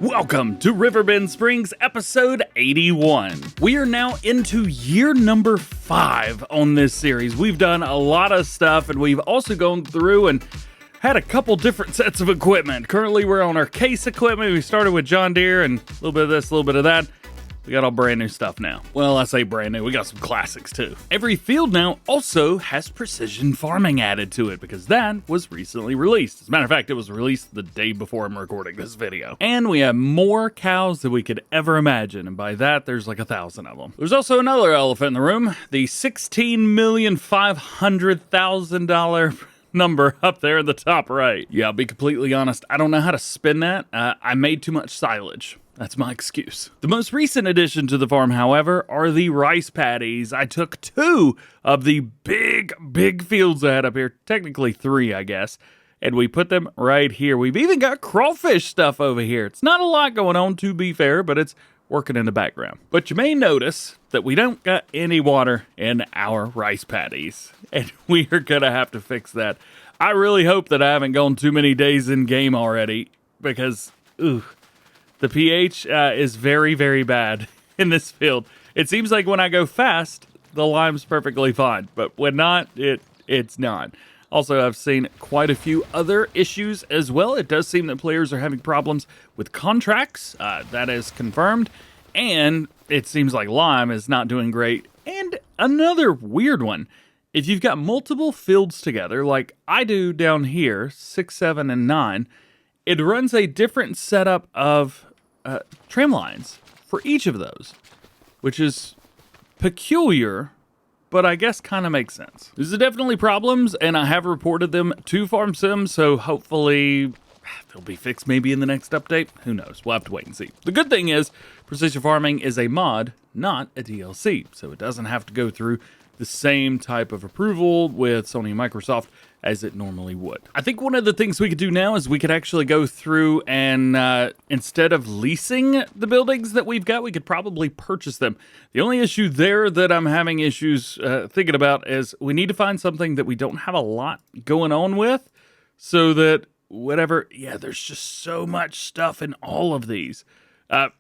Welcome to Riverbend Springs episode 81. We are now into year number 5 on this series. We've done a lot of stuff and we've also gone through and had a couple different sets of equipment. Currently we're on our case equipment. We started with John Deere and a little bit of this, a little bit of that. We got all brand new stuff now. Well, I say brand new, we got some classics too. Every field now also has precision farming added to it because that was recently released. As a matter of fact, it was released the day before I'm recording this video. And we have more cows than we could ever imagine, and by that, there's like 1,000 of them. There's also another elephant in the room, the $16,500,000 number up there in the top right. Yeah, I'll be completely honest, I don't know how to spin that. I made too much silage. That's my excuse. The most recent addition to the farm, however, are the rice paddies. I took 2 of the big fields I had up here, technically 3, I guess, and we put them right here. We've even got crawfish stuff over here. It's not a lot going on, to be fair, but it's working in the background. But you may notice that we don't got any water in our rice paddies, and we are gonna have to fix that. I really hope that I haven't gone too many days in game already, because, the pH is very, very bad in this field. It seems like when I go fast, the lime's perfectly fine, but when not, it's not. Also, I've seen quite a few other issues as well. It does seem that players are having problems with contracts. That is confirmed. And it seems like lime is not doing great. And another weird one. If you've got multiple fields together, like I do down here, 6, 7, and 9, it runs a different setup of trim lines for each of those, which is peculiar, but I guess kind of makes sense. These are definitely problems, and I have reported them to Farm Sim, so hopefully they'll be fixed maybe in the next update. Who knows? We'll have to wait and see. The good thing is, Precision Farming is a mod, not a DLC, so it doesn't have to go through the same type of approval with Sony and Microsoft as it normally would. I think one of the things we could do now is we could actually go through and instead of leasing the buildings that we've got, we could probably purchase them. The only issue there that I'm having issues thinking about is we need to find something that we don't have a lot going on with so that there's just so much stuff in all of these. I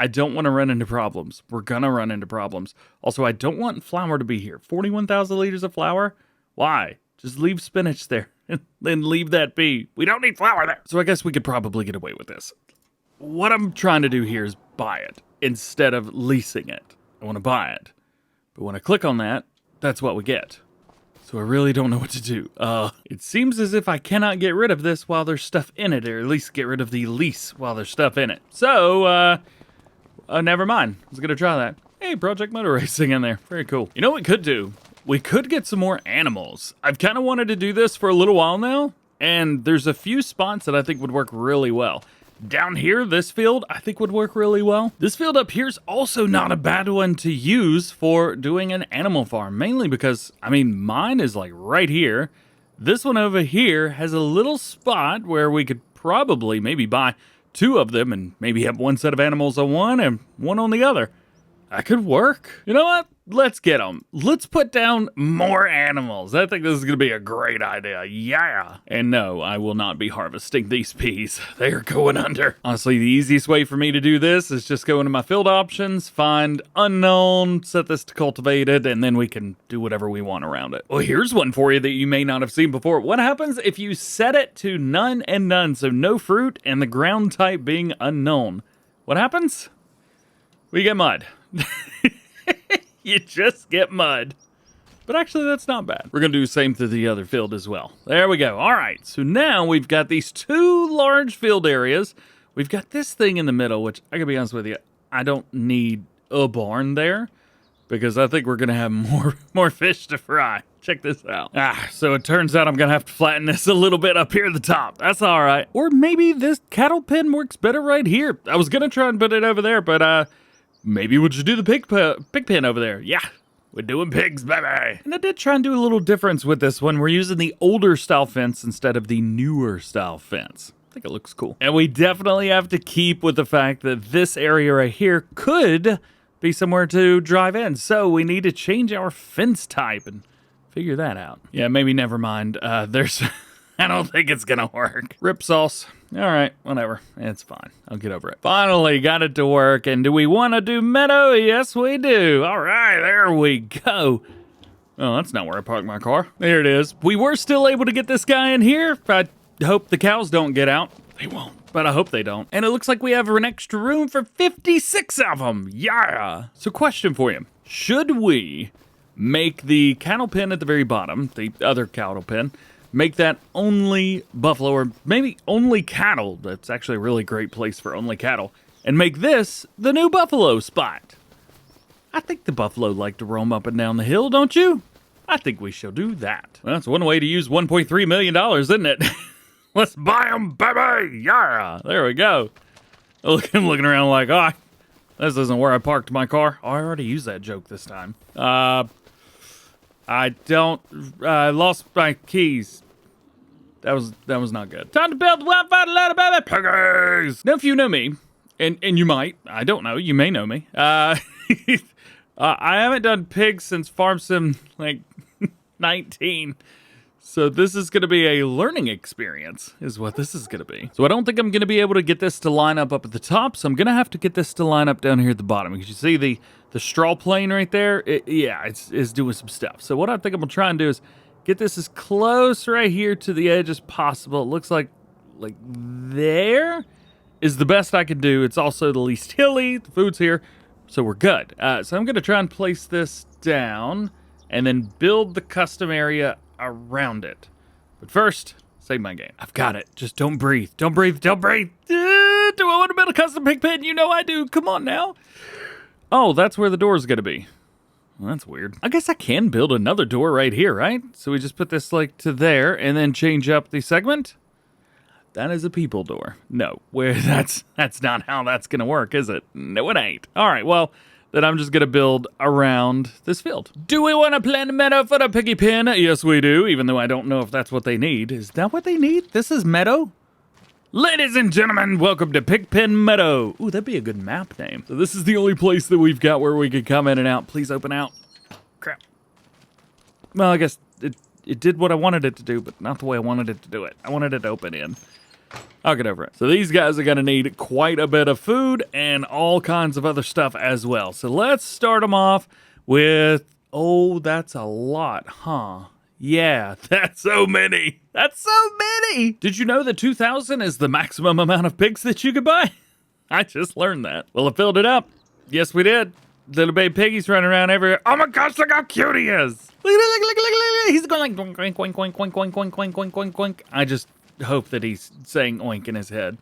don't want to run into problems. We're going to run into problems. Also, I don't want flour to be here. 41,000 liters of flour? Why? Just leave spinach there and then leave that be. We don't need flour there. So I guess we could probably get away with this. What I'm trying to do here is buy it instead of leasing it. I want to buy it. But when I click on that, that's what we get. So I really don't know what to do. It seems as if I cannot get rid of this while there's stuff in it, or at least get rid of the lease while there's stuff in it. So, never mind. I was going to try that. Hey, Project Motor Racing in there. Very cool. You know what we could do? We could get some more animals. I've kind of wanted to do this for a little while now, and there's a few spots that I think would work really well. Down here, this field, I think would work really well. This field up here is also not a bad one to use for doing an animal farm, mainly because, mine is like right here. This one over here has a little spot where we could probably maybe buy 2 of them and maybe have one set of animals on one and one on the other. That could work. You know what? Let's get them. Let's put down more animals. I think this is going to be a great idea. Yeah. And no, I will not be harvesting these peas. They are going under. Honestly, the easiest way for me to do this is just go into my field options, find unknown, set this to cultivated, and then we can do whatever we want around it. Well, here's one for you that you may not have seen before. What happens if you set it to none and none, so no fruit and the ground type being unknown? What happens? We get mud. You just get mud. But actually, that's not bad. We're going to do the same to the other field as well. There we go. All right. So now we've got these 2 large field areas. We've got this thing in the middle, which I gotta be honest with you, I don't need a barn there because I think we're going to have more fish to fry. Check this out. So it turns out I'm going to have to flatten this a little bit up here at the top. That's all right. Or maybe this cattle pen works better right here. I was going to try and put it over there, but maybe we'll just do the pig pen over there. Yeah, we're doing pigs, baby. And I did try and do a little difference with this one. We're using the older style fence instead of the newer style fence. I think it looks cool. And we definitely have to keep with the fact that this area right here could be somewhere to drive in. So we need to change our fence type and figure that out. Yeah, maybe never mind. There's I don't think it's gonna work. Rip sauce. All right, whatever. It's fine. I'll get over it. Finally got it to work. And do we want to do meadow? Yes, we do. All right, there we go. Oh, that's not where I parked my car. There it is. We were still able to get this guy in here. I hope the cows don't get out. They won't, but I hope they don't. And it looks like we have an extra room for 56 of them. Yeah. So question for you. Should we make the cattle pen at the very bottom, the other cattle pen, make that only buffalo or maybe only cattle? That's actually a really great place for only cattle. And make this the new buffalo spot. I think the buffalo like to roam up and down the hill, don't you? I think we shall do that. Well, that's one way to use $1.3 million, isn't it? Let's buy them, baby! Yeah! There we go. I'm looking around like, oh, this isn't where I parked my car. Oh, I already used that joke this time. I lost my keys. That was not good. Time to build the Wi-Fi ladder, baby! Piggies! Now, if you know me, and you might, I don't know, you may know me, I haven't done pigs since Farm Sim, 19. So this is going to be a learning experience, is what this is going to be. So I don't think I'm going to be able to get this to line up at the top, so I'm going to have to get this to line up down here at the bottom. Because you see the straw plane right there? It's doing some stuff. So what I think I'm going to try and do is get this as close right here to the edge as possible. It looks like there is the best I can do. It's also the least hilly. The food's here, so we're good. So I'm going to try and place this down and then build the custom area around it. But first, save my game. I've got it. Just don't breathe. Don't breathe. Don't breathe. Do I want to build a custom pig pen? You know I do. Come on now. Oh, that's where the door is going to be. Well, that's weird. I guess I can build another door right here, right? So we just put this to there and then change up the segment. That is a people door. No, that's not how that's going to work, is it? No, it ain't. All right, well, then I'm just going to build around this field. Do we want to plant a meadow for the piggy pen? Yes, we do, even though I don't know if that's what they need. Is that what they need? This is meadow? Ladies and gentlemen, welcome to Pigpen Meadow. Ooh, that'd be a good map name. So this is the only place that we've got where we could come in and out. Please open out. Crap. Well, I guess it did what I wanted it to do, but not the way I wanted it to do it. I wanted it to open in. I'll get over it. So these guys are going to need quite a bit of food and all kinds of other stuff as well. So let's start them off with, oh, that's a lot, huh? Yeah, that's so many. That's so many. Did you know that 2,000 is the maximum amount of pigs that you could buy? I just learned that. Well, I filled it up. Yes, we did. Little baby piggies running around everywhere. Oh my gosh, look how cute he is. Look. He's going like oink, oink, oink, oink, oink, oink, oink, oink, oink, oink. I just hope that he's saying oink in his head.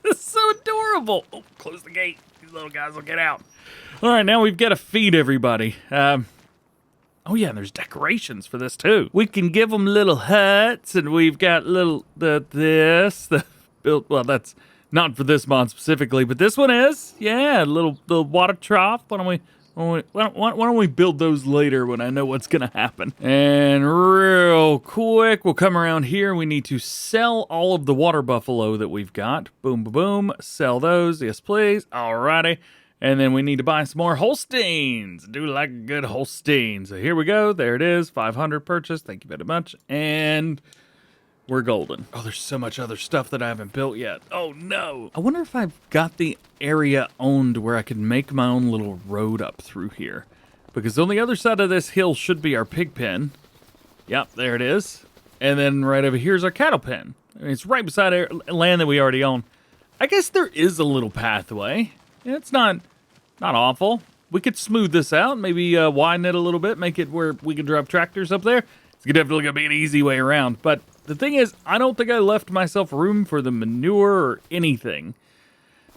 It's so adorable. Oh, close the gate. These little guys will get out. All right, now we've got to feed everybody. Oh yeah, there's decorations for this too. We can give them little huts, and we've got little built. Well, that's not for this mod specifically, but this one is. Yeah, little water trough. Why don't we build those later when I know what's gonna happen? And real quick, we'll come around here. We need to sell all of the water buffalo that we've got. Boom, boom, boom. Sell those. Yes, please. Alrighty. And then we need to buy some more Holsteins. Do like a good Holstein. So here we go. There it is. 500 purchase. Thank you very much. And we're golden. Oh, there's so much other stuff that I haven't built yet. Oh, no. I wonder if I've got the area owned where I can make my own little road up through here. Because on the other side of this hill should be our pig pen. Yep, there it is. And then right over here is our cattle pen. I mean, it's right beside our land that we already own. I guess there is a little pathway. It's not awful. We could smooth this out, maybe widen it a little bit, make it where we can drive tractors up there. It's definitely going to be an easy way around. But the thing is, I don't think I left myself room for the manure or anything.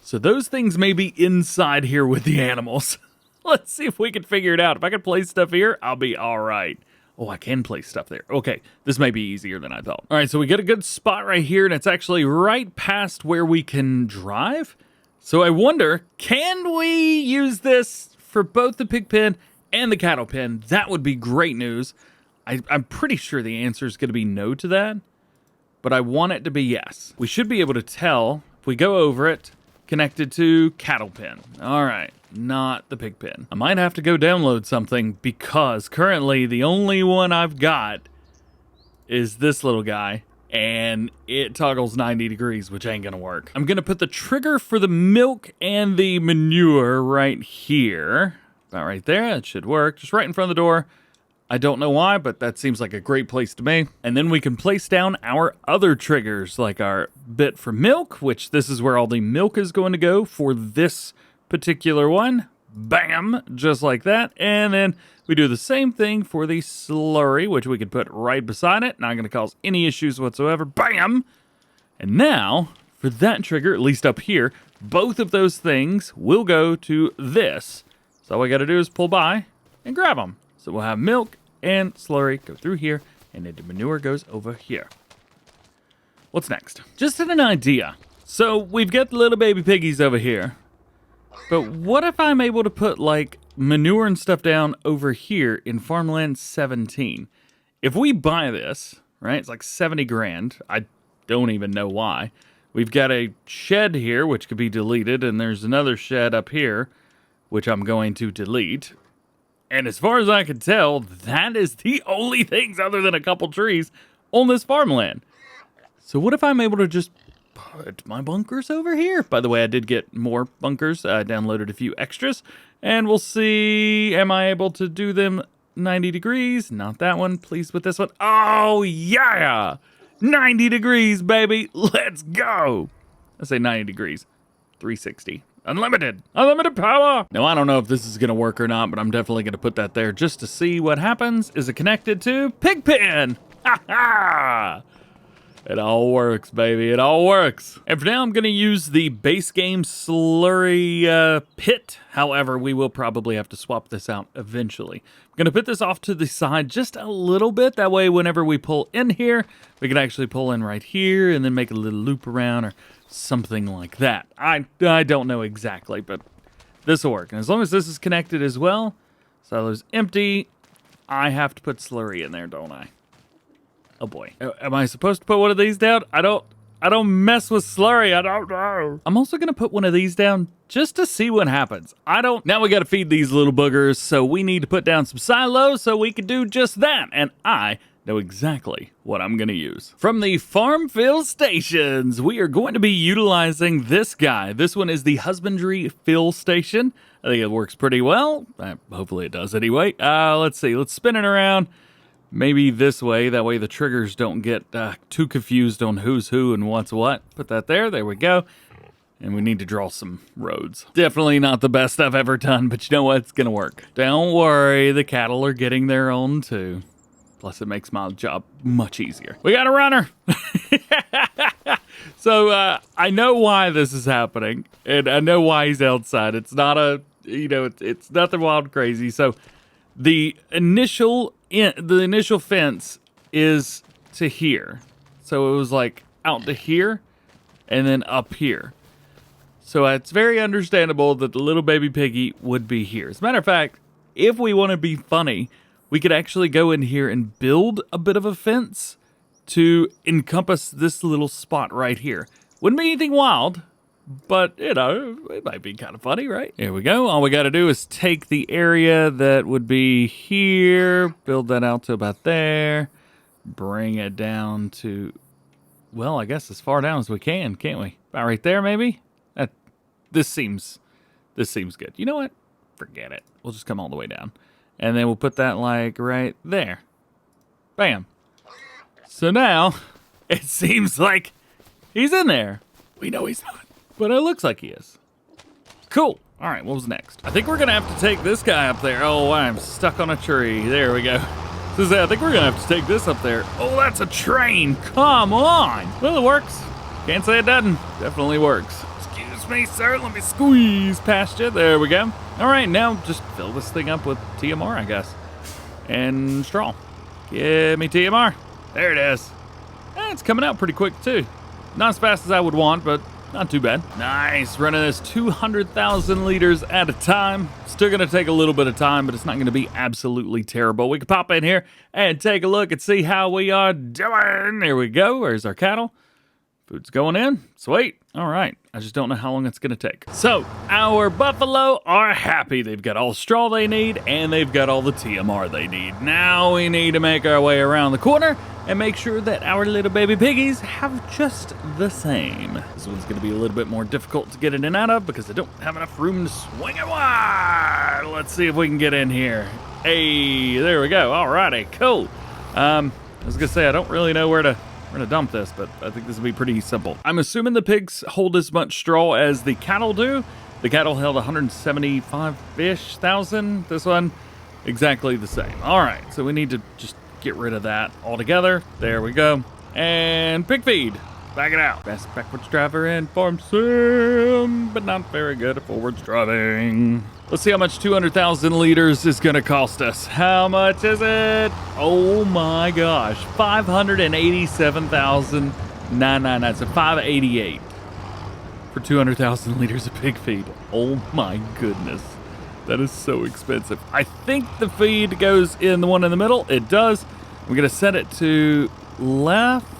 So those things may be inside here with the animals. Let's see if we can figure it out. If I can place stuff here, I'll be all right. Oh, I can place stuff there. Okay, this may be easier than I thought. All right, so we get a good spot right here, and it's actually right past where we can drive. So I wonder, can we use this for both the pig pen and the cattle pen? That would be great news. I'm pretty sure the answer is going to be no to that, but I want it to be yes. We should be able to tell if we go over it, connected to cattle pen. All right, not the pig pen. I might have to go download something because currently the only one I've got is this little guy, and it toggles 90 degrees, which ain't gonna work. I'm gonna put the trigger for the milk and the manure right here. About right there, that should work. Just right in front of the door. I don't know why, but that seems like a great place to me. And then we can place down our other triggers, like our bit for milk, which this is where all the milk is going to go for this particular one. Bam, just like that. And then we do the same thing for the slurry, which we could put right beside it. Not going to cause any issues whatsoever. Bam! And now, for that trigger, at least up here, both of those things will go to this. So all we got to do is pull by and grab them. So we'll have milk and slurry go through here, and then the manure goes over here. What's next? Just an idea. So we've got the little baby piggies over here. But what if I'm able to put, like, manure and stuff down over here in Farmland 17? If we buy this, right, it's like 70 grand. I don't even know why. We've got a shed here, which could be deleted, and there's another shed up here, which I'm going to delete. And as far as I can tell, that is the only things other than a couple trees on this farmland. So what if I'm able to just put my bunkers over here? By the way, I did get more bunkers. I downloaded a few extras. And we'll see, am I able to do them 90 degrees? Not that one. Please with this one. Oh, yeah! 90 degrees, baby. Let's go. I say 90 degrees. 360. Unlimited power. Now, I don't know if this is going to work or not, but I'm definitely going to put that there just to see what happens. Is it connected to Pigpen? Ha ha! It all works, baby. It all works. And for now, I'm going to use the base game slurry pit. However, we will probably have to swap this out eventually. I'm going to put this off to the side just a little bit. That way, whenever we pull in here, we can actually pull in right here and then make a little loop around or something like that. I don't know exactly, but this will work. And as long as this is connected as well, silo's empty, I have to put slurry in there, don't I? Oh boy. Am I supposed to put one of these down? I don't mess with slurry. I don't know. I'm also going to put one of these down just to see what happens. Now we got to feed these little boogers, so we need to put down some silos so we can do just that. And I know exactly what I'm going to use. From the farm fill stations, we are going to be utilizing this guy. This one is the husbandry fill station. I think it works pretty well. Hopefully it does anyway. Let's see. Let's spin it around. Maybe this way. That way the triggers don't get too confused on who's who and what's what. Put that there. There we go. And we need to draw some roads. Definitely not the best I've ever done, but you know what? It's going to work. Don't worry. The cattle are getting their own too. Plus, it makes my job much easier. We got a runner. So, I know why this is happening. And I know why he's outside. It's not it's nothing wild crazy. So, the initial fence is to here. So, it was like out to here and then up here. So, it's very understandable that the little baby piggy would be here. As a matter of fact, if we want to be funny, we could actually go in here and build a bit of a fence to encompass this little spot right here. Wouldn't be anything wild, but, it might be kind of funny, right? Here we go. All we got to do is take the area that would be here, build that out to about there, bring it down to, well, I guess as far down as we can, can't we? About right there, maybe? This seems good. You know what? Forget it. We'll just come all the way down. And then we'll put that like right there. Bam. So now, it seems like he's in there. We know he's not, but it looks like he is. Cool. All right, what was next? I think we're going to have to take this guy up there. Oh, I'm stuck on a tree. There we go. So I think we're going to have to take this up there. Oh, that's a train. Come on. Well, it works. Can't say it doesn't. Definitely works. Excuse me, sir. Let me squeeze past you. There we go. All right, now just fill this thing up with TMR, I guess. And straw. Give me TMR. There it is. It's coming out pretty quick, too. Not as fast as I would want, but not too bad. Nice. Running this 200,000 liters at a time. Still going to take a little bit of time, but it's not going to be absolutely terrible. We can pop in here and take a look and see how we are doing. There we go. Where's our cattle? Food's going in. Sweet. All right. I just don't know how long it's going to take. So, our buffalo are happy. They've got all the straw they need, and they've got all the TMR they need. Now we need to make our way around the corner and make sure that our little baby piggies have just the same. This one's going to be a little bit more difficult to get in and out of because I don't have enough room to swing it wide. Let's see if we can get in here. Hey, there we go. All righty, cool. I was going to say, I don't really know where to dump this, but I think this will be pretty simple. I'm assuming the pigs hold as much straw as the cattle do. The cattle held 175-ish thousand. This one, exactly the same. All right, so we need to just get rid of that altogether. There we go. And pig feed. Back it out. Best backwards driver in Farm Sim, but not very good at forwards driving. Let's see how much 200,000 liters is gonna cost us. How much is it? Oh my gosh, 587,999. So 588 for 200,000 liters of pig feed. Oh my goodness, that is so expensive. I think the feed goes in the one in the middle. It does. We're gonna set it to left.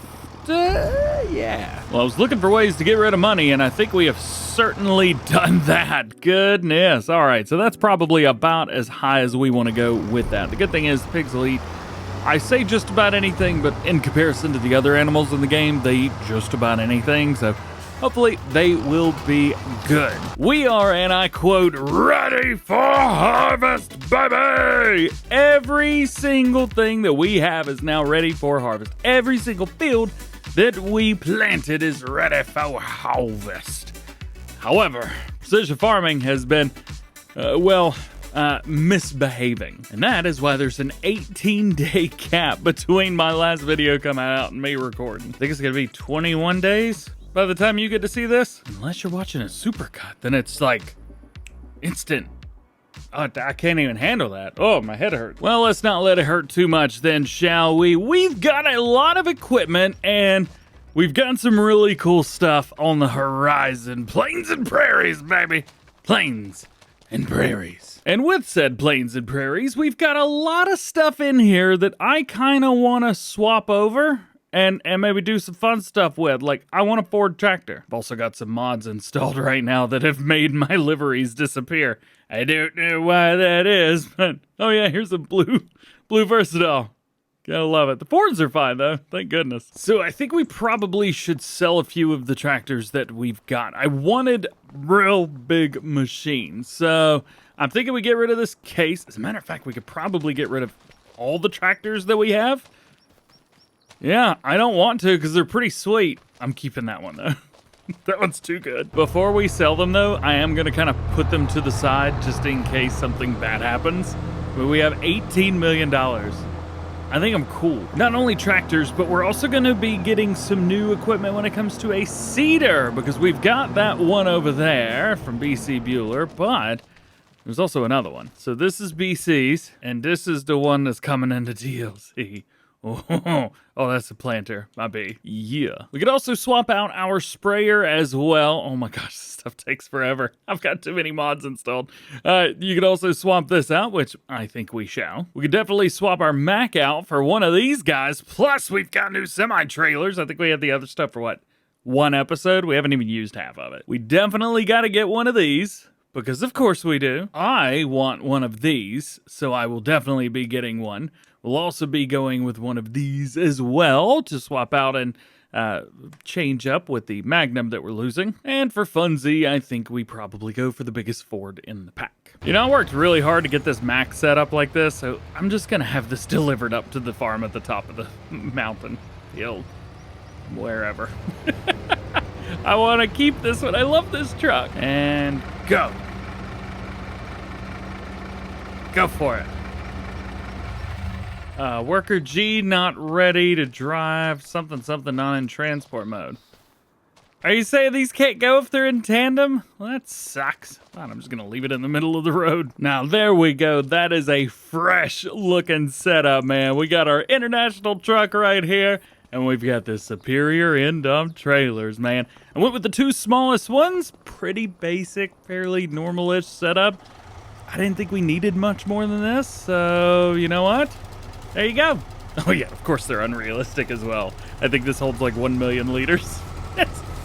Yeah. Well, I was looking for ways to get rid of money, and I think we have certainly done that. Goodness. All right, so that's probably about as high as we want to go with that. The good thing is pigs will eat, I say just about anything, but in comparison to the other animals in the game, they eat just about anything, so hopefully they will be good. We are, and I quote, ready for harvest, baby! Every single thing that we have is now ready for harvest. Every single field that we planted is ready for harvest. However, precision farming has been, misbehaving. And that is why there's an 18-day gap between my last video coming out and me recording. I think it's gonna be 21 days by the time you get to see this. Unless you're watching a supercut, then it's like instant. Oh, I can't even handle that. Oh, my head hurts. Well, let's not let it hurt too much then, shall we? We've got a lot of equipment, and we've got some really cool stuff on the horizon. Plains and prairies, baby. Plains and prairies. And with said plains and prairies, we've got a lot of stuff in here that I kind of want to swap over and maybe do some fun stuff with. Like, I want a Ford tractor. I've also got some mods installed right now that have made my liveries disappear. I don't know why that is, but oh yeah, here's a blue Versatile. Gotta love it. The Fords are fine though, thank goodness. So I think we probably should sell a few of the tractors that we've got. I wanted real big machines, so I'm thinking we get rid of this case. As a matter of fact, we could probably get rid of all the tractors that we have. Yeah, I don't want to because they're pretty sweet. I'm keeping that one though. That one's too good. Before we sell them though, I am gonna kind of put them to the side just in case something bad happens. But we have $18 million. I think I'm cool. Not only tractors, but we're also gonna be getting some new equipment when it comes to a seeder, because we've got that one over there from BC Bueller, but there's also another one. So this is BC's, and this is the one that's coming into DLC. Oh, that's a planter, my B. Yeah. We could also swap out our sprayer as well. Oh my gosh, this stuff takes forever. I've got too many mods installed. You could also swap this out, which I think we shall. We could definitely swap our Mac out for one of these guys. Plus, we've got new semi-trailers. I think we had the other stuff for what? One episode? We haven't even used half of it. We definitely got to get one of these, because of course we do. I want one of these, so I will definitely be getting one. We'll also be going with one of these as well to swap out and change up with the Magnum that we're losing. And for funsie, I think we probably go for the biggest Ford in the pack. You know, I worked really hard to get this Mac set up like this, so I'm just gonna have this delivered up to the farm at the top of the mountain, hill, wherever. I want to keep this one. I love this truck. And go. Go for it. Worker G not ready to drive something not in transport mode. Are you saying these can't go if they're in tandem? Well, that sucks. Fine, I'm just gonna leave it in the middle of the road. Now, there we go. That is a fresh looking setup, man. We got our international truck right here, and we've got the Superior in-dump trailers, man. I went with the two smallest ones. Pretty basic, fairly normal-ish setup. I didn't think we needed much more than this, so you know what? There you go. Oh yeah, of course they're unrealistic as well. I think this holds like 1 million liters.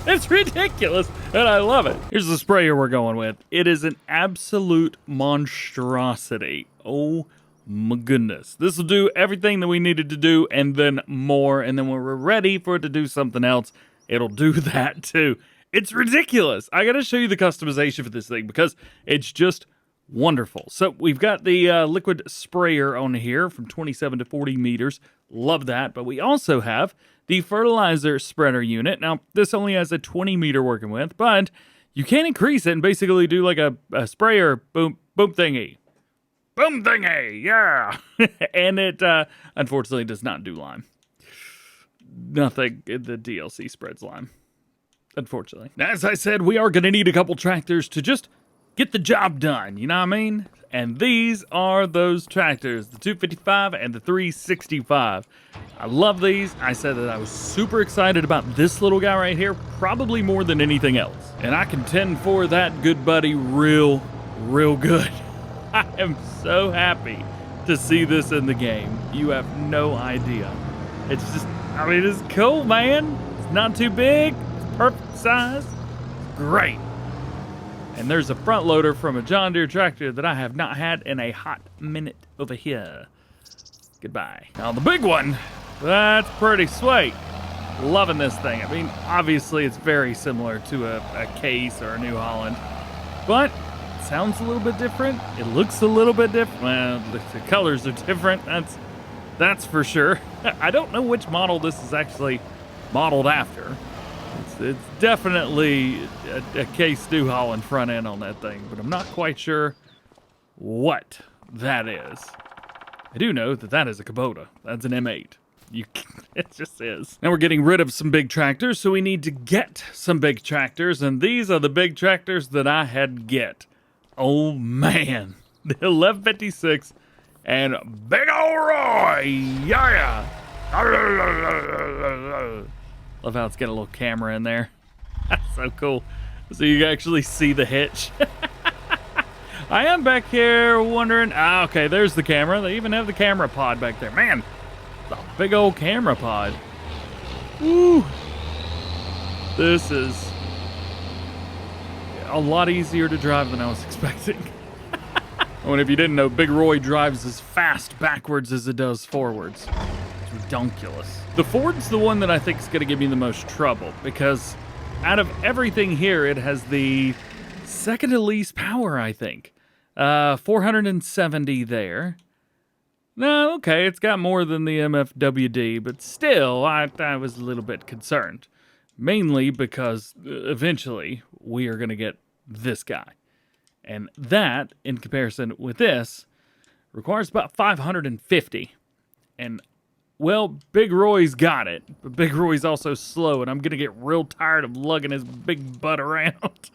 It's ridiculous, and I love it. Here's the sprayer we're going with. It is an absolute monstrosity. Oh my goodness. This will do everything that we needed to do and then more, and then when we're ready for it to do something else, it'll do that too. It's ridiculous. I gotta show you the customization for this thing because it's just wonderful. So we've got the liquid sprayer on here from 27 to 40 meters. Love that. But we also have the fertilizer spreader unit. Now, this only has a 20 meter working with, but you can increase it and basically do like a sprayer boom thingy. Boom thingy, yeah. And it unfortunately does not do lime. Nothing in the DLC spreads lime, unfortunately. Now, as I said, we are going to need a couple tractors to just get the job done, you know what I mean? And these are those tractors, the 255 and the 365. I love these. I said that I was super excited about this little guy right here, probably more than anything else. And I contend for that good buddy real good. I am so happy to see this in the game. You have no idea. It's just, I mean, it's cool, man. It's not too big. It's perfect size. It's great. And there's a front loader from a John Deere tractor that I have not had in a hot minute over here. Goodbye. Now the big one, that's pretty sweet. Loving this thing. I mean, obviously it's very similar to a Case or a New Holland, but it sounds a little bit different. It looks a little bit different. Well, the colors are different. That's for sure. I don't know which model this is actually modeled after. It's definitely a Case New Holland front end on that thing, but I'm not quite sure what that is. I do know that that is a Kubota. That's an M8. It just is. Now we're getting rid of some big tractors, so we need to get some big tractors, and these are the big tractors that I had to get. Oh man, the 1156 and Big Ol' Roy, yeah! Love how it's got a little camera in there. That's so cool. So you can actually see the hitch. I am back here wondering, okay, there's the camera. They even have the camera pod back there. Man, it's a big old camera pod. Woo! This is a lot easier to drive than I was expecting. And if you didn't know, Big Roy drives as fast backwards as it does forwards. It's redonkulous. The Ford's the one that I think is going to give me the most trouble because out of everything here, it has the second to least power, I think. 470 there. No, okay, it's got more than the MFWD, but still, I was a little bit concerned. Mainly because eventually we are going to get this guy. And that, in comparison with this, requires about 550. And well, Big Roy's got it, but Big Roy's also slow, and I'm going to get real tired of lugging his big butt around.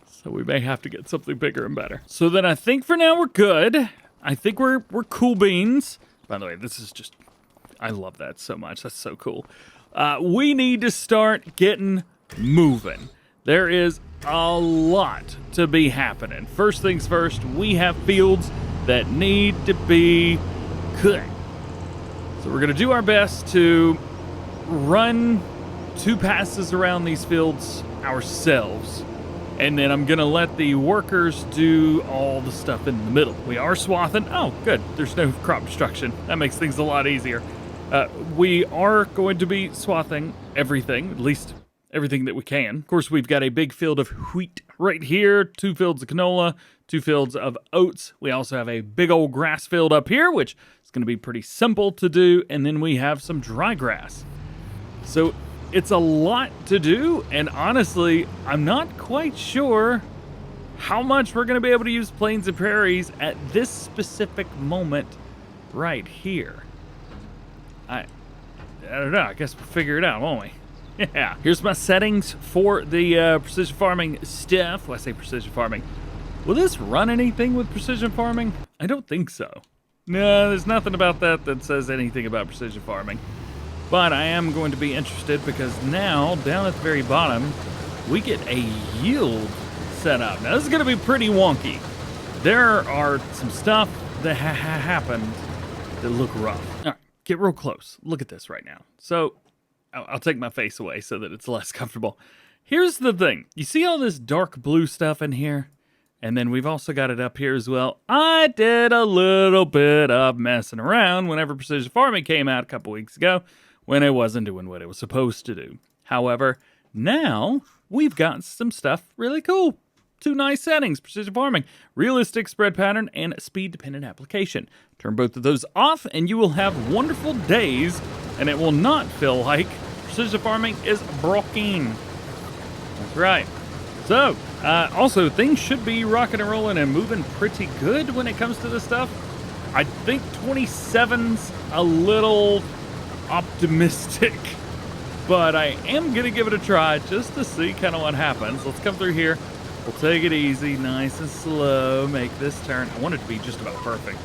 So we may have to get something bigger and better. So then I think for now we're good. I think we're cool beans. By the way, this is just, I love that so much. That's so cool. We need to start getting moving. There is a lot to be happening. First things first, we have fields that need to be cut. So we're going to do our best to run 2 passes around these fields ourselves. And then I'm going to let the workers do all the stuff in the middle. We are swathing. Oh, good. There's no crop destruction. That makes things a lot easier. We are going to be swathing everything, at least everything that we can. Of course, we've got a big field of wheat right here, 2 fields of canola, 2 fields of oats. We also have a big old grass field up here, which is going to be pretty simple to do. And then we have some dry grass. So it's a lot to do. And honestly, I'm not quite sure how much we're going to be able to use plains and prairies at this specific moment right here. I don't know. I guess we'll figure it out, won't we? Yeah. Here's my settings for the precision farming stuff. Well, I say precision farming. Will this run anything with precision farming? I don't think so. No, there's nothing about that that says anything about precision farming. But I am going to be interested because now, down at the very bottom, we get a yield set up. Now, this is going to be pretty wonky. There are some stuff that happened that look rough. All right, get real close. Look at this right now. So I'll take my face away so that it's less comfortable. here's the thing. You see all this dark blue stuff in here? And then we've also got it up here as well. I did a little bit of messing around whenever Precision Farming came out a couple weeks ago when it wasn't doing what it was supposed to do. However, now we've got some stuff really cool. 2 nice settings, Precision Farming, realistic spread pattern, and speed-dependent application. Turn both of those off and you will have wonderful days, and it will not feel like Precision Farming is broken. That's right. So, also, things should be rocking and rolling and moving pretty good when it comes to this stuff. I think 27's a little optimistic, but I am going to give it a try just to see kind of what happens. Let's come through here. We'll take it easy, nice and slow, make this turn. I want it to be just about perfect.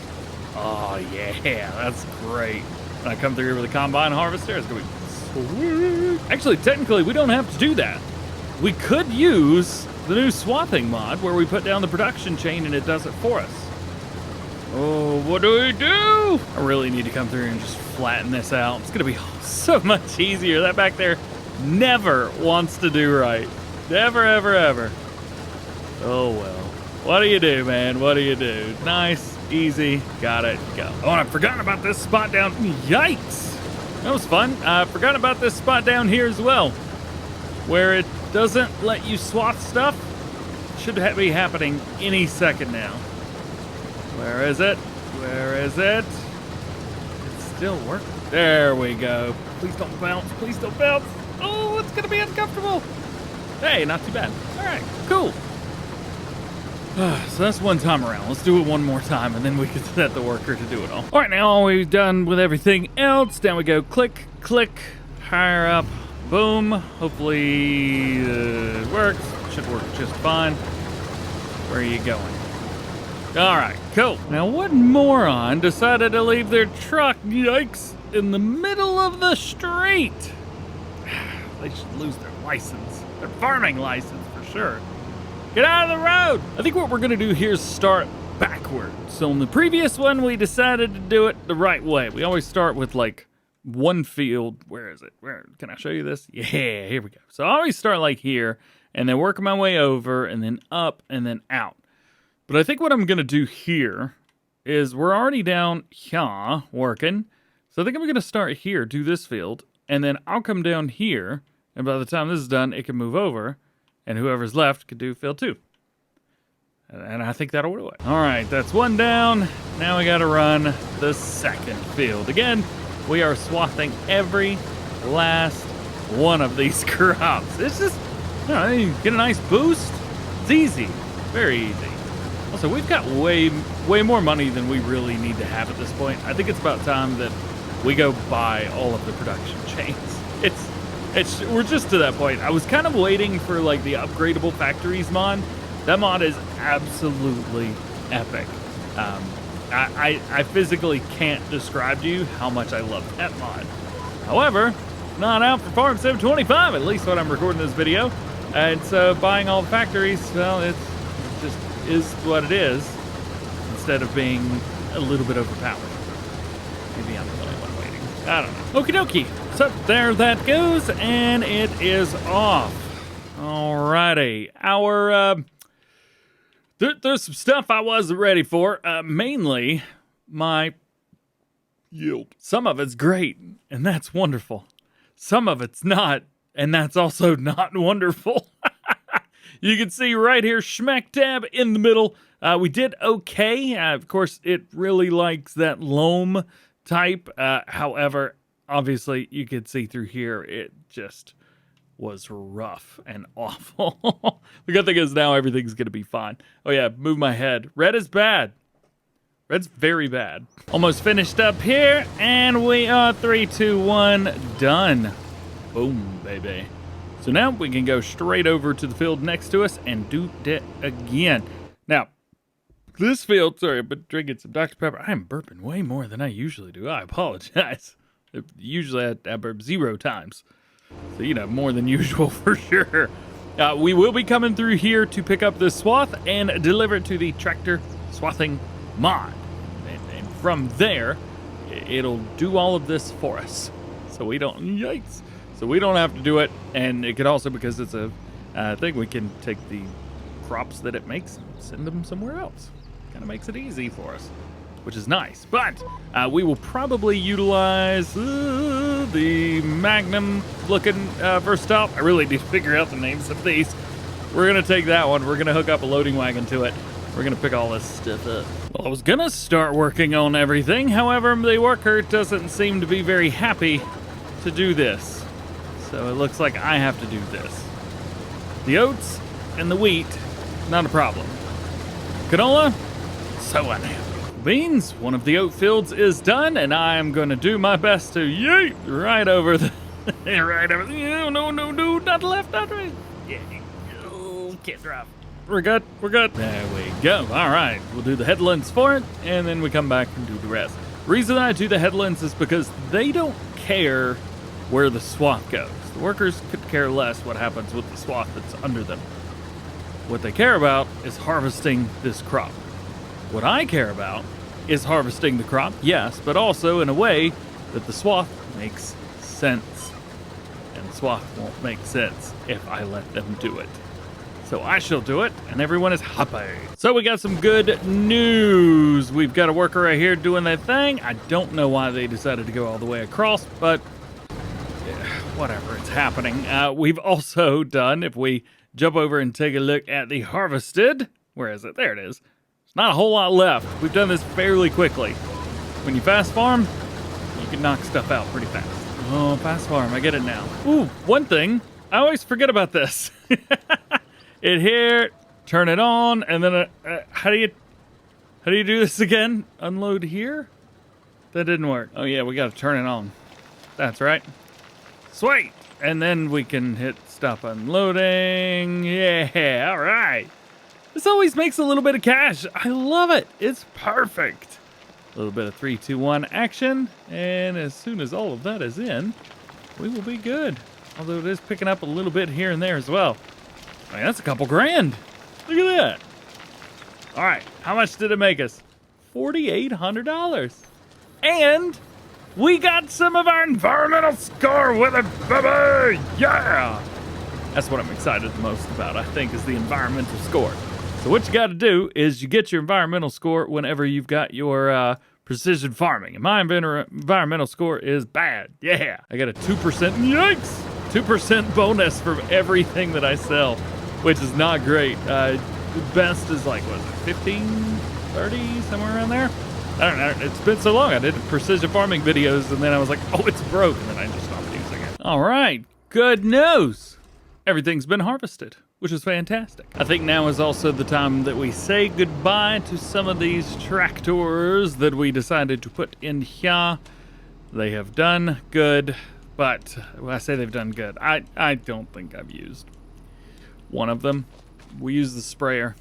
Oh, yeah, that's great. When I come through here with a combine harvester, it's going to be sweet. Actually, technically, we don't have to do that. We could use the new swathing mod where we put down the production chain and it does it for us. Oh, what do we do? I really need to come through and just flatten this out. It's going to be so much easier. That back there never wants to do right. Never, ever, ever. Oh, well. What do you do, man? What do you do? Nice, easy, got it, go. Oh, and I've forgotten about this spot down. Yikes. That was fun. I forgot about this spot down here as well, where it doesn't let you swath stuff. Should be happening any second now. Where is it? Where is it? It's still working. There we go. Please don't bounce. Please don't bounce. Oh, it's going to be uncomfortable. Hey, not too bad. All right, cool. So that's one time around. Let's do it one more time, and then we can set the worker to do it all. All right, now all we've done with everything else. Down we go. Click, click, higher up. Boom. Hopefully it works. Should work just fine. Where are you going? All right, cool. Now, what moron decided to leave their truck, yikes, in the middle of the street? They should lose their license. Their farming license, for sure. Get out of the road! I think what we're gonna do here is start backward. So in the previous one, we decided to do it the right way. We always start with like one field. Where is it? Where can I show you this? Yeah, here we go. So I always start like here and then work my way over and then up and then out. But I think what I'm gonna do here is we're already down here working. So I think I'm gonna start here, do this field, and then I'll come down here, and by the time this is done, it can move over, and whoever's left could do field 2. And I think that'll do it. All right, that's one down. Now we gotta run the second field. Again, we are swathing every last one of these crops. It's just, you know, you get a nice boost. It's easy, very easy. Also, we've got way more money than we really need to have at this point. I think it's about time that we go buy all of the production chains. We're just to that point. I was kind of waiting for like the upgradable factories mod. That mod is absolutely epic. I physically can't describe to you how much I love that mod. However, not out for Farm 725, at least when I'm recording this video. And so buying all the factories, well, it just is what it is, instead of being a little bit overpowered. Maybe I'm the only one waiting. I don't know. Okie dokie. So there that goes, and it is off. Alrighty. There's some stuff I wasn't ready for. Mainly my yield. Some of it's great, and that's wonderful. Some of it's not, and that's also not wonderful. You can see right here, smack dab in the middle. We did okay. Of course, it really likes that loam type. However, obviously, you could see through here, it just was rough and awful. The good thing is now everything's going to be fine. Oh yeah, move my head. Red is bad. Red's very bad. Almost finished up here, and we are 3, 2, 1, done. Boom, baby. So now we can go straight over to the field next to us and do that again. Now, this field, sorry, but drinking some Dr. Pepper. I am burping way more than I usually do. I apologize. Usually I burp 0 times. So, you know, more than usual for sure. We will be coming through here to pick up this swath and deliver it to the tractor swathing mod. And from there, it'll do all of this for us. So we don't, yikes. So we don't have to do it. And it could also, because it's a I think we can take the crops that it makes and send them somewhere else. Kind of makes it easy for us, which is nice. But we will probably utilize the Magnum-looking Verstop. I really need to figure out the names of these. We're going to take that one. We're going to hook up a loading wagon to it. We're going to pick all this stuff up. Well, I was going to start working on everything. However, the worker doesn't seem to be very happy to do this. So it looks like I have to do this. The oats and the wheat, not a problem. Canola, so unhappy. Beans, one of the oat fields is done, and I am going to do my best to yeet right over the... right over the... No, not left, not right. Yeah, can't drive. We're good. There we go. All right, we'll do the headlands for it, and then we come back and do the rest. The reason I do the headlands is because they don't care where the swath goes. The workers could care less what happens with the swath that's under them. What they care about is harvesting this crop. What I care about is harvesting the crop, yes, but also in a way that the swath makes sense. And the swath won't make sense if I let them do it. So I shall do it, and everyone is happy. So we got some good news. We've got a worker right here doing that thing. I don't know why they decided to go all the way across, but whatever, it's happening. We've also done, if we jump over and take a look at the harvested, where is it? There it is. There's not a whole lot left. We've done this fairly quickly. When you fast farm, you can knock stuff out pretty fast. Oh, fast farm, I get it now. Ooh, one thing, I always forget about this. It here, turn it on, and then how do you do this again? Unload here? That didn't work. Oh yeah, we gotta turn it on. That's right. Sweet! And then we can hit stop unloading. Yeah, all right. This always makes a little bit of cash. I love it. It's perfect. A little bit of 3, 2, 1 action, and as soon as all of that is in, we will be good. Although it is picking up a little bit here and there as well. I mean, that's a couple grand. Look at that. All right, how much did it make us? $4,800. And we got some of our environmental score with it, baby! Yeah! That's what I'm excited the most about, I think, is the environmental score. So what you got to do is you get your environmental score whenever you've got your precision farming. And my environmental score is bad. Yeah, I got a 2%, yikes! 2% bonus from everything that I sell, which is not great. The best is like, what is it, 15, 30, somewhere around there? I don't know, it's been so long. I did precision farming videos, and then I was like, oh, it's broke, and then I just stopped using it. All right, good news. Everything's been harvested, which is fantastic. I think now is also the time that we say goodbye to some of these tractors that we decided to put in here. They have done good, but when I say they've done good, I don't think I've used one of them. We use the sprayer.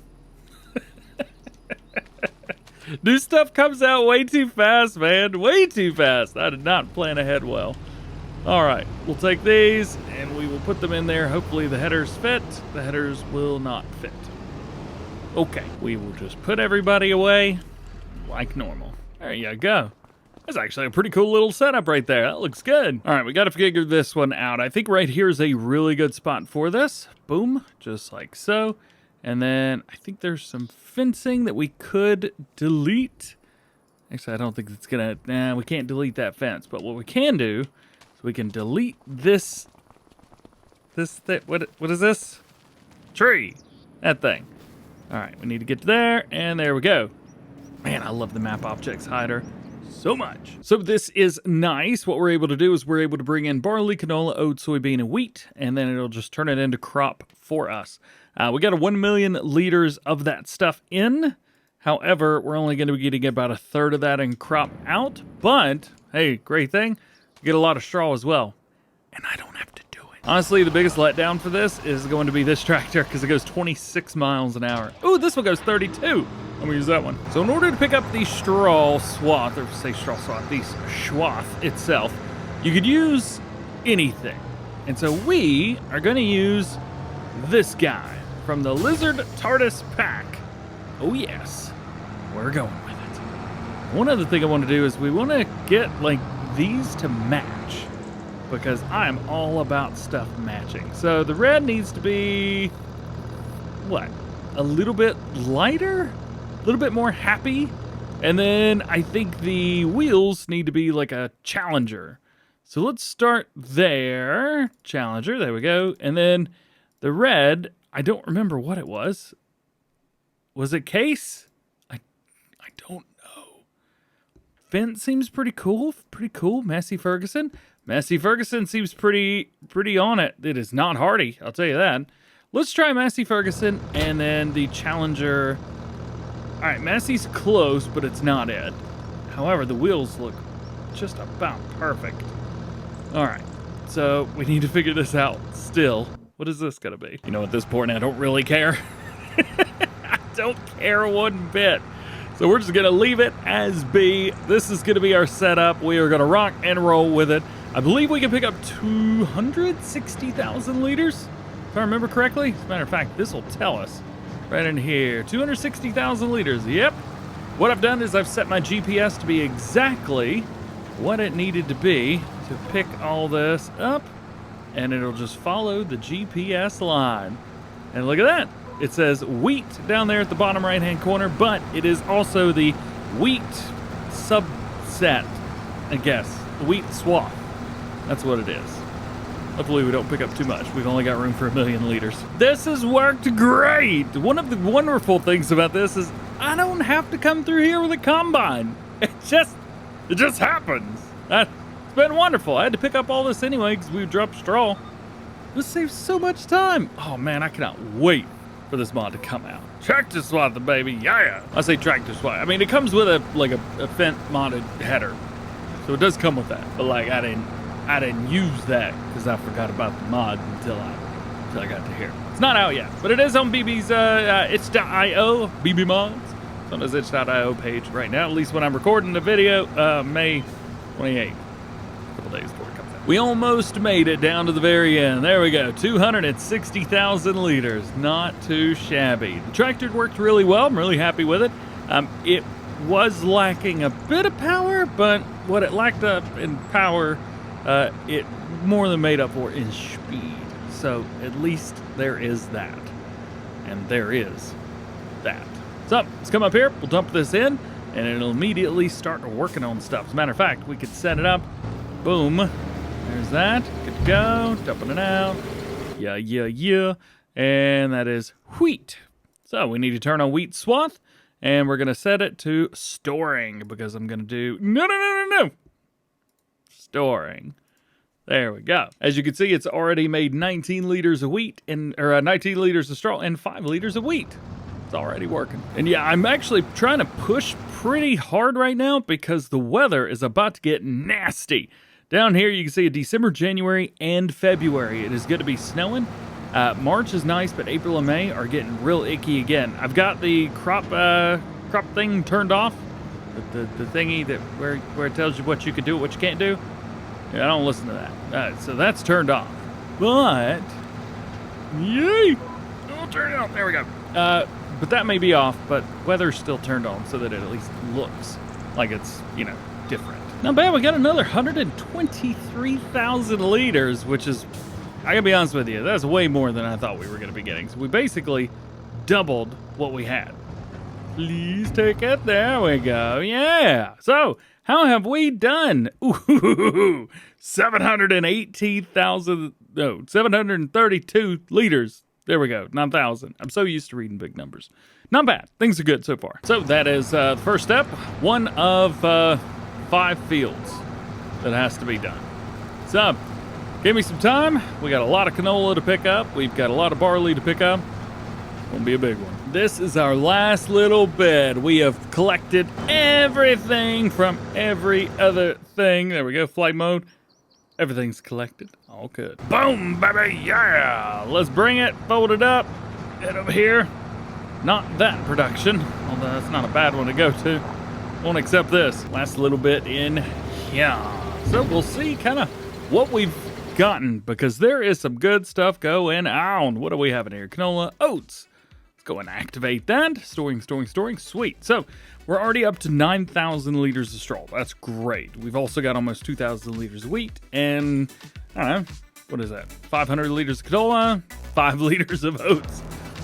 New stuff comes out way too fast, man. Way too fast. I did not plan ahead well. All right, we'll take these and we will put them in there. Hopefully the headers fit. The headers will not fit. Okay, we will just put everybody away like normal. There you go. That's actually a pretty cool little setup right there. That looks good. All right, we got to figure this one out. I think right here is a really good spot for this. Boom, just like so. And then I think there's some fencing that we could delete. Actually, I don't think it's gonna, nah, we can't delete that fence. But what we can do is we can delete this what is this? Tree, that thing. All right, we need to get to there, and there we go. Man, I love the map objects hider so much. So this is nice. What we're able to do is we're able to bring in barley, canola, oats, soybean, and wheat, and then it'll just turn it into crop for us. We got 1 million liters of that stuff in. However, we're only going to be getting about a third of that in crop out. But, hey, great thing, you get a lot of straw as well. And I don't have to do it. Honestly, the biggest letdown for this is going to be this tractor because it goes 26 miles an hour. Ooh, this one goes 32. I'm going to use that one. So in order to pick up the straw swath, or say straw swath, the swath itself, you could use anything. And so we are going to use this guy from the Lizard TARDIS pack. Oh yes, we're going with it. One other thing I want to do is we want to get like these to match. because I'm all about stuff matching. So the red needs to be, what, a little bit lighter? A little bit more happy? And then I think the wheels need to be like a Challenger. So let's start there. Challenger, there we go. And then the red, I don't remember what it was. Was it Case? I don't know. Fence seems pretty cool. Pretty cool. Massey Ferguson. Massey Ferguson seems pretty on it. It is not Hardy, I'll tell you that. Let's try Massey Ferguson and then the Challenger. All right, Massey's close, but it's not it. However, the wheels look just about perfect. All right, so we need to figure this out still. What is this gonna be? You know, at this point, I don't really care. I don't care one bit. So we're just gonna leave it as be. This is gonna be our setup. We are gonna rock and roll with it. I believe we can pick up 260,000 liters, if I remember correctly. As a matter of fact, this will tell us right in here. 260,000 liters, yep. What I've done is I've set my GPS to be exactly what it needed to be to pick all this up, and it'll just follow the GPS line. And look at that. It says wheat down there at the bottom right-hand corner, but it is also the wheat subset, I guess. The wheat swath. That's what it is. Hopefully we don't pick up too much. We've only got room for 1 million liters. This has worked great. One of the wonderful things about this is I don't have to come through here with a combine. It just happens. It's been wonderful. I had to pick up all this anyway because we dropped straw. This saves so much time. Oh man, I cannot wait for this mod to come out. Tractor swat the baby, yeah. I say tractor swat. I mean, it comes with a Fendt modded header, so it does come with that. But like, I didn't use that because I forgot about the mod until I got to here. It's not out yet, but it is on BB's itch.io, BB Mods. It's on his itch.io page right now, at least when I'm recording the video, May 28th. A couple days before it comes out. We almost made it down to the very end. There we go, 260,000 liters. Not too shabby. The tractor worked really well. I'm really happy with it. It was lacking a bit of power, but what it lacked up in power, it more than made up for in speed. So at least there is that. And there is that. So let's come up here, we'll dump this in, and it'll immediately start working on stuff. As a matter of fact, we could set it up. Boom. There's that. Good to go. Dumping it out. Yeah. And that is wheat. So we need to turn on wheat swath, and we're going to set it to storing because I'm going to do... No. Storing. There we go. As you can see, it's already made 19 liters of wheat, 19 liters of straw, and 5 liters of wheat. It's already working. And yeah, I'm actually trying to push pretty hard right now because the weather is about to get nasty. Down here, you can see December, January, and February. It is going to be snowing. March is nice, but April and May are getting real icky again. I've got the crop thing turned off. The thingy that where it tells you what you can do, what you can't do. Yeah, I don't listen to that. So that's turned off. But, yay! Oh, turn it on. There we go. But that may be off, but weather's still turned on so that it at least looks like it's, different. Not bad. We got another 123,000 liters, which is, I gotta be honest with you, that's way more than I thought we were gonna be getting. So we basically doubled what we had. Please take it. There we go. Yeah. So, how have we done? Ooh, 732 liters. There we go, 9,000. I'm so used to reading big numbers. Not bad. Things are good so far. So that is the first step. One of 5 fields that has to be done. So, give me some time. We got a lot of canola to pick up. We've got a lot of barley to pick up. Won't be a big one. This is our last little bed. We have collected everything from every other thing. There we go, flight mode. Everything's collected. All good. Boom, baby, yeah! Let's bring it, fold it up, head over here. Not that production, although that's not a bad one to go to. Won't accept this. Last little bit in here. So we'll see kind of what we've gotten, because there is some good stuff going on. What do we have in here? Canola, oats. Let's go and activate that. Storing. Sweet. So we're already up to 9,000 liters of straw. That's great. We've also got almost 2,000 liters of wheat and, I don't know, what is that? 500 liters of canola, 5 liters of oats.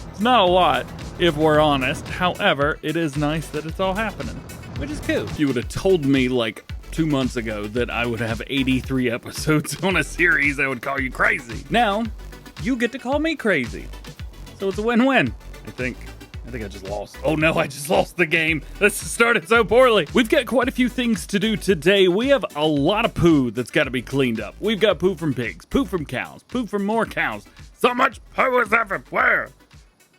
It's not a lot, if we're honest. However, it is nice that it's all happening, which is cool. If you would have told me like 2 months ago that I would have 83 episodes on a series, I would call you crazy. Now, you get to call me crazy. So it's a win-win, I think I just lost. Oh no, I just lost the game. This started so poorly. We've got quite a few things to do today. We have a lot of poo that's got to be cleaned up. We've got poo from pigs, poo from cows, poo from more cows. So much poo is everywhere.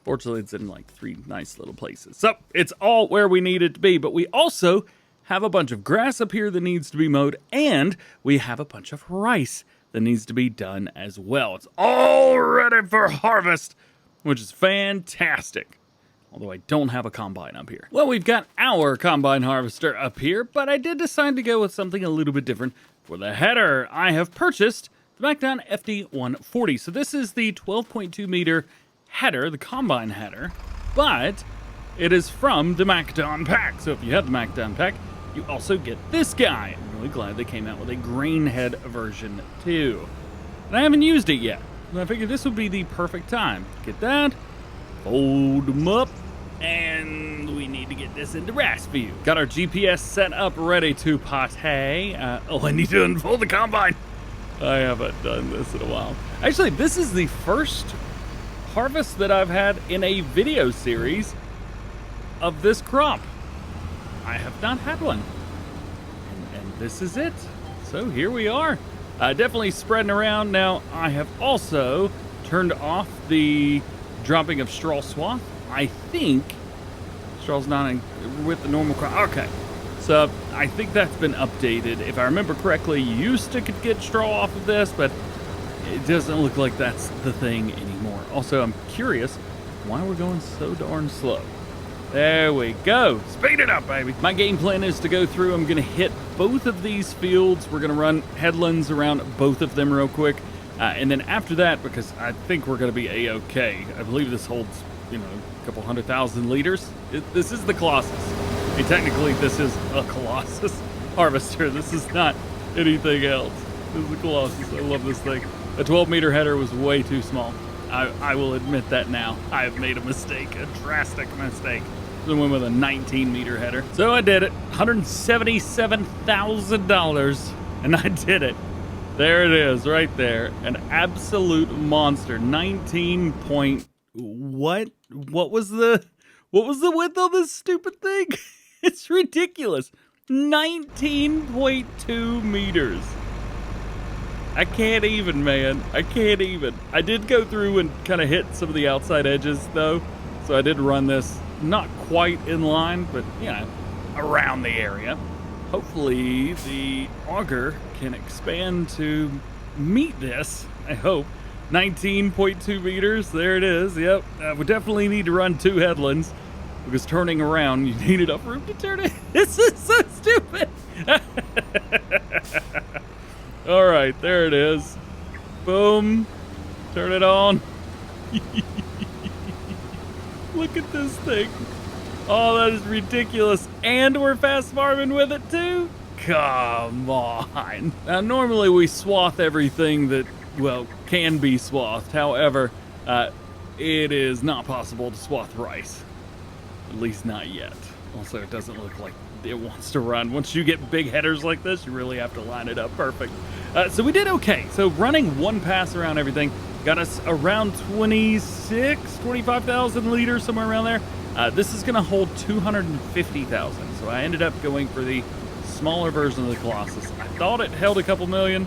Fortunately, it's in like 3 nice little places. So it's all where we need it to be, but we also have a bunch of grass up here that needs to be mowed, and we have a bunch of rice that needs to be done as well. It's all ready for harvest, which is fantastic. Although I don't have a combine up here. Well, we've got our combine harvester up here, but I did decide to go with something a little bit different for the header. I have purchased the MacDon FD140. So this is the 12.2 meter header, the combine header, but it is from the MacDon pack. So if you have the MacDon pack, you also get this guy. I'm really glad they came out with a grain head version too. And I haven't used it yet. And I figured this would be the perfect time. Get that, fold them up, and we need to get this into RAS view. Got our GPS set up, ready to pate. I need to unfold the combine. I haven't done this in a while. Actually, this is the first harvest that I've had in a video series of this crop. I have not had one. And this is it. So here we are. Definitely spreading around. Now, I have also turned off the dropping of straw swath. I think straw's not with the normal crop. Okay. So I think that's been updated. If I remember correctly, you used to could get straw off of this, but it doesn't look like that's the thing anymore. Also, I'm curious why we're going so darn slow. There we go. Speed it up, baby. My game plan is to go through. I'm going to hit both of these fields. We're going to run headlands around both of them real quick. And then after that, because I think we're going to be A-okay. I believe this holds, a couple 100,000 liters. This is the Colossus. I mean, technically, this is a Colossus harvester. This is not anything else. This is a Colossus. I love this thing. A 12-meter header was way too small. I will admit that now. I have made a mistake, a drastic mistake. I went with a 19-meter header. So I did it. $177,000, and I did it. There it is, right there. An absolute monster. 19 point... What? What was the width on this stupid thing? It's ridiculous. 19.2 meters. I can't even, man. I can't even. I did go through and kind of hit some of the outside edges, though. So I did run this not quite in line, but, around the area. Hopefully the auger can expand to meet this, I hope. 19.2 meters, there it is, yep. We definitely need to run 2 headlands, because turning around, you need enough room to turn it. This is so stupid. All right, there it is. Boom. Turn it on. Look at this thing. Oh, that is ridiculous. And we're fast farming with it too? Come on. Now, normally we swath everything that, can be swathed. However, it is not possible to swath rice. At least not yet. Also, it doesn't look like it wants to run. Once you get big headers like this, you really have to line it up perfect. So we did okay. So running one pass around everything got us around 25,000 liters, somewhere around there. This is going to hold 250,000. So I ended up going for the smaller version of the Colossus. I thought it held a couple million.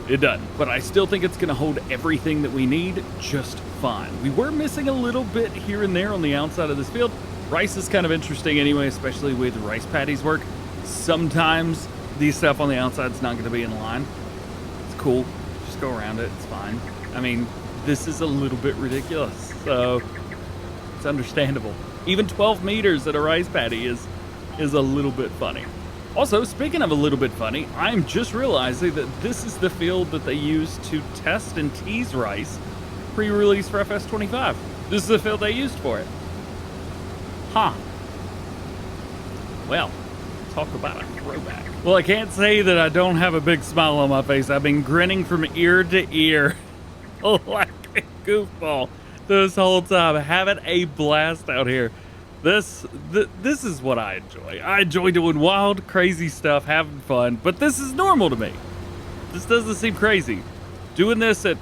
It doesn't. But I still think it's going to hold everything that we need just fine. We were missing a little bit here and there on the outside of this field. Rice is kind of interesting anyway, especially with the rice paddies work. Sometimes these stuff on the outside is not going to be in line. It's cool. Just go around it. It's fine. I mean, this is a little bit ridiculous, so it's understandable. Even 12 meters at a rice paddy is a little bit funny. Also, speaking of a little bit funny, I'm just realizing that this is the field that they use to test and tease rice pre-release for FS25. This is the field they used for it. Huh. Well, talk about a throwback. Well, I can't say that I don't have a big smile on my face. I've been grinning from ear to ear like a goofball this whole time, having a blast out here. This is what I enjoy. I enjoy doing wild, crazy stuff, having fun, but this is normal to me. This doesn't seem crazy. Doing this at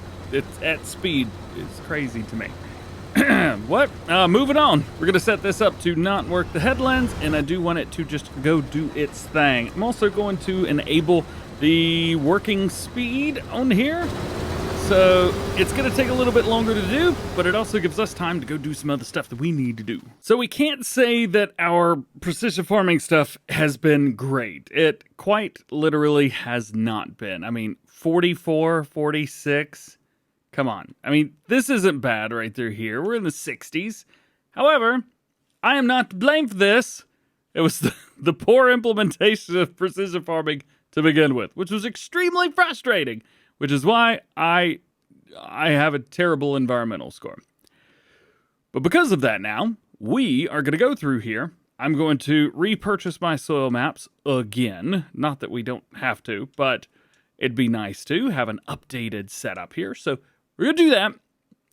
speed is crazy to me. What? Moving on. We're going to set this up to not work the headlands, and I do want it to just go do its thing. I'm also going to enable the working speed on here. So it's going to take a little bit longer to do, but it also gives us time to go do some other stuff that we need to do. So we can't say that our precision farming stuff has been great. It quite literally has not been. I mean, 44, 46... Come on. I mean, this isn't bad right through here. We're in the 60s. However, I am not to blame for this. It was the poor implementation of precision farming to begin with, which was extremely frustrating, which is why I have a terrible environmental score. But because of that now, we are going to go through here. I'm going to repurchase my soil maps again. Not that we don't have to, but it'd be nice to have an updated setup here. So we're going to do that.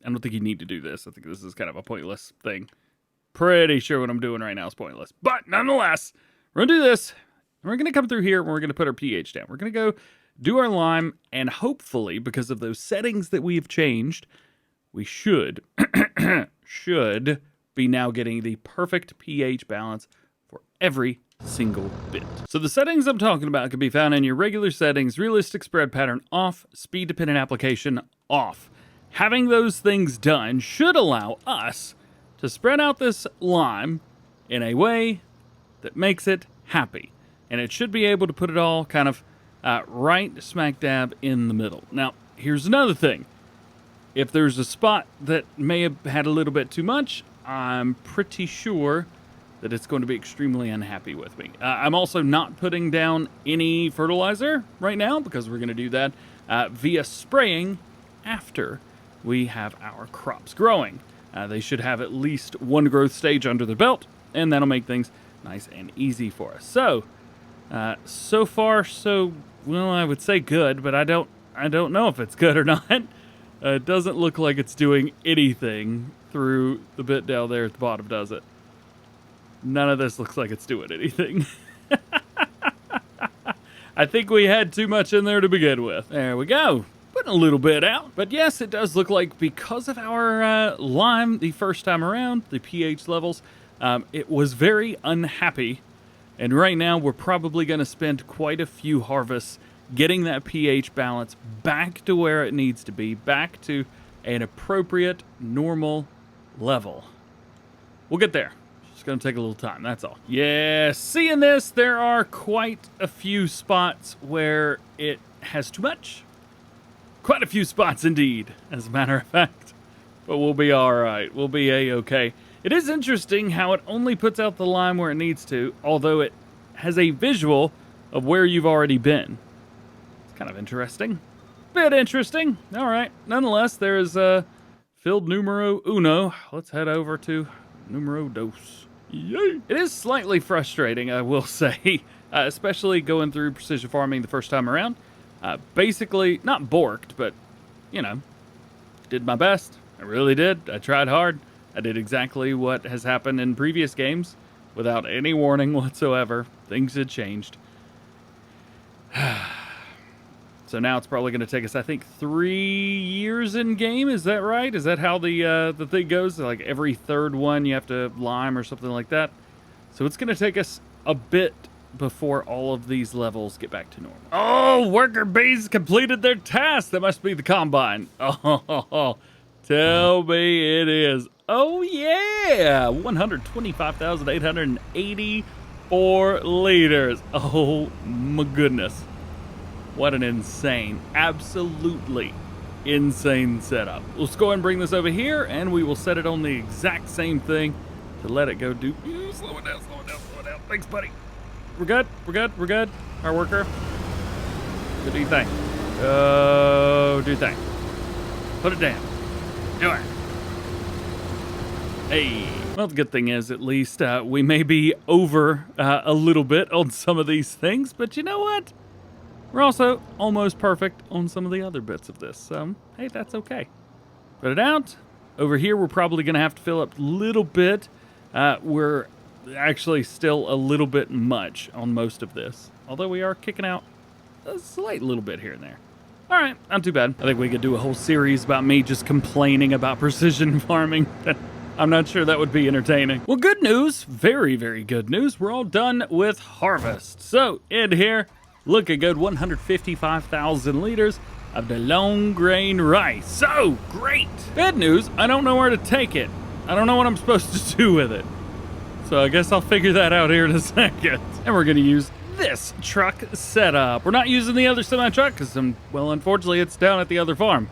I don't think you need to do this. I think this is kind of a pointless thing. Pretty sure what I'm doing right now is pointless. But nonetheless, we're going to do this. We're going to come through here and we're going to put our pH down. We're going to go do our lime, and hopefully, because of those settings that we've changed, we should be now getting the perfect pH balance for every single bit. So the settings I'm talking about can be found in your regular settings, realistic spread pattern off, speed dependent application off. Having those things done should allow us to spread out this lime in a way that makes it happy. And it should be able to put it all kind of right smack dab in the middle. Now, here's another thing. If there's a spot that may have had a little bit too much, I'm pretty sure that it's going to be extremely unhappy with me. I'm also not putting down any fertilizer right now because we're going to do that via spraying after we have our crops growing. They should have at least one growth stage under the belt, and that'll make things nice and easy for us. So, so far, so well, I would say good, but I don't know if it's good or not. It doesn't look like it's doing anything through the bit down there at the bottom, does it? None of this looks like it's doing anything. I think we had too much in there to begin with. There we go. Putting a little bit out. But yes, it does look like because of our lime the first time around, the pH levels, it was very unhappy. And right now, we're probably going to spend quite a few harvests getting that pH balance back to where it needs to be, back to an appropriate, normal level. We'll get there. It's going to take a little time, that's all. Yeah, seeing this, there are quite a few spots where it has too much. Quite a few spots indeed, as a matter of fact. But we'll be all right. We'll be A-okay. It is interesting how it only puts out the lime where it needs to, although it has a visual of where you've already been. It's kind of interesting. Bit interesting. All right. Nonetheless, there is field numero uno. Let's head over to numero dos. Yay! It is slightly frustrating, I will say, especially going through precision farming the first time around. Basically, not borked, but, you know, did my best. I really did. I tried hard. I did exactly what has happened in previous games without any warning whatsoever. Things had changed. So now it's probably going to take us, I think, 3 years in game. Is that right? Is that how the thing goes? Like every third one you have to lime or something like that? So it's going to take us a bit before all of these levels get back to normal. Oh, worker bees completed their task. That must be the combine. Oh, tell me it is. Oh, yeah. 125,884 liters. Oh, my goodness. What an insane, absolutely insane setup. Let's go ahead and bring this over here, and we will set it on the exact same thing to let it go do. Slow it down, slow it down, slow it down. Thanks, buddy. We're good, we're good, we're good. Our worker. Go do your thing. Go do your thing. Put it down. Do it. Hey. Well, the good thing is, at least, we may be over a little bit on some of these things, but you know what? We're also almost perfect on some of the other bits of this, so hey, that's okay. Put it out. Over here, we're probably going to have to fill up a little bit. We're actually still a little bit much on most of this, although we are kicking out a slight little bit here and there. All right, not too bad. I think we could do a whole series about me just complaining about precision farming. I'm not sure that would be entertaining. Well, good news, very, very good news. We're all done with harvest. So in here, look a good 155,000 liters of the long grain rice. So great. Bad news, I don't know where to take it. I don't know what I'm supposed to do with it. So I guess I'll figure that out here in a second. And we're gonna use this truck setup. We're not using the other semi-truck because, well, unfortunately, it's down at the other farm.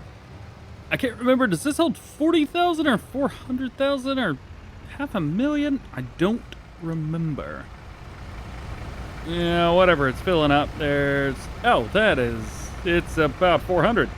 I can't remember, does this hold 40,000 or 400,000 or 500,000? I don't remember. Yeah, whatever, it's filling up. It's about 400.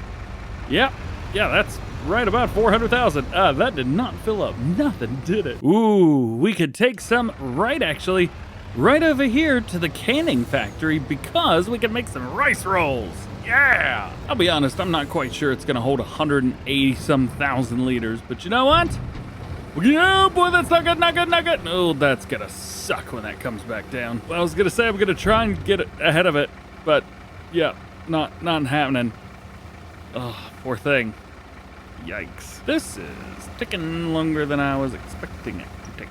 Yep, yeah, that's right about 400,000. That did not fill up nothing, did it? Ooh, we could take some right over here to the canning factory because we can make some rice rolls. Yeah! I'll be honest, I'm not quite sure it's gonna hold 180-some thousand liters, but you know what? Yeah, boy, that's not good. Oh, that's gonna suck when that comes back down. Well, I was gonna say I'm gonna try and get it ahead of it, but yeah, not happening. Oh, poor thing. Yikes. This is taking longer than I was expecting it to take.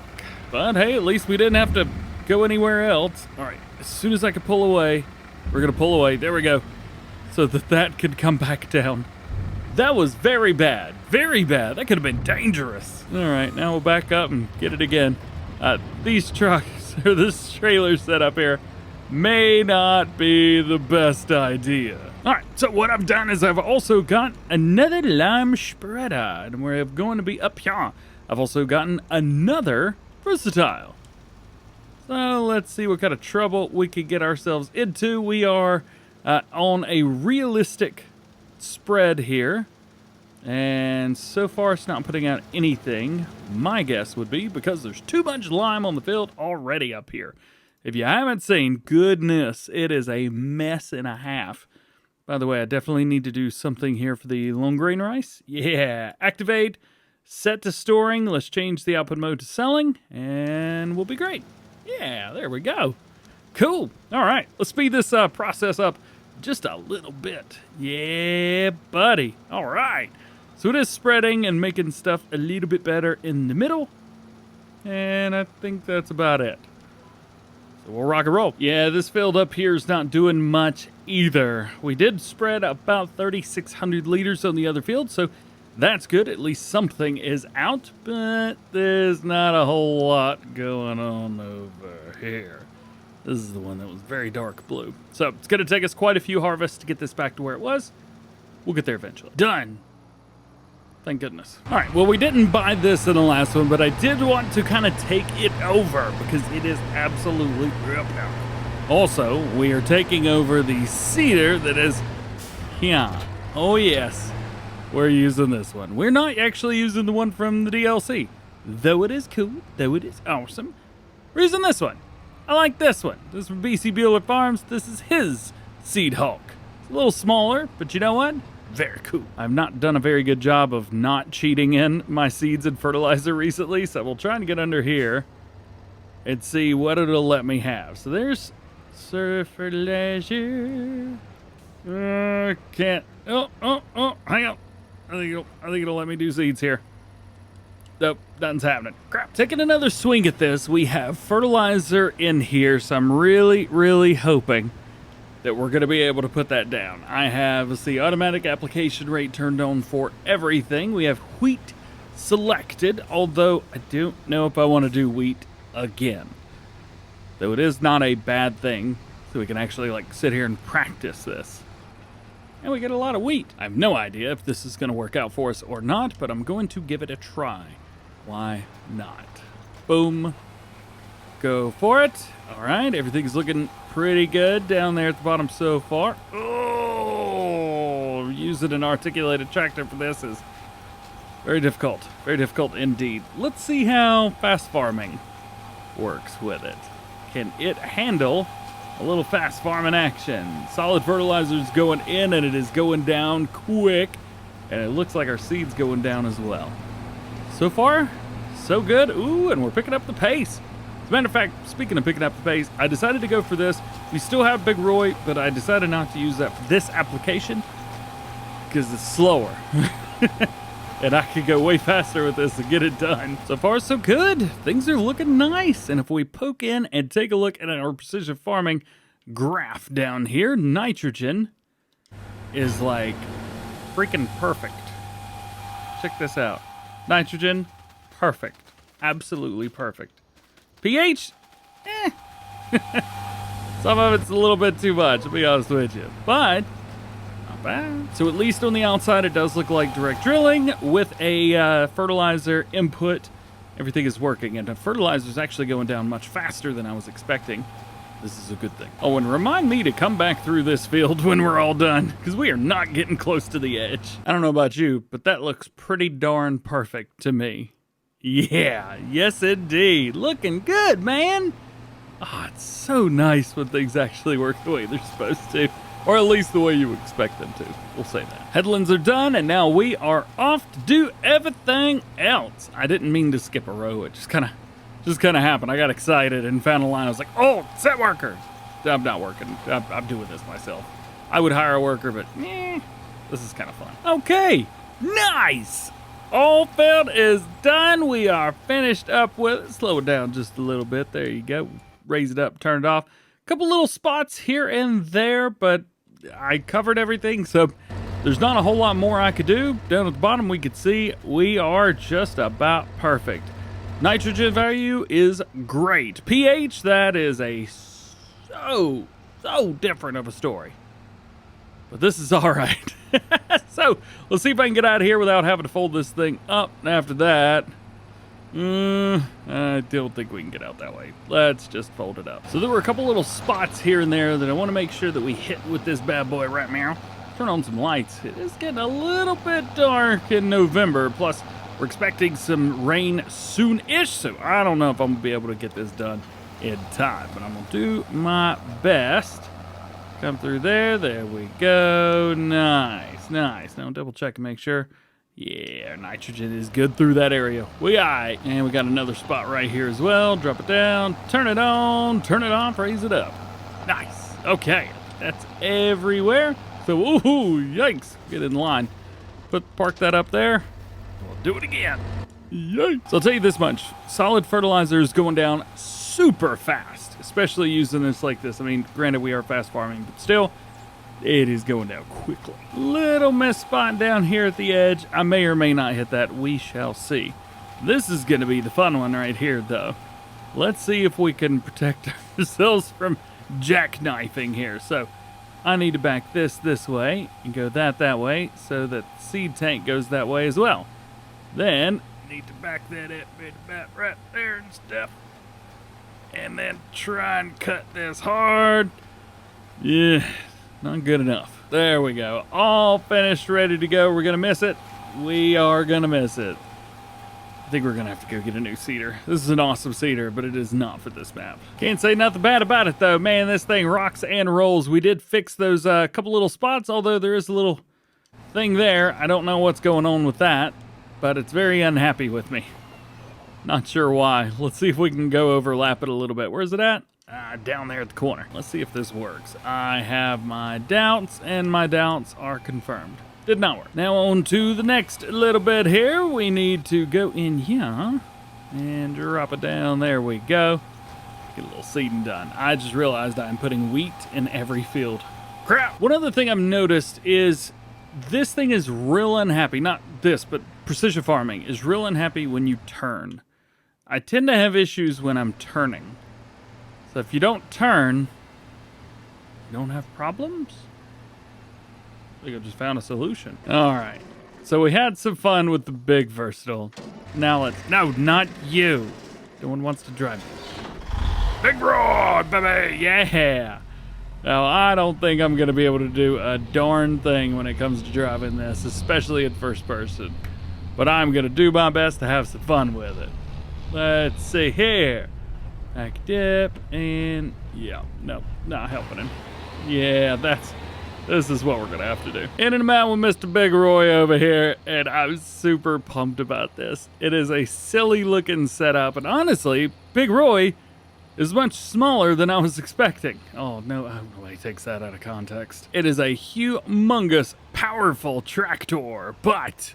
But hey, at least we didn't have to go anywhere else. All right, as soon as I can pull away, we're gonna pull away. There we go. So that could come back down. That was very bad. Very bad. That could have been dangerous. All right, now we'll back up and get it again. These trucks, or this trailer set up here, may not be the best idea. All right, so what I've done is I've also got another lime spreader, and we're going to be up here. I've also gotten another versatile. So let's see what kind of trouble we could get ourselves into. We are on a realistic spread here, and so far it's not putting out anything. My guess would be because there's too much lime on the field already up here. If you haven't seen, goodness, it is a mess and a half. By the way, I definitely need to do something here for the long grain rice. Yeah, activate, set to storing. Let's change the output mode to selling, and we'll be great. Yeah, there we go. Cool. All right, let's speed this process up just a little bit. Yeah, buddy. All right. So it is spreading and making stuff a little bit better in the middle, and I think that's about it. So we'll rock and roll. Yeah, this field up here is not doing much either. We did spread about 3,600 liters on the other field, so that's good. At least something is out, but there's not a whole lot going on over here. This is the one that was very dark blue. So it's going to take us quite a few harvests to get this back to where it was. We'll get there eventually. Done. Thank goodness. All right, well, we didn't buy this in the last one, but I did want to kind of take it over because it is absolutely real powerful. Also, we are taking over the cedar that is here. Oh, yes. We're using this one. We're not actually using the one from the DLC, though it is cool, though it is awesome. We're using this one. I like this one. This is from BC Bueller Farms. This is his Seed Hulk. It's a little smaller, but you know what? Very cool. I've not done a very good job of not cheating in my seeds and fertilizer recently, so we'll try and get under here and see what it'll let me have. So there's fertilizer. Can't. Oh, hang on. I think it'll let me do seeds here. Nope, nothing's happening. Crap. Taking another swing at this, we have fertilizer in here, so I'm really, really hoping that we're going to be able to put that down. I have, let's see, automatic application rate turned on for everything. We have wheat selected, although I don't know if I want to do wheat again. Though it is not a bad thing, so we can actually like sit here and practice this. And we get a lot of wheat. I have no idea if this is going to work out for us or not, but I'm going to give it a try. Why not? Boom. Go for it. All right, everything's looking pretty good down there at the bottom so far. Oh, using an articulated tractor for this is Very difficult. Very difficult indeed. Let's see how fast farming works with it. Can it handle a little fast farming action? Solid fertilizer is going in and it is going down quick. And it looks like our seed's going down as well. So far, so good. Ooh, and we're picking up the pace. As a matter of fact, speaking of picking up the pace, I decided to go for this. We still have Big Roy, but I decided not to use that for this application because it's slower. And I could go way faster with this and get it done. So far, so good. Things are looking nice. And if we poke in and take a look at our precision farming graph down here, nitrogen is like freaking perfect. Check this out. Nitrogen, perfect. Absolutely perfect. pH, Some of it's a little bit too much, to be honest with you. But not bad. So at least on the outside, it does look like direct drilling with a fertilizer input. Everything is working, and the fertilizer is actually going down much faster than I was expecting. This is a good thing. Oh, and remind me to come back through this field when we're all done, because we are not getting close to the edge. I don't know about you, but that looks pretty darn perfect to me. Yeah, yes indeed. Looking good, man. Oh, it's so nice when things actually work the way they're supposed to. Or at least the way you expect them to. We'll say that. Headlands are done, and now we are off to do everything else. I didn't mean to skip a row. It just kind of happened. I got excited and found a line. I was like, oh, set worker. I'm not working. I'm doing this myself. I would hire a worker, but this is kind of fun. Okay, nice. All field is done. We are finished up with it. Slow it down just a little bit. There you go. Raise it up, turn it off. Couple little spots here and there, but I covered everything, so there's not a whole lot more I could do. Down at the bottom, we could see we are just about perfect. Nitrogen value is great. pH, that is a so different of a story. But this is all right. So let's see if I can get out of here without having to fold this thing up. And after that, I don't think we can get out that way. Let's just fold it up. So there were a couple little spots here and there that I want to make sure that we hit with this bad boy right now. Turn on some lights. It is getting a little bit dark in November. Plus, we're expecting some rain soon-ish, so I don't know if I'm going to be able to get this done in time. But I'm going to do my best. Come through there. There we go. Nice, nice. Now double check and make sure. Yeah, nitrogen is good through that area. We aight. And we got another spot right here as well. Drop it down, turn it on, turn it off, raise it up. Nice. Okay, that's everywhere. So, ooh, yikes. Get in line. Park that up there. We'll do it again. Yikes. So I'll tell you this much. Solid fertilizer is going down super fast, especially using this like this. I mean, granted, we are fast farming, but still, it is going down quickly. Little miss spot down here at the edge. I may or may not hit that. We shall see. This is going to be the fun one right here, though. Let's see if we can protect ourselves from jackknifing here. So I need to back this way and go that way so that the seed tank goes that way as well. Then need to back that up about right there and stuff. And then try and cut this hard. Yeah. Not good enough. There we go. All finished, ready to go. We're going to miss it. We are going to miss it. I think we're going to have to go get a new seeder. This is an awesome seeder, but it is not for this map. Can't say nothing bad about it, though. Man, this thing rocks and rolls. We did fix those couple little spots, although there is a little thing there. I don't know what's going on with that, but it's very unhappy with me. Not sure why. Let's see if we can go overlap it a little bit. Where's it at? Down there at the corner. Let's see if this works. I have my doubts, and my doubts are confirmed. Did not work. Now on to the next little bit here. We need to go in here and drop it down. There we go. Get a little seeding done. I just realized I'm putting wheat in every field. Crap! One other thing I've noticed is this thing is real unhappy. Not this, but precision farming is real unhappy when you turn. I tend to have issues when I'm turning. So if you don't turn, you don't have problems? I think I've just found a solution. All right. So we had some fun with the big versatile. Now let's... No, not you. No one wants to drive me. Big rod, baby. Yeah. Now, I don't think I'm going to be able to do a darn thing when it comes to driving this, especially in first person. but I'm gonna do my best to have some fun with it. Let's see here. Back dip, and yeah, no, not helping him. Yeah, this is what we're gonna have to do. In and out with Mr. Big Roy over here, and I'm super pumped about this. It is a silly looking setup, and honestly, Big Roy is much smaller than I was expecting. Oh no, he takes that out of context. It is a humongous, powerful tractor, but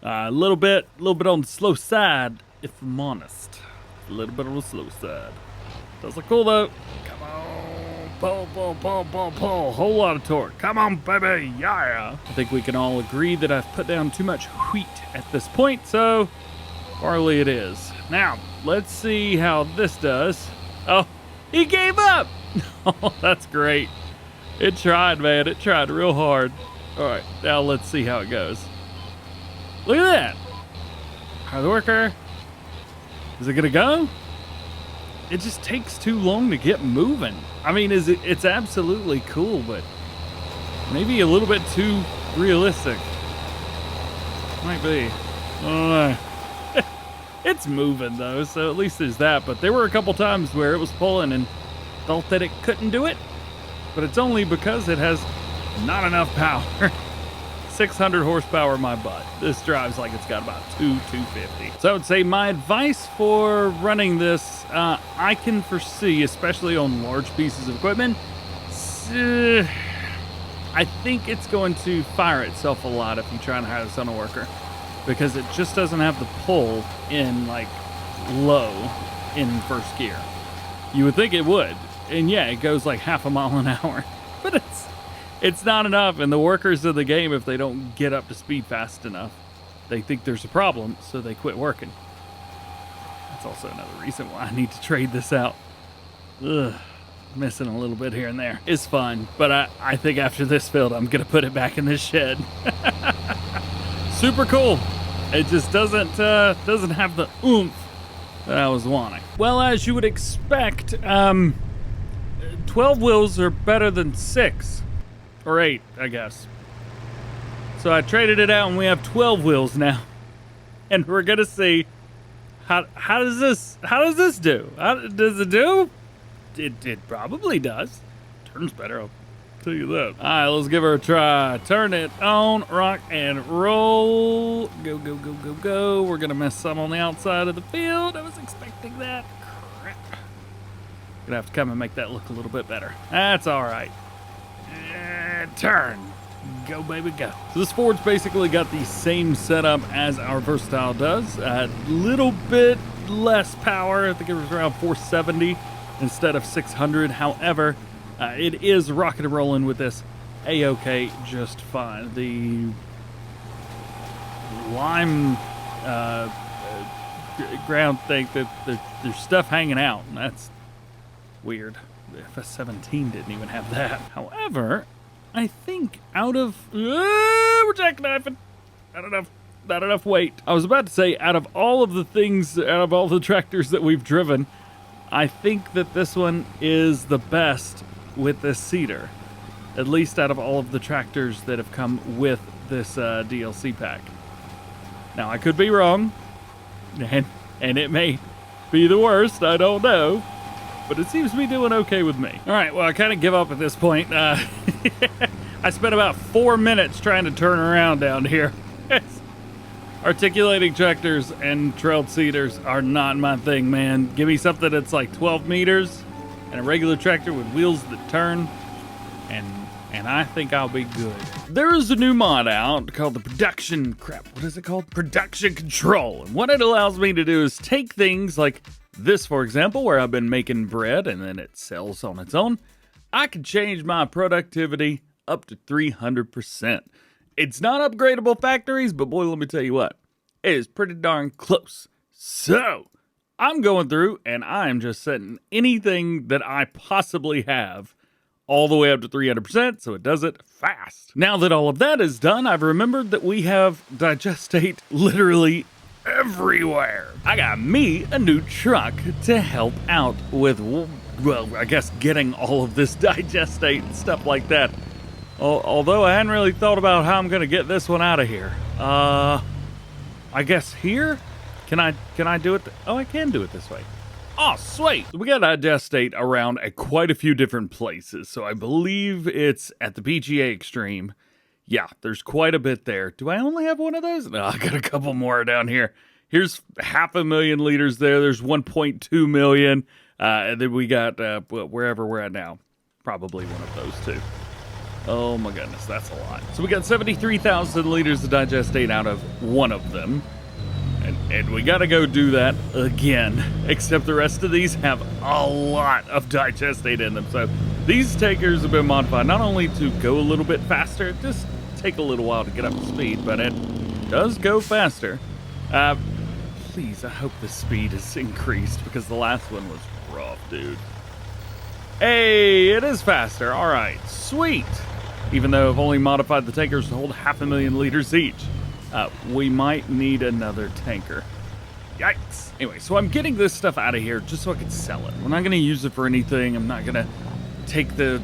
a little bit on the slow side, if I'm honest. A little bit on the slow side. Does look cool though. Come on, pull. Whole lot of torque. Come on, baby, yeah. I think we can all agree that I've put down too much wheat at this point, so barley it is. Now, let's see how this does. Oh, he gave up. Oh, that's great. It tried, man. It tried real hard. All right, now let's see how it goes. Look at that. Hard worker. Is it gonna go? It just takes too long to get moving. I mean, it's absolutely cool, but maybe a little bit too realistic. Might be. I don't know. It's moving though, so at least there's that. But there were a couple times where it was pulling and thought that it couldn't do it, but it's only because it has not enough power. 600 horsepower in my butt. This drives like it's got about 250. So I would say my advice for running this, I can foresee, especially on large pieces of equipment, I think it's going to fire itself a lot if you try and hire this on a worker, because it just doesn't have the pull in like low in first gear. You would think it would, and yeah, it goes like half a mile an hour, but it's not enough, and the workers of the game, if they don't get up to speed fast enough, they think there's a problem, so they quit working. That's also another reason why I need to trade this out. Ugh, missing a little bit here and there. It's fun, but I think after this build, I'm gonna put it back in this shed. Super cool. It just doesn't have the oomph that I was wanting. Well, as you would expect, 12 wheels are better than 6. Or 8, I guess. So I traded it out and we have 12 wheels now. And we're gonna see how does this do? Does it do? It probably does. Turns better, I'll tell you that. Alright, let's give her a try. Turn it on, rock and roll. Go. We're gonna miss some on the outside of the field. I was expecting that. Crap. Gonna have to come and make that look a little bit better. That's alright. Turn. Go, baby, go. So this Ford's basically got the same setup as our Versatile does. A little bit less power. I think it was around 470 instead of 600. However, it is rocking and rolling with this A-OK just fine. The lime ground thing, that there's stuff hanging out, and that's weird. The FS17 didn't even have that. However, I think out of we're jackknifing. Not enough weight. I was about to say, out of all of the things, out of all the tractors that we've driven, I think that this one is the best with this seeder. At least out of all of the tractors that have come with this DLC pack. Now I could be wrong, and it may be the worst. I don't know. But it seems to be doing okay with me. All right, well, I kind of give up at this point. I spent about 4 minutes trying to turn around down here. Articulating tractors and trailed seeders are not my thing, man. Give me something that's like 12 meters and a regular tractor with wheels that turn, and I think I'll be good. There is a new mod out called the Production Control. And what it allows me to do is take things like this, for example, where I've been making bread and then it sells on its own. I can change my productivity up to 300%. It's not upgradable factories, but boy, let me tell you what, it is pretty darn close. So I'm going through and I'm just setting anything that I possibly have all the way up to 300%, so it does it fast. Now that all of that is done, I've remembered that we have digestate literally everywhere. I got me a new truck to help out with, well, I guess getting all of this digestate and stuff like that. Although I hadn't really thought about how I'm gonna get this one out of here. I guess here? Can I do it? Oh, I can do it this way. Oh, sweet. So we got a digestate around at quite a few different places. So I believe it's at the PGA Extreme. Yeah, there's quite a bit there. Do I only have one of those? No, I got a couple more down here. Here's 500,000 liters there. There's 1.2 million. And then we got wherever we're at now. Probably one of those two. Oh my goodness, that's a lot. So we got 73,000 liters of digestate out of one of them. And we gotta go do that again. Except the rest of these have a lot of digestate in them. So these takers have been modified not only to go a little bit faster, it just take a little while to get up to speed, but it does go faster. Please, I hope the speed is increased because the last one was rough, dude. Hey, it is faster. All right, sweet. Even though I've only modified the tankers to hold 500,000 liters each. We might need another tanker. Yikes. Anyway, so I'm getting this stuff out of here just so I can sell it. We're not going to use it for anything. I'm not going to take the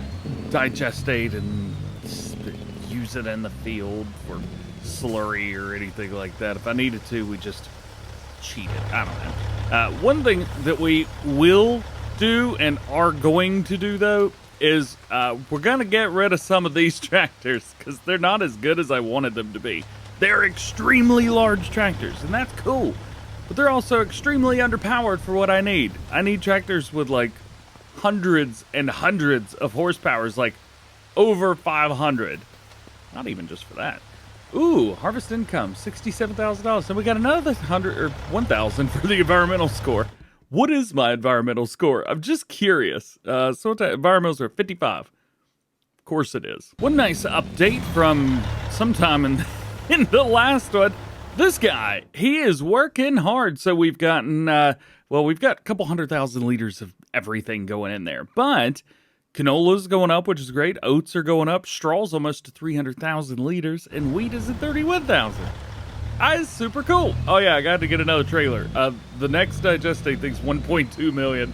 digestate and use it in the field for slurry or anything like that. If I needed to, we just cheat it. I don't know. One thing that we will do and are going to do, though, is we're going to get rid of some of these tractors because they're not as good as I wanted them to be. They're extremely large tractors, and that's cool. But they're also extremely underpowered for what I need. I need tractors with, like, hundreds and hundreds of horsepowers, like, over 500. Not even just for that. Ooh, harvest income, $67,000. So we got another 100 or 1,000 for the environmental score. What is my environmental score? I'm just curious. So what the environmentals are 55. Of course it is. One nice update from sometime in the last one. This guy, he is working hard. So we've gotten, well, we've got a couple 100,000 liters of everything going in there. But canola's going up, which is great. Oats are going up. Straw's almost to 300,000 liters. And wheat is at 31,000. That's super cool. Oh yeah, I got to get another trailer. The next digestate thing's 1.2 million.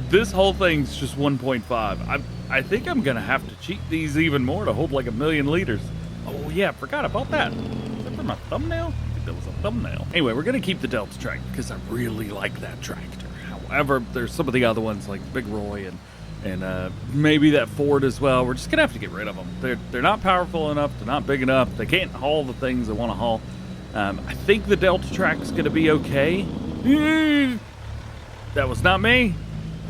This whole thing's just 1.5. I think I'm gonna have to cheat these even more to hold like 1 million liters. Oh yeah, I forgot about that. Is that for my thumbnail? I think that was a thumbnail. Anyway, we're gonna keep the Delta track because I really like that tractor. However, there's some of the other ones like Big Roy and maybe that Ford as well. We're just gonna have to get rid of them. They're not powerful enough. They're not big enough. They can't haul the things they want to haul. I think the Delta track's gonna be okay. That was not me.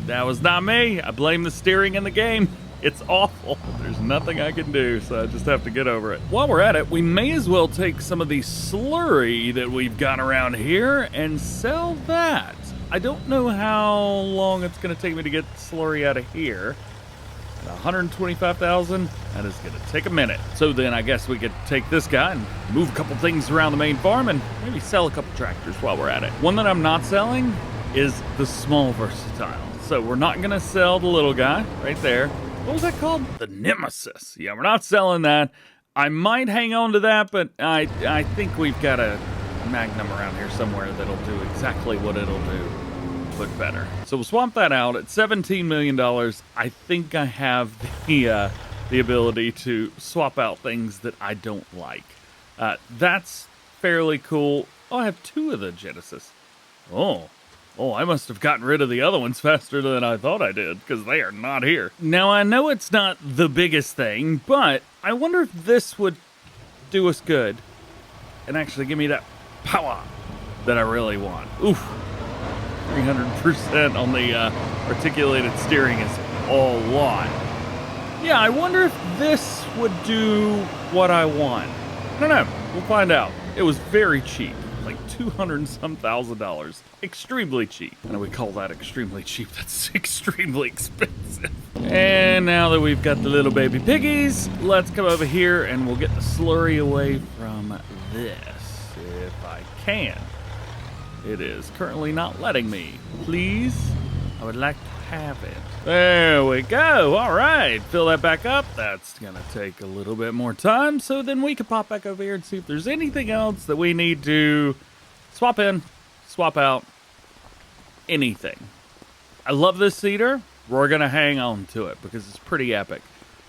That was not me. I blame the steering in the game. It's awful. There's nothing I can do, so I just have to get over it. While we're at it, we may as well take some of the slurry that we've got around here and sell that. I don't know how long it's gonna take me to get slurry out of here. 125,000, that is going to take a minute. So then I guess we could take this guy and move a couple things around the main farm and maybe sell a couple tractors while we're at it. One that I'm not selling is the small versatile. So we're not going to sell the little guy right there. What was that called? The Nemesis. Yeah, we're not selling that. I might hang on to that, but I think we've got a Magnum around here somewhere that'll do exactly what it'll do. But better. So we'll swap that out at $17 million. I think I have the ability to swap out things that I don't like. That's fairly cool. Oh, I have 2 of the Genesis. Oh, I must have gotten rid of the other ones faster than I thought I did, because they are not here. Now, I know it's not the biggest thing, but I wonder if this would do us good and actually give me that power that I really want. Oof. 300% on the articulated steering is a lot. Yeah, I wonder if this would do what I want. I don't know. We'll find out. It was very cheap. Like $200 and some $1,000. Extremely cheap. I know we call that extremely cheap. That's extremely expensive. And now that we've got the little baby piggies, let's come over here and we'll get the slurry away from this, if I can. It is currently not letting me. Please? I would like to have it. There we go. All right. Fill that back up. That's going to take a little bit more time. So then we can pop back over here and see if there's anything else that we need to swap in, swap out, anything. I love this seeder. We're going to hang on to it because it's pretty epic.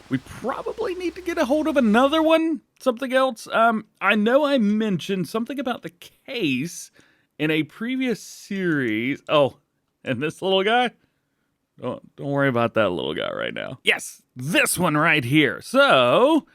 We probably need to get a hold of another one something else. I know I mentioned something about the case in a previous series. Oh, and this little guy? Don't worry about that little guy right now. Yes, this one right here. So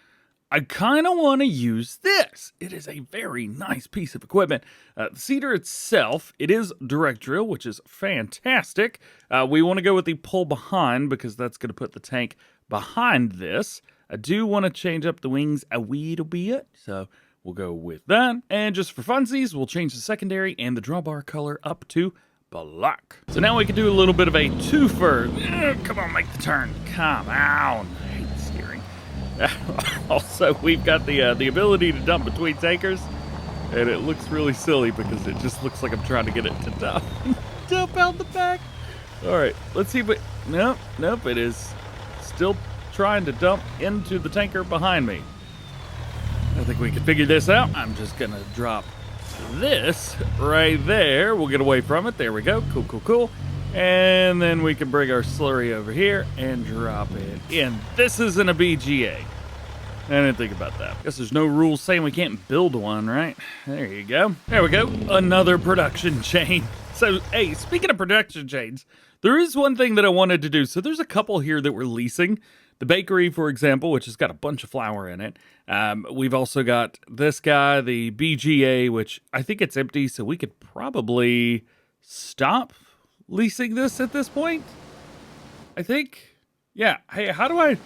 I kind of want to use this. It is a very nice piece of equipment. The seeder itself, it is direct drill, which is fantastic. We want to go with the pull behind because that's going to put the tank behind this. I do want to change up the wings a wee bit, so we'll go with that. And just for funsies, we'll change the secondary and the drawbar color up to black. So now we can do a little bit of a twofer. Come on, make the turn. Come on. I hate steering. Also, we've got the ability to dump between tankers, and it looks really silly because it just looks like I'm trying to get it to dump out the back. All right, let's see if it... Nope, it is still trying to dump into the tanker behind me. I think we can figure this out. I'm just gonna drop this right there. We'll get away from it. There we go. Cool. And then we can bring our slurry over here and drop it in. This isn't a BGA. I didn't think about that. Guess there's no rules saying we can't build one, right? There you go. There we go. Another production chain. So, hey, speaking of production chains, there is one thing that I wanted to do. So there's a couple here that we're leasing. The bakery, for example, which has got a bunch of flour in it. We've also got this guy, the BGA, which I think it's empty, so we could probably stop leasing this at this point. I think. Yeah. Hey, how do I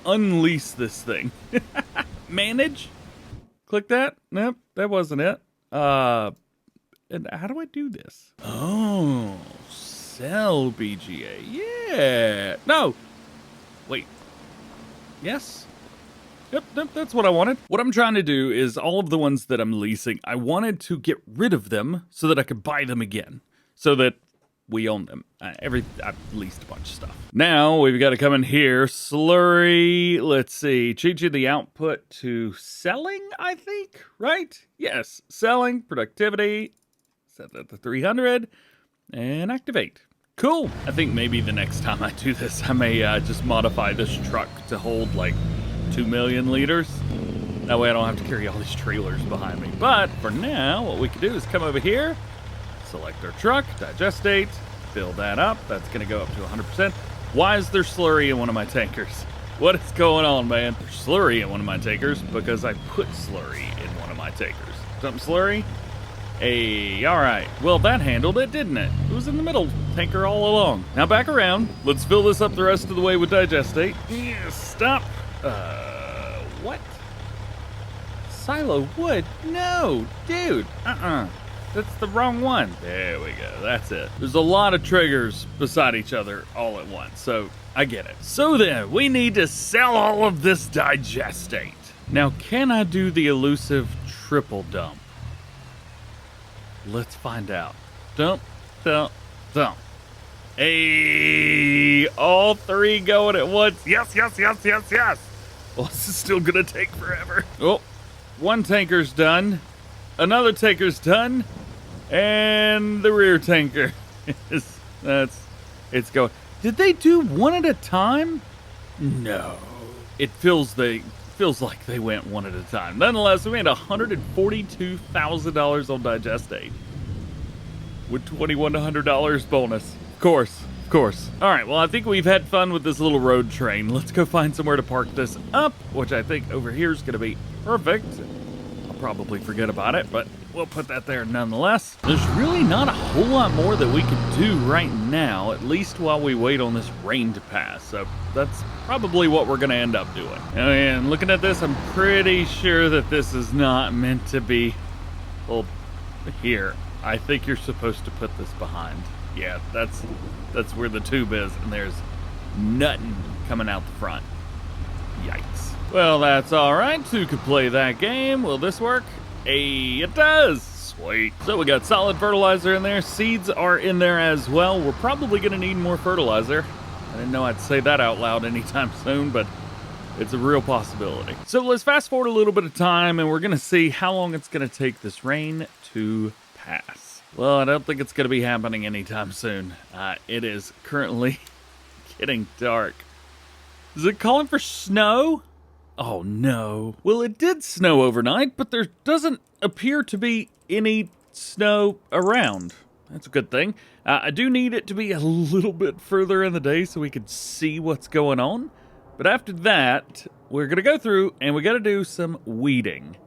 unleash this thing? Manage? Click that? Nope, that wasn't it. And how do I do this? Oh, sell BGA. Yeah. No. Wait. Yes? Yep, that's what I wanted. What I'm trying to do is all of the ones that I'm leasing, I wanted to get rid of them so that I could buy them again. So that we own them. I've leased a bunch of stuff. Now we've got to come in here. Slurry. Let's see. Change the output to selling, I think, right? Yes. Selling, productivity. Set that to 300 and activate. Cool. I think maybe the next time I do this, I may just modify this truck to hold like 2 million liters. That way I don't have to carry all these trailers behind me. But for now, what we can do is come over here, select our truck, digestate, fill that up. That's going to go up to 100%. Why is there slurry in one of my tankers? What is going on, man? There's slurry in one of my tankers because I put slurry in one of my tankers. Something slurry? Hey, all right. Well, that handled it, didn't it? It was in the middle tanker all along. Now back around. Let's fill this up the rest of the way with digestate. Stop. What? Silo wood? No, dude. That's the wrong one. There we go. That's it. There's a lot of triggers beside each other all at once, so I get it. So then, we need to sell all of this digestate. Now, can I do the elusive triple dump? Let's find out. Dump. Hey, all three going at once. Yes. Well, this is still gonna take forever. Oh, one tanker's done. Another tanker's done. And the rear tanker it's going. Did they do one at a time? No. It feels like they went one at a time. Nonetheless, we made $142,000 on digestate with $2,100 bonus. Of course. All right, well, I think we've had fun with this little road train. Let's go find somewhere to park this up, which I think over here is going to be perfect. I'll probably forget about it, but we'll put that there nonetheless. There's really not a whole lot more that we can do right now, at least while we wait on this rain to pass. So that's probably what we're going to end up doing. And looking at this, I'm pretty sure that this is not meant to be, well, here. I think you're supposed to put this behind. Yeah, that's where the tube is, and there's nothing coming out the front. Yikes. Well, that's all right. Two could play that game. Will this work? Hey, it does. Sweet. So we got solid fertilizer in there. Seeds are in there as well. We're probably going to need more fertilizer. I didn't know I'd say that out loud anytime soon, but it's a real possibility. So let's fast forward a little bit of time, and we're going to see how long it's going to take this rain to pass. Well, I don't think it's going to be happening anytime soon. It is currently getting dark. Is it calling for snow? Oh no. Well, it did snow overnight, but there doesn't appear to be any snow around. That's a good thing. I do need it to be a little bit further in the day so we can see what's going on. But after that, we're going to go through and we got to do some weeding.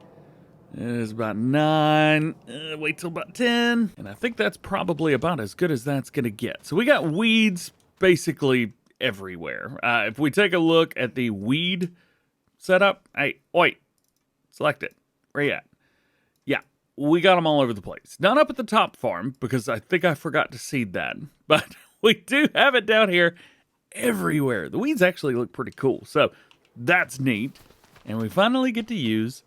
It is about 9, wait till about 10. And I think that's probably about as good as that's going to get. So we got weeds basically everywhere. If we take a look at the weed setup, hey, wait, select it. Where you at? Yeah, we got them all over the place. Not up at the top farm, because I think I forgot to seed that. But we do have it down here everywhere. The weeds actually look pretty cool, so that's neat. And we finally get to use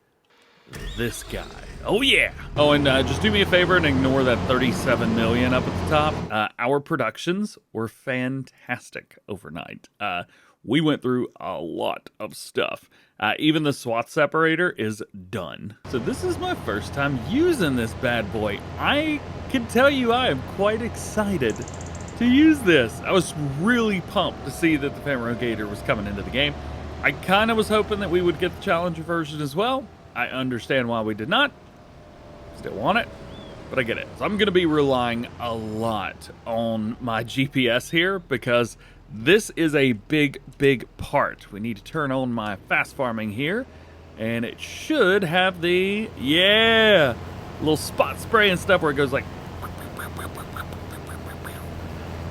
this guy. Oh, yeah. Oh, and just do me a favor and ignore that 37 million up at the top. Our productions were fantastic overnight. We went through a lot of stuff. Even the SWAT separator is done. So this is my first time using this bad boy. I can tell you I am quite excited to use this. I was really pumped to see that the Fenrogator was coming into the game. I kind of was hoping that we would get the Challenger version as well. I understand why we did not. Still want it, but I get it. So I'm going to be relying a lot on my GPS here because this is a big, big part. We need to turn on my fast farming here, and it should have the, yeah, little spot spray and stuff where it goes like,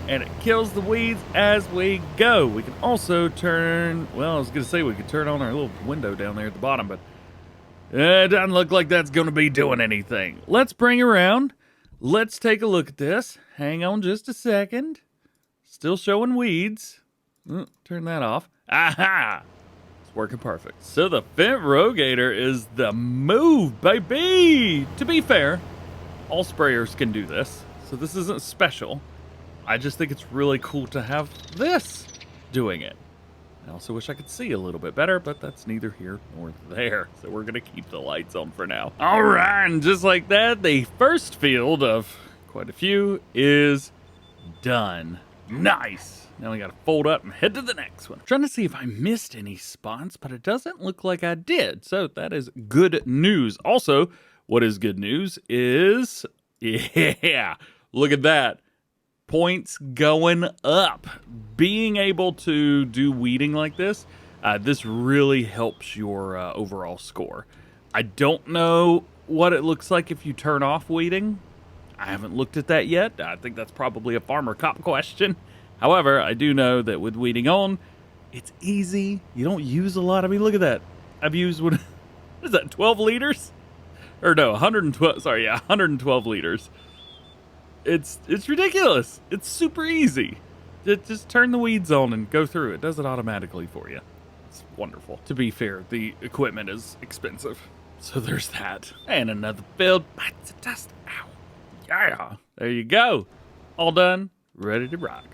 and it kills the weeds as we go. We can also turn, well, I was going to say we could turn on our little window down there at the bottom, but it doesn't look like that's going to be doing anything. Let's bring around. Let's take a look at this. Hang on just a second. Still showing weeds. Turn that off. Aha! It's working perfect. So the Fenrogator is the move, baby! To be fair, all sprayers can do this, so this isn't special. I just think it's really cool to have this doing it. I also wish I could see a little bit better, but that's neither here nor there. So we're going to keep the lights on for now. All right, and just like that, the first field of quite a few is done. Nice. Now we got to fold up and head to the next one. I'm trying to see if I missed any spots, but it doesn't look like I did. So that is good news. Also, what is good news is, yeah, look at that. Points going up. Being able to do weeding like this, this really helps your overall score. I don't know what it looks like if you turn off weeding. I haven't looked at that yet. I think that's probably a farmer cop question. However, I do know that with weeding on, it's easy. You don't use a lot. I mean, look at that. I've used, what is that, 12 liters? Or no, 112, sorry, yeah, 112 liters. It's ridiculous. It's super easy. Just turn the weeds on and go through. It does it automatically for you. It's wonderful. To be fair, the equipment is expensive. So there's that. And another field bites the dust. Ow. Yeah. There you go. All done. Ready to rock.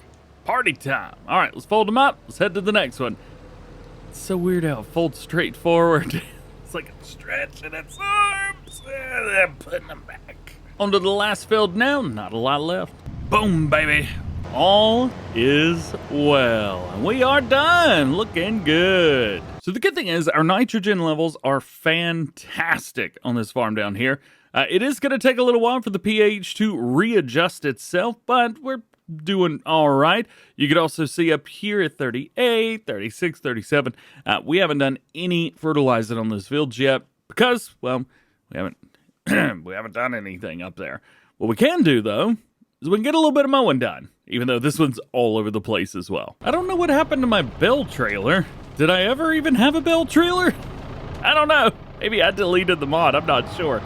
Party time. All right, let's fold them up. Let's head to the next one. It's so weird how it folds straight forward. It's like it's stretching its arms. And then putting them back. On to the last field now. Not a lot left. Boom, baby. All is well. And we are done. Looking good. So the good thing is our nitrogen levels are fantastic on this farm down here. It is going to take a little while for the pH to readjust itself, but we're doing all right. You could also see up here at 38, 36, 37. We haven't done any fertilizing on those fields yet because, well, we haven't done anything up there. What we can do, though, is we can get a little bit of mowing done, even though this one's all over the place as well. I don't know what happened to my bell trailer. Did I ever even have a bell trailer? I don't know. Maybe I deleted the mod. I'm not sure.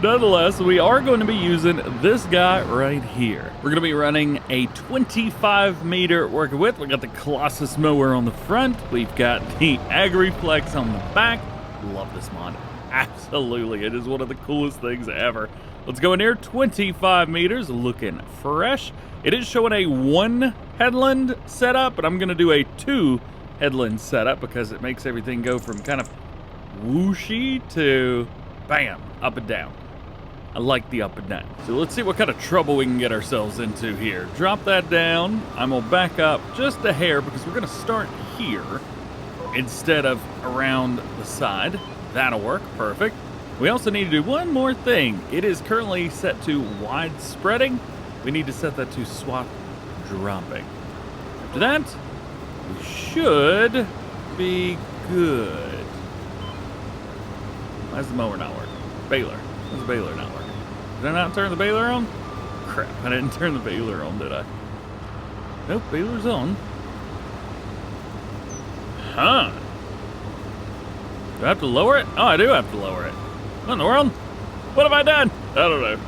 Nonetheless, we are going to be using this guy right here. We're going to be running a 25 meter working width. We got the Colossus mower on the front. We've got the Agriplex on the back. Love this mod. Absolutely, it is one of the coolest things ever. Let's go in here, 25 meters, looking fresh. It is showing a 1 headland setup, but I'm going to do a 2 headland setup because it makes everything go from kind of whooshy to bam, up and down. I like the up and down. So let's see what kind of trouble we can get ourselves into here. Drop that down. I'm going to back up just a hair because we're going to start here. instead of around the side. That'll work, perfect. We also need to do one more thing. It is currently set to wide spreading. We need to set that to swap dropping. After that, we should be good. Why is the mower not working? Baler. Why's the baler not working? Did I not turn the baler on? Crap, I didn't turn the baler on, did I? Nope, baler's on. Huh. Do I have to lower it? Oh, I do have to lower it. What in the world? What have I done? I don't know.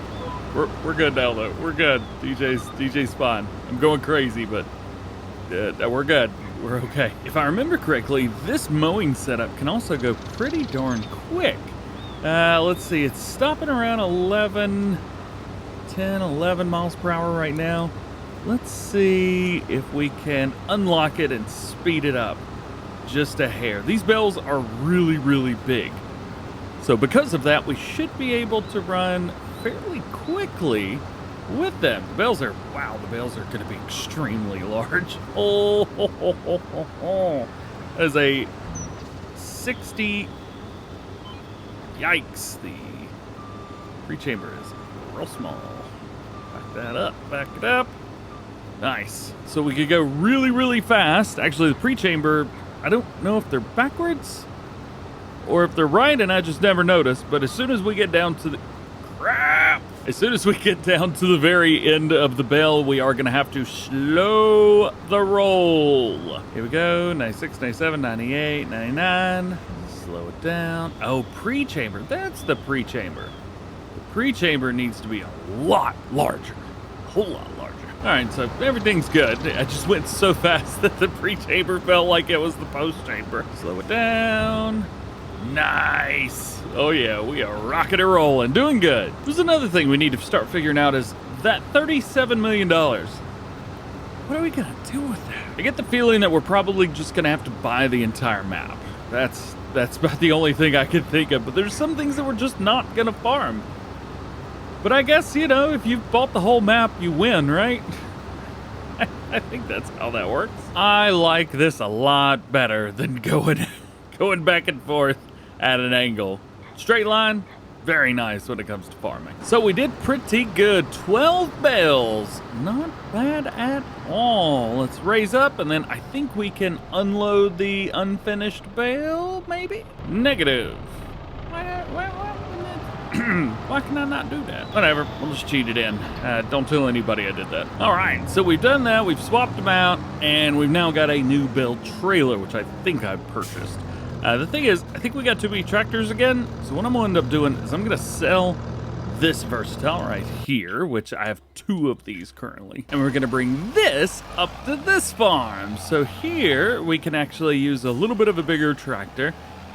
We're good now, though. We're good. DJ's fine. I'm going crazy, but we're good. We're okay. If I remember correctly, this mowing setup can also go pretty darn quick. Let's see. It's stopping around 10, 11 miles per hour right now. Let's see if we can unlock it and speed it up just a hair. These bales are really, really big. So because of that, we should be able to run fairly quickly with them. The bales are, wow, the bales are going to be extremely large. Oh, ho, ho, ho, ho, ho. That is a 60. Yikes, the pre-chamber is real small. Back that up, back it up. Nice. So we could go really, really fast. Actually, the pre-chamber, I don't know if they're backwards or if they're right, and I just never noticed. But as soon as we get down to the... Crap! As soon as we get down to the very end of the bell, we are going to have to slow the roll. Here we go. 96, 97, 98, 99. Slow it down. Oh, pre-chamber. That's the pre-chamber. The pre-chamber needs to be a lot larger. A whole lot larger. All right, so everything's good. I just went so fast that the pre-chamber felt like it was the post-chamber. Slow it down. Nice. Oh, yeah, we are rocking and rolling. Doing good. There's another thing we need to start figuring out is that $37 million. What are we going to do with that? I get the feeling that we're probably just going to have to buy the entire map. That's about the only thing I can think of. But there's some things that we're just not going to farm. But I guess, you know, if you've bought the whole map, you win, right? I think that's how that works. I like this a lot better than going back and forth at an angle. Straight line, very nice when it comes to farming. So we did pretty good. 12 bales. Not bad at all. Let's raise up, and then I think we can unload the unfinished bale, maybe? Negative. Why can I not do that? Whatever, we'll just cheat it in. Don't tell anybody I did that. All right, so we've done that. We've swapped them out, and we've now got a new build trailer, which I think I purchased. The thing is, I think we got too many tractors again. So what I'm going to end up doing is I'm going to sell this Versatile right here, which I have 2 of these currently. And we're going to bring this up to this farm. So here we can actually use a little bit of a bigger tractor.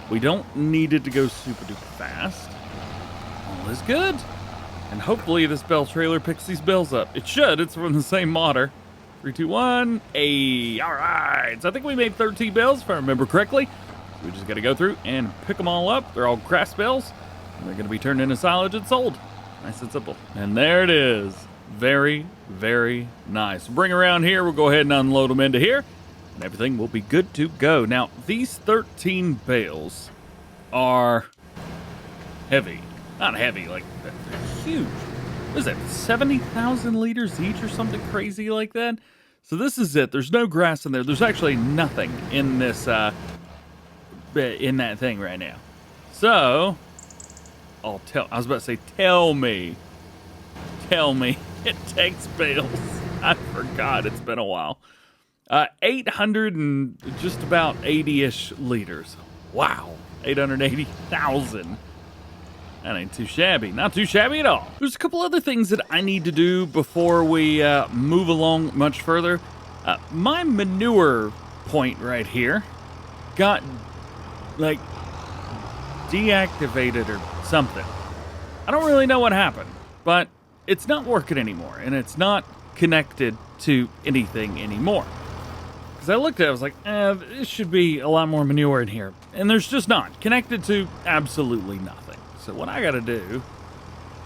We don't need it to go super duper fast. All is good. And hopefully this bell trailer picks these bells up. It should. It's from the same modder. 3, 2, 1. Hey, all right. So I think we made 13 bells, if I remember correctly. We just got to go through and pick them all up. They're all grass bells. And they're going to be turned into silage and sold. Nice and simple. And there it is. Very, very nice. Bring around here. We'll go ahead and unload them into here. And everything will be good to go. Now, these 13 bales are heavy. Not heavy, like, they're huge. What is that, 70,000 liters each or something crazy like that? So this is it. There's no grass in there. There's actually nothing in this, in that thing right now. So, I was about to say, tell me it takes bales. I forgot, it's been a while. 800 and just about 80-ish liters. Wow, 880,000. That ain't too shabby. Not too shabby at all. There's a couple other things that I need to do before we move along much further. My manure point right here got, like, deactivated or something. I don't really know what happened, but it's not working anymore, and it's not connected to anything anymore. Because I looked at it, I was like, there should be a lot more manure in here. And there's just not. Connected to absolutely nothing. So what I gotta do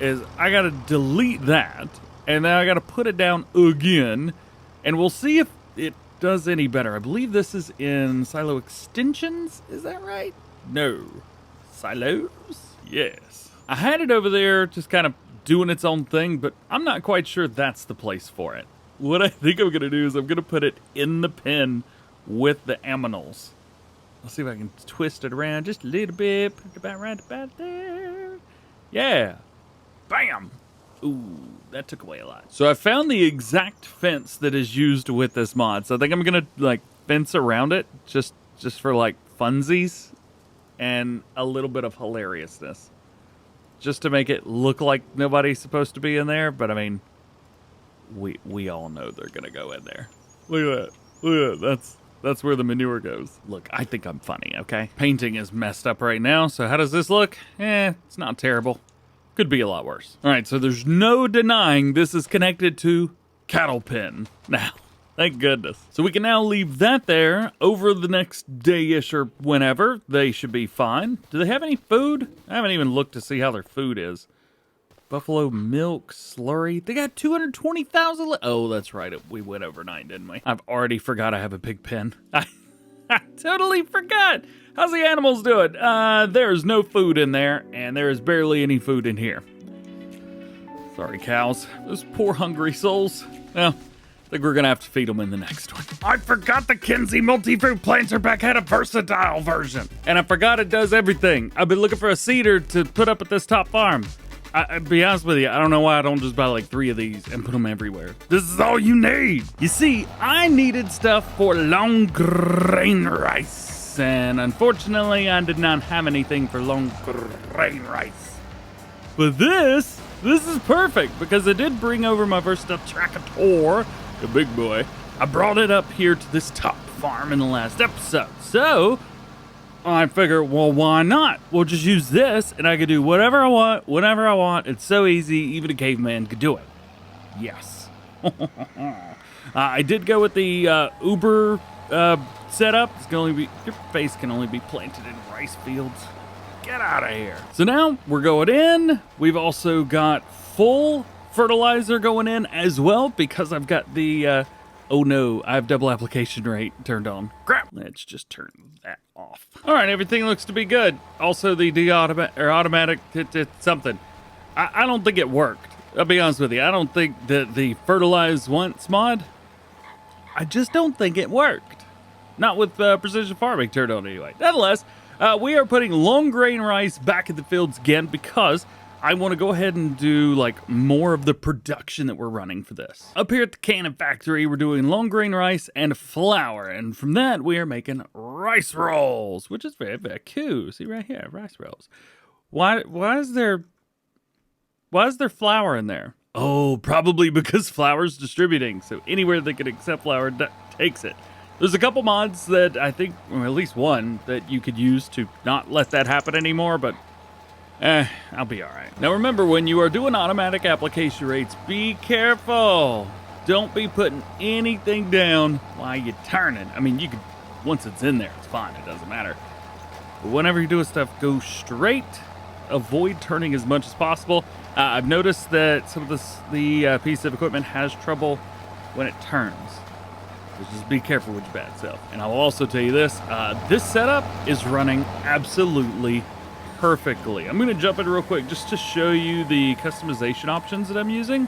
is I gotta delete that, and then I gotta put it down again, and we'll see if it does any better. I believe this is in Silo Extensions. Is that right? No. Silos? Yes. I had it over there just kind of doing its own thing, but I'm not quite sure that's the place for it. What I think I'm going to do is I'm going to put it in the pen with the aminals. I'll see if I can twist it around just a little bit. Put it about right about there. Yeah. Bam. Ooh, that took away a lot. So I found the exact fence that is used with this mod. So I think I'm going to like fence around it just for like funsies and a little bit of hilariousness. Just to make it look like nobody's supposed to be in there. But I mean, we all know they're going to go in there. Look at that. Look at that. That's where the manure goes. Look, I think I'm funny, okay? Painting is messed up right now, so how does this look? It's not terrible. Could be a lot worse. All right, so there's no denying this is connected to cattle pen now. Thank goodness. So we can now leave that there over the next day-ish or whenever. They should be fine. Do they have any food? I haven't even looked to see how their food is. Buffalo milk slurry. They got 220,000. Oh, that's right. We went overnight, didn't we? I've already forgot I have a pig pen. I totally forgot. How's the animals doing? There's no food in there, and there is barely any food in here. Sorry, cows. Those poor hungry souls. Well, I think we're going to have to feed them in the next one. I forgot the Kinsey multi-fruit planter pack had a versatile version. And I forgot it does everything. I've been looking for a seeder to put up at this top farm. I'll be honest with you, I don't know why I don't just buy like 3 of these and put them everywhere. This is all you need. You see, I needed stuff for long grain rice. And unfortunately, I did not have anything for long grain rice. But this is perfect because I did bring over my versatile tractor, the big boy. I brought it up here to this top farm in the last episode. So I figure, well, why not? We'll just use this, and I could do whatever I want, whenever I want. It's so easy, even a caveman could do it. Yes. I did go with the Uber setup. It's gonna only be, your face can only be planted in rice fields. Get out of here. So now we're going in. We've also got full fertilizer going in as well because I've got the oh no, I have double application rate turned on. Crap. Let's just turn that off. All right, everything looks to be good. Also, the automatic something. I don't think it worked. I'll be honest with you. I don't think that the fertilize once mod, I just don't think it worked. Not with precision farming turned on anyway. Nonetheless, we are putting long grain rice back in the fields again because I want to go ahead and do like more of the production that we're running for this. Up here at the cannon factory, we're doing long grain rice and flour. And from that, we are making rice rolls, which is very, very cool. See right here, rice rolls. Why is there flour in there? Oh, probably because flour's distributing. So anywhere they can accept flour takes it. There's a couple mods that I think, or at least one, that you could use to not let that happen anymore, but I'll be all right. Now remember, when you are doing automatic application rates, be careful. Don't be putting anything down while you're turning. I mean, you could, once it's in there, it's fine. It doesn't matter. But whenever you're doing stuff, go straight. Avoid turning as much as possible. I've noticed that some of the piece of equipment has trouble when it turns. So just be careful with your bad self. And I will also tell you this. This setup is running absolutely perfectly. I'm going to jump in real quick just to show you the customization options that I'm using.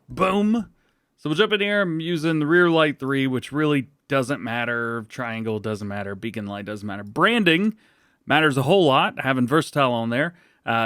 Boom. So we'll jump in here. I'm using the rear light 3, which really doesn't matter. Triangle doesn't matter. Beacon light doesn't matter. Branding matters a whole lot. Having versatile on there.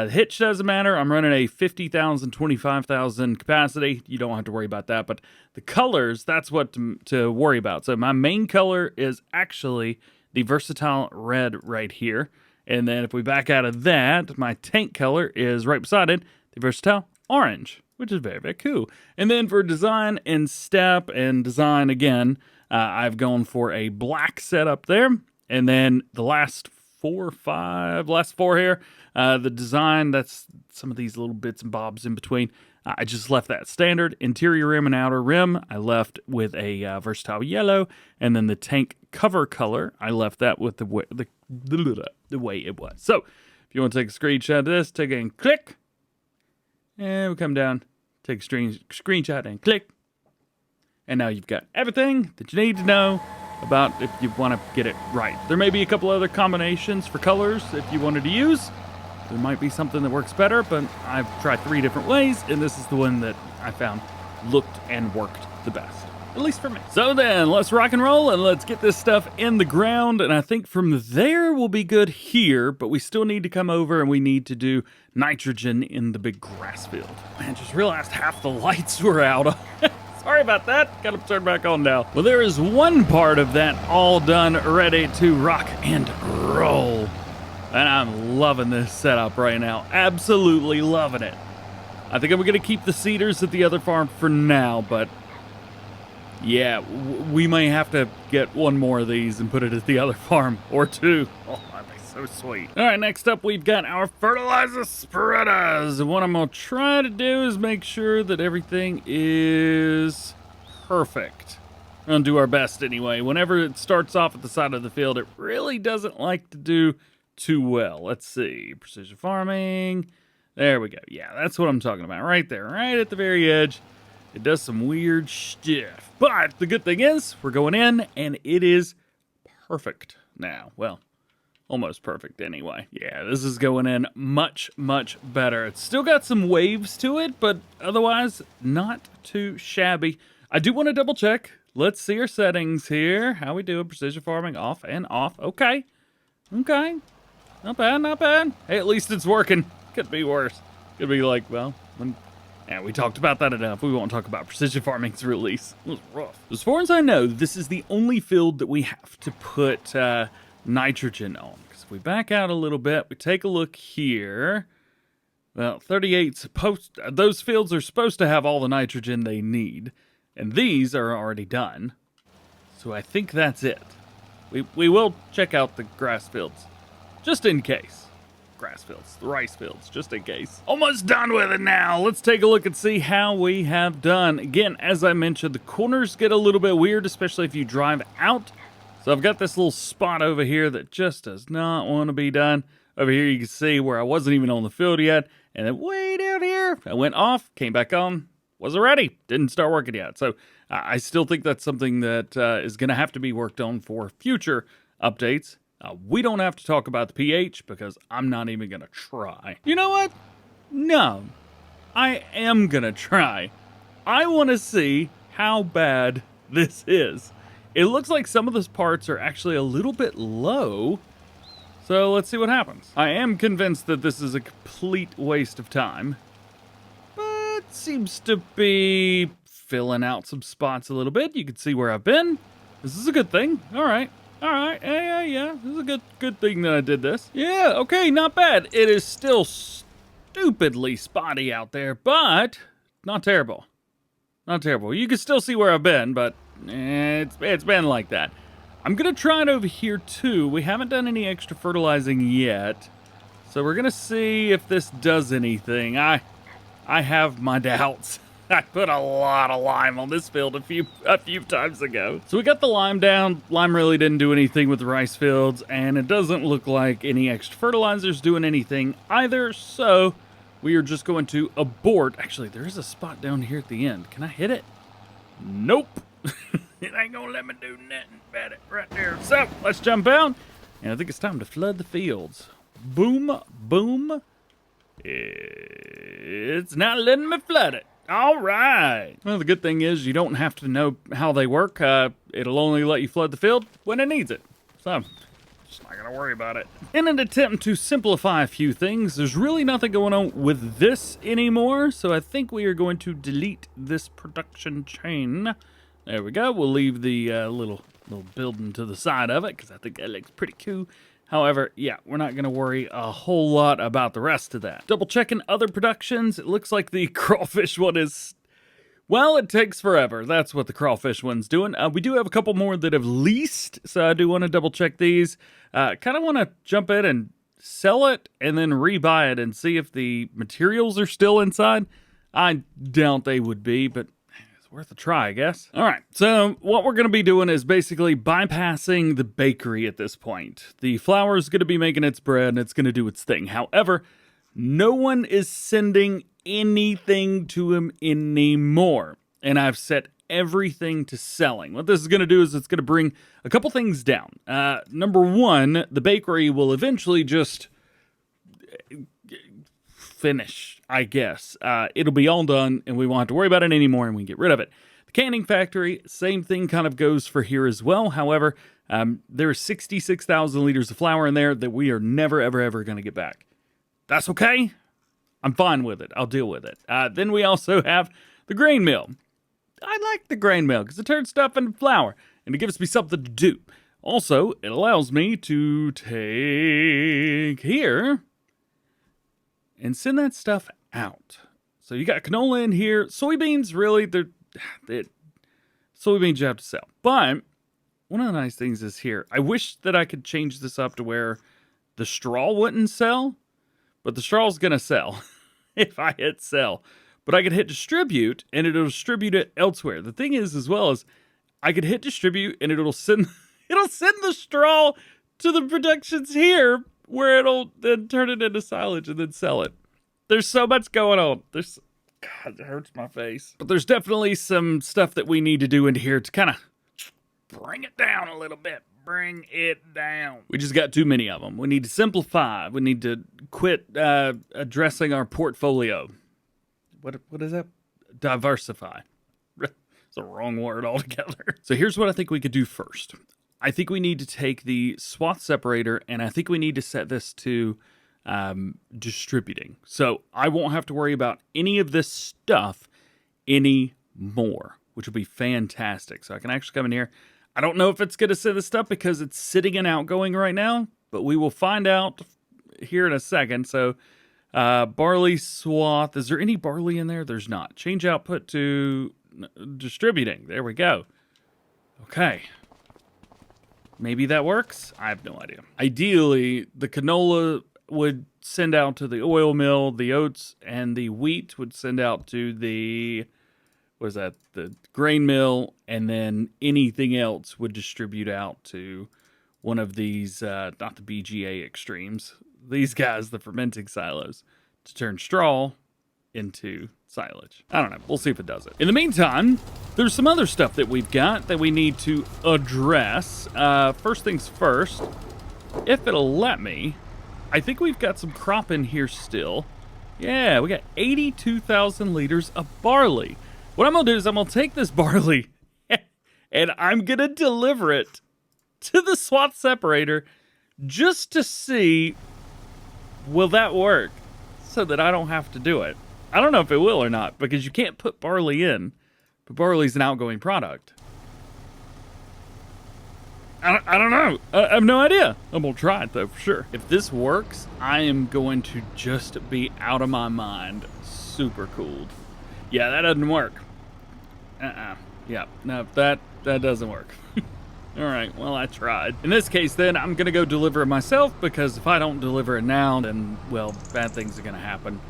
Hitch doesn't matter. I'm running a 50,000, 25,000 capacity. You don't have to worry about that. But the colors, that's what to worry about. So my main color is actually the versatile red right here. And then if we back out of that, my tank color is right beside it, the versatile orange, which is very, very cool. And then for design and step and design again, I've gone for a black setup there. And then the last four here, the design, that's some of these little bits and bobs in between. I just left that standard. Interior rim and outer rim, I left with a versatile yellow. And then the tank cover color, I left that with the way it was. So if you want to take a screenshot of this, take it and click. And we come down, take a screenshot and click. And now you've got everything that you need to know about if you want to get it right. There may be a couple other combinations for colors if you wanted to use. There might be something that works better, but I've tried 3 different ways, and this is the one that I found looked and worked the best. At least for me. So then, let's rock and roll, and let's get this stuff in the ground, and I think from there we'll be good here, but we still need to come over and we need to do nitrogen in the big grass field. Man, just realized half the lights were out. Sorry about that. Got them turned back on now. Well, there is one part of that all done, ready to rock and roll. And I'm loving this setup right now. Absolutely loving it. I think I'm going to keep the cedars at the other farm for now, but yeah, we may have to get one more of these and put it at the other farm, or 2. Oh, that'd be so sweet. All right, next up, we've got our fertilizer spreaders. What I'm going to try to do is make sure that everything is perfect. We're going to do our best anyway. Whenever it starts off at the side of the field, it really doesn't like to do too well. Let's see. Precision farming. There we go. Yeah, that's what I'm talking about. Right there, right at the very edge. It does some weird stuff. But the good thing is, we're going in, and it is perfect now. Well, almost perfect anyway. Yeah, this is going in much, much better. It's still got some waves to it, but otherwise, not too shabby. I do want to double check. Let's see our settings here. How we doing? Precision farming, off and off. Okay. Okay. Not bad, not bad. Hey, at least it's working. Could be worse. Could be like, well, yeah, we talked about that enough. We won't talk about precision farming's release. It was rough. As far as I know, this is the only field that we have to put nitrogen on. Because if we back out a little bit, we take a look here. Well, 38 supposed. Those fields are supposed to have all the nitrogen they need, and these are already done. So I think that's it. We will check out the grass fields, just in case. Grass fields, the rice fields, just in case. Almost done with it now. Let's take a look and see how we have done. Again, as I mentioned, the corners get a little bit weird, especially if you drive out. So I've got this little spot over here that just does not want to be done. Over here you can see where I wasn't even on the field yet. And then way down here, I went off, came back on, wasn't ready, didn't start working yet. So I still think that's something that is going to have to be worked on for future updates. We don't have to talk about the pH because I'm not even going to try. You know what? No, I am going to try. I want to see how bad this is. It looks like some of those parts are actually a little bit low. So let's see what happens. I am convinced that this is a complete waste of time, but seems to be filling out some spots a little bit. You can see where I've been. This is a good thing. All right. All right, yeah. This is a good thing that I did this. Yeah, okay, not bad. It is still stupidly spotty out there, but not terrible. Not terrible. You can still see where I've been, but it's been like that. I'm going to try it over here, too. We haven't done any extra fertilizing yet, so we're going to see if this does anything. I have my doubts. I put a lot of lime on this field a few times ago. So we got the lime down. Lime really didn't do anything with the rice fields, and it doesn't look like any extra fertilizers doing anything either, so we are just going to abort. Actually, there is a spot down here at the end. Can I hit it? Nope. It ain't gonna let me do nothing about it right there. So let's jump out, and I think it's time to flood the fields. Boom, boom. It's not letting me flood it. All right. Well, the good thing is you don't have to know how they work. It'll only let you flood the field when it needs it. So, just not going to worry about it. In an attempt to simplify a few things, there's really nothing going on with this anymore. So I think we are going to delete this production chain. There we go. We'll leave the little building to the side of it because I think that looks pretty cool. However, yeah, we're not going to worry a whole lot about the rest of that. Double checking other productions. It looks like the crawfish one is, well, it takes forever. That's what the crawfish one's doing. We do have a couple more that have leased, so I do want to double check these. Kind of want to jump in and sell it and then rebuy it and see if the materials are still inside. I doubt they would be, but worth a try, I guess. All right, so what we're going to be doing is basically bypassing the bakery at this point. The flour is going to be making its bread, and it's going to do its thing. However, no one is sending anything to him anymore. And I've set everything to selling. What this is going to do is it's going to bring a couple things down. Number one, the bakery will eventually just finish, I guess. It'll be all done, and we won't have to worry about it anymore, and we can get rid of it. The canning factory, same thing kind of goes for here as well. However, there are 66,000 liters of flour in there that we are never, ever, ever going to get back. That's okay. I'm fine with it. I'll deal with it. Then we also have the grain mill. I like the grain mill because it turns stuff into flour, and it gives me something to do. Also, it allows me to take here and send that stuff out. So you got canola in here. Soybeans, really, they're soybeans you have to sell. But one of the nice things is here. I wish that I could change this up to where the straw wouldn't sell, but the straw's going to sell if I hit sell. But I could hit distribute, and it'll distribute it elsewhere. The thing is, as well, is I could hit distribute, and it'll send the straw to the productions here, where it'll then turn it into silage and then sell it. There's so much going on. God, it hurts my face. But there's definitely some stuff that we need to do into here to kind of bring it down a little bit. Bring it down. We just got too many of them. We need to simplify. We need to quit addressing our portfolio. What is that? Diversify. It's the wrong word altogether. So here's what I think we could do first. I think we need to take the swath separator, and I think we need to set this to distributing. So I won't have to worry about any of this stuff anymore, which will be fantastic. So I can actually come in here. I don't know if it's going to send this stuff because it's sitting in outgoing right now, but we will find out here in a second. So barley swath. Is there any barley in there? There's not. Change output to distributing. There we go. Okay. Maybe that works. I have no idea. Ideally, the canola would send out to the oil mill, the oats and the wheat would send out to the, the grain mill, and then anything else would distribute out to one of these, not the BGA extremes, these guys, the fermenting silos, to turn straw into silage. I don't know. We'll see if it does it. In the meantime, there's some other stuff that we've got that we need to address. First things first, if it'll let me, I think we've got some crop in here still. Yeah, we got 82,000 liters of barley. What I'm going to do is I'm going to take this barley and I'm going to deliver it to the swath separator just to see, will that work so that I don't have to do it. I don't know if it will or not, because you can't put barley in, but barley's an outgoing product. I don't know. I have no idea. I'm going to try it, though, for sure. If this works, I am going to just be out of my mind. Super cool. Yeah, that doesn't work. Yeah, no, that doesn't work. All right, well, I tried. In this case, then, I'm going to go deliver it myself, because if I don't deliver it now, then, well, bad things are going to happen.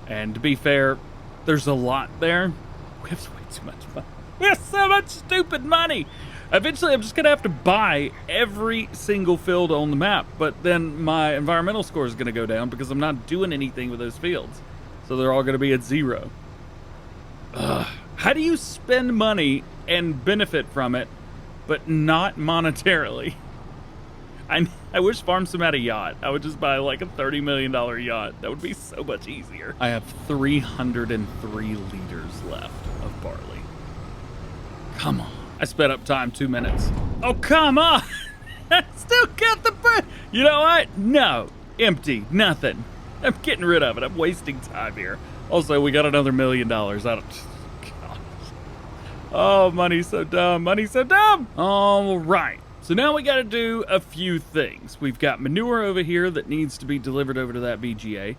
And to be fair, there's a lot there. We have way too much money. We have so much stupid money. Eventually, I'm just going to have to buy every single field on the map, but then my environmental score is going to go down because I'm not doing anything with those fields. So they're all going to be at 0. How do you spend money and benefit from it, but not monetarily? I wish FarmSim had a yacht. I would just buy like a $30 million yacht. That would be so much easier. I have 303 liters left of barley. Come on. I sped up time 2 minutes. Oh, come on. I still got the bird. You know what? No. Empty. Nothing. I'm getting rid of it. I'm wasting time here. Also, we got another $1 million. I don't... Gosh. Oh, money's so dumb. Money's so dumb. All right. So now we got to do a few things. We've got manure over here that needs to be delivered over to that BGA,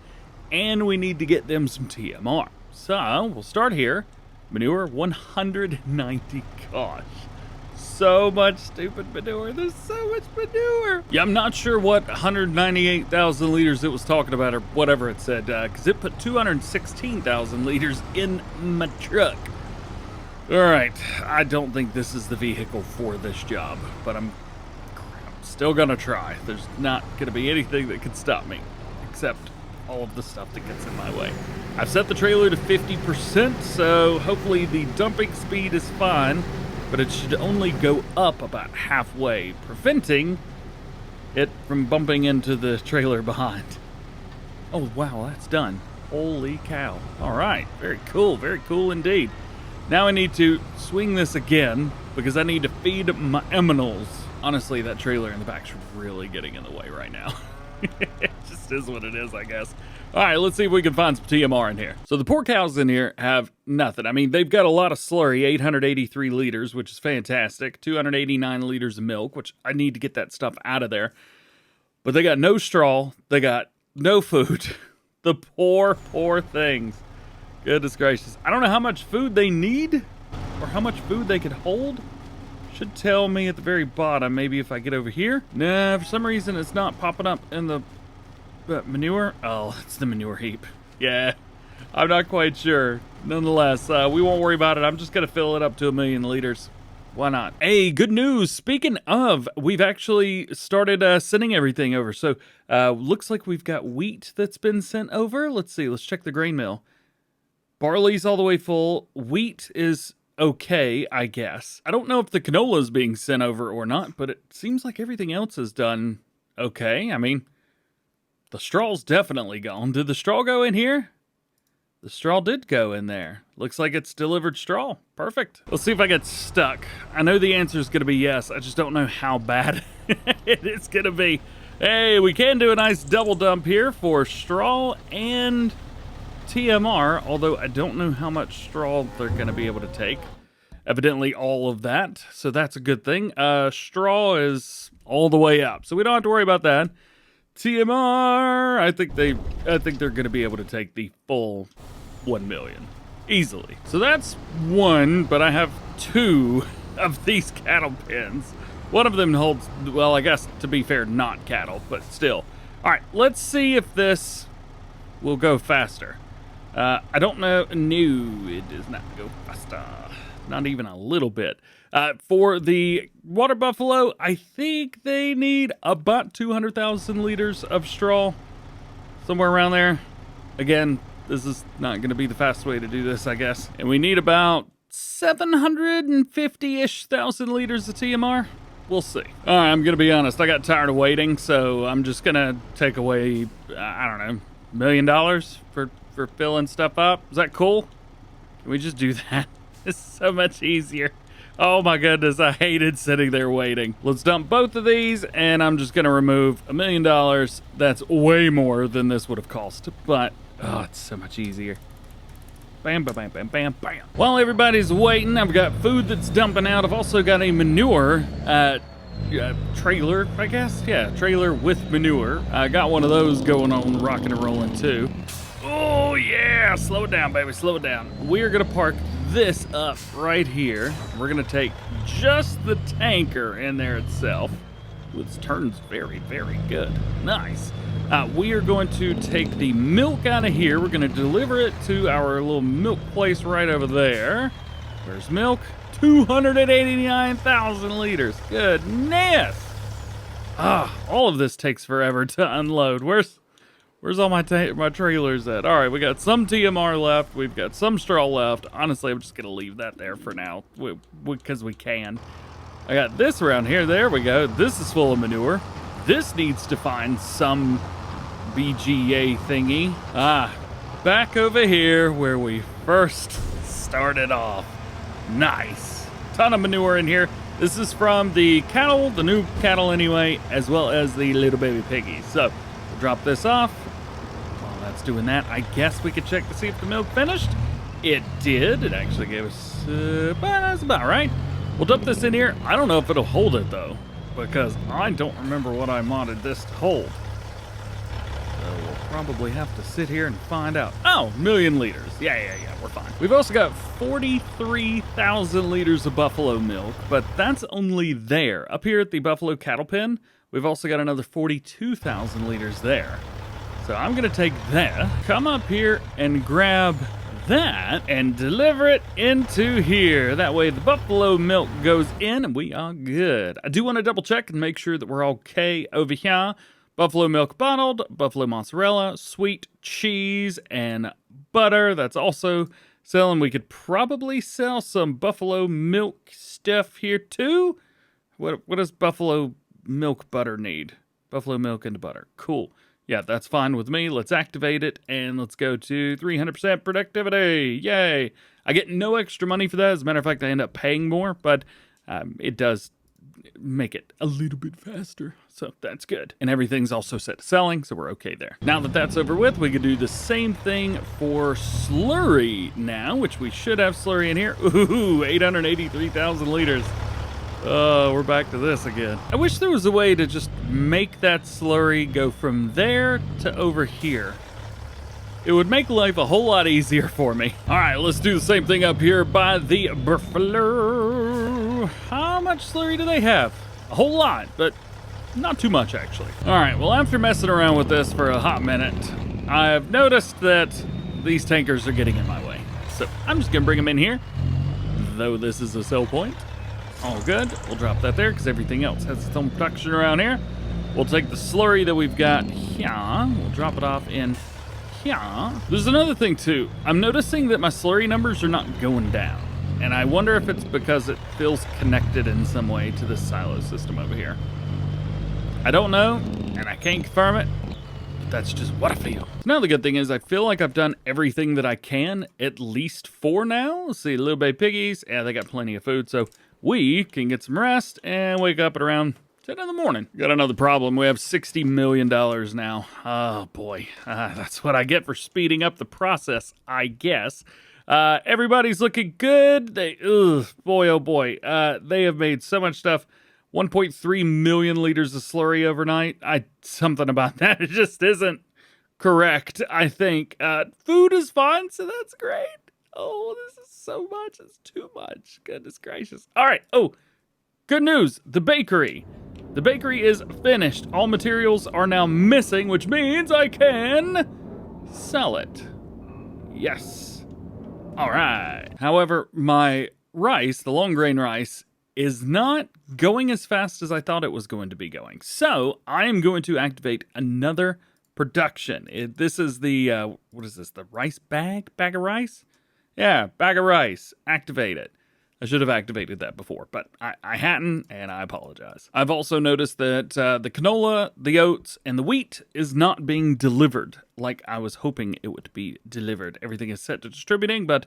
and we need to get them some TMR. So we'll start here. Manure, 190. Gosh, so much stupid manure. There's so much manure. Yeah, I'm not sure what 198,000 liters it was talking about or whatever it said, because it put 216,000 liters in my truck. All right, I don't think this is the vehicle for this job, but I'm still gonna try. There's not gonna be anything that can stop me, except all of the stuff that gets in my way. I've set the trailer to 50%, so hopefully the dumping speed is fine, but it should only go up about halfway, preventing it from bumping into the trailer behind. Oh, wow, that's done. Holy cow. All right, very cool indeed. Now I need to swing this again because I need to feed my aminals. Honestly, that trailer in the back's really getting in the way right now. It just is what it is, I guess. All right, let's see if we can find some TMR in here. So the poor cows in here have nothing. I mean, they've got a lot of slurry, 883 liters, which is fantastic. 289 liters of milk, which I need to get that stuff out of there. But they got no straw. They got no food. The poor things. Goodness gracious. I don't know how much food they need or how much food they could hold. Should tell me at the very bottom, maybe if I get over here. Nah, for some reason it's not popping up in the manure. Oh, it's the manure heap. Yeah, I'm not quite sure. Nonetheless, we won't worry about it. I'm just gonna fill it up to 1 million liters. Why not? Hey, good news. Speaking of, we've actually started sending everything over. So looks like we've got wheat that's been sent over. Let's see, let's check the grain mill. Barley's all the way full. Wheat is okay, I guess. I don't know if the canola is being sent over or not, but it seems like everything else is done okay. I mean, the straw's definitely gone. Did the straw go in here? The straw did go in there. Looks like it's delivered straw. Perfect. Let's see if I get stuck. I know the answer is going to be yes. I just don't know how bad it is going to be. Hey, we can do a nice double dump here for straw and TMR, although I don't know how much straw they're going to be able to take. Evidently all of that, so that's a good thing. Straw is all the way up, so we don't have to worry about that. TMR, I think they're going to be able to take the full 1 million easily. So that's one, but I have 2 of these cattle pens. One of them holds, well, I guess to be fair, not cattle, but still. All right, let's see if this will go faster. I don't know. No, it does not go faster. Not even a little bit. For the water buffalo, I think they need about 200,000 liters of straw. Somewhere around there. Again, this is not going to be the fastest way to do this, I guess. And we need about 750-ish thousand liters of TMR. We'll see. All right, I'm going to be honest. I got tired of waiting, so I'm just going to take away, I don't know, $1 million for filling stuff up. Is that cool? Can we just do that? It's so much easier. Oh my goodness, I hated sitting there waiting. Let's dump both of these, and I'm just gonna remove $1 million. That's way more than this would have cost, but oh, it's so much easier. Bam, bam, bam, bam, bam, bam. While everybody's waiting, I've got food that's dumping out. I've also got a manure trailer, I guess. Yeah, trailer with manure. I got one of those going on, rocking and rolling too. Oh yeah, slow it down, baby, slow it down. We're gonna park this up right here. We're gonna take just the tanker in there itself, which turns very, very good. Nice. We are going to take the milk out of here. We're gonna deliver it to our little milk place right over there. Where's milk? 289,000 liters. Goodness. All of this takes forever to unload. Where's all my trailers at? All right, we got some TMR left. We've got some straw left. Honestly, I'm just going to leave that there for now because we can. I got this around here. There we go. This is full of manure. This needs to find some BGA thingy. Back over here where we first started off. Nice. Ton of manure in here. This is from the cattle, the new cattle anyway, as well as the little baby piggies. So we'll drop this off. While that's doing that, I guess we could check to see if the milk finished. It did. It actually gave us, that's about right. We'll dump this in here. I don't know if it'll hold it though, because I don't remember what I modded this to hold. So we'll probably have to sit here and find out. Oh, 1 million liters. Yeah, we're fine. We've also got 43,000 liters of buffalo milk, but that's only there. Up here at the buffalo cattle pen, we've also got another 42,000 liters there. So I'm gonna take that, come up here and grab that and deliver it into here. That way the buffalo milk goes in and we are good. I do want to double check and make sure that we're okay over here Buffalo milk bottled, buffalo mozzarella, sweet cheese, and butter. That's also selling. We could probably sell some buffalo milk stuff here too. What does buffalo milk butter need? Buffalo milk and butter. Cool. Yeah, that's fine with me. Let's activate it, and let's go to 300% productivity. Yay. I get no extra money for that. As a matter of fact, I end up paying more, but it does make it a little bit faster. So that's good. And everything's also set to selling, so we're okay there. Now that that's over with, we can do the same thing for slurry now, which we should have slurry in here. Ooh, 883,000 liters. Oh, we're back to this again. I wish there was a way to just make that slurry go from there to over here. It would make life a whole lot easier for me. All right, let's do the same thing up here by the Buffalo. How much slurry do they have? A whole lot, but not too much, actually. All right, well, after messing around with this for a hot minute, I've noticed that these tankers are getting in my way. So I'm just gonna bring them in here, though this is a sell point. All good. We'll drop that there because everything else has its own production around here. We'll take the slurry that we've got here. We'll drop it off in here. There's another thing too. I'm noticing that my slurry numbers are not going down. And I wonder if it's because it feels connected in some way to this silo system over here. I don't know, and I can't confirm it, but that's just what I feel. Now the good thing is I feel like I've done everything that I can, at least for now. Let's see, little baby piggies. Yeah, they got plenty of food, so we can get some rest and wake up at around 10 in the morning. Got another problem. We have $60 million now. Oh, boy. That's what I get for speeding up the process, I guess. Everybody's looking good. Boy, oh, boy. They have made so much stuff. 1.3 million liters of slurry overnight. Something about that. It just isn't correct, I think. Food is fine, so that's great. Oh, this is so much. It's too much. Goodness gracious. All right. Oh, good news. The bakery. The bakery is finished. All materials are now missing, which means I can sell it. Yes. All right. However, my rice, the long grain rice, is not going as fast as I thought it was going to be going. So I am going to activate another production. This is the, what is this? The rice bag? Bag of rice? Yeah, bag of rice. Activate it. I should have activated that before, but I hadn't, and I apologize. I've also noticed that the canola, the oats, and the wheat is not being delivered like I was hoping it would be delivered. Everything is set to distributing, but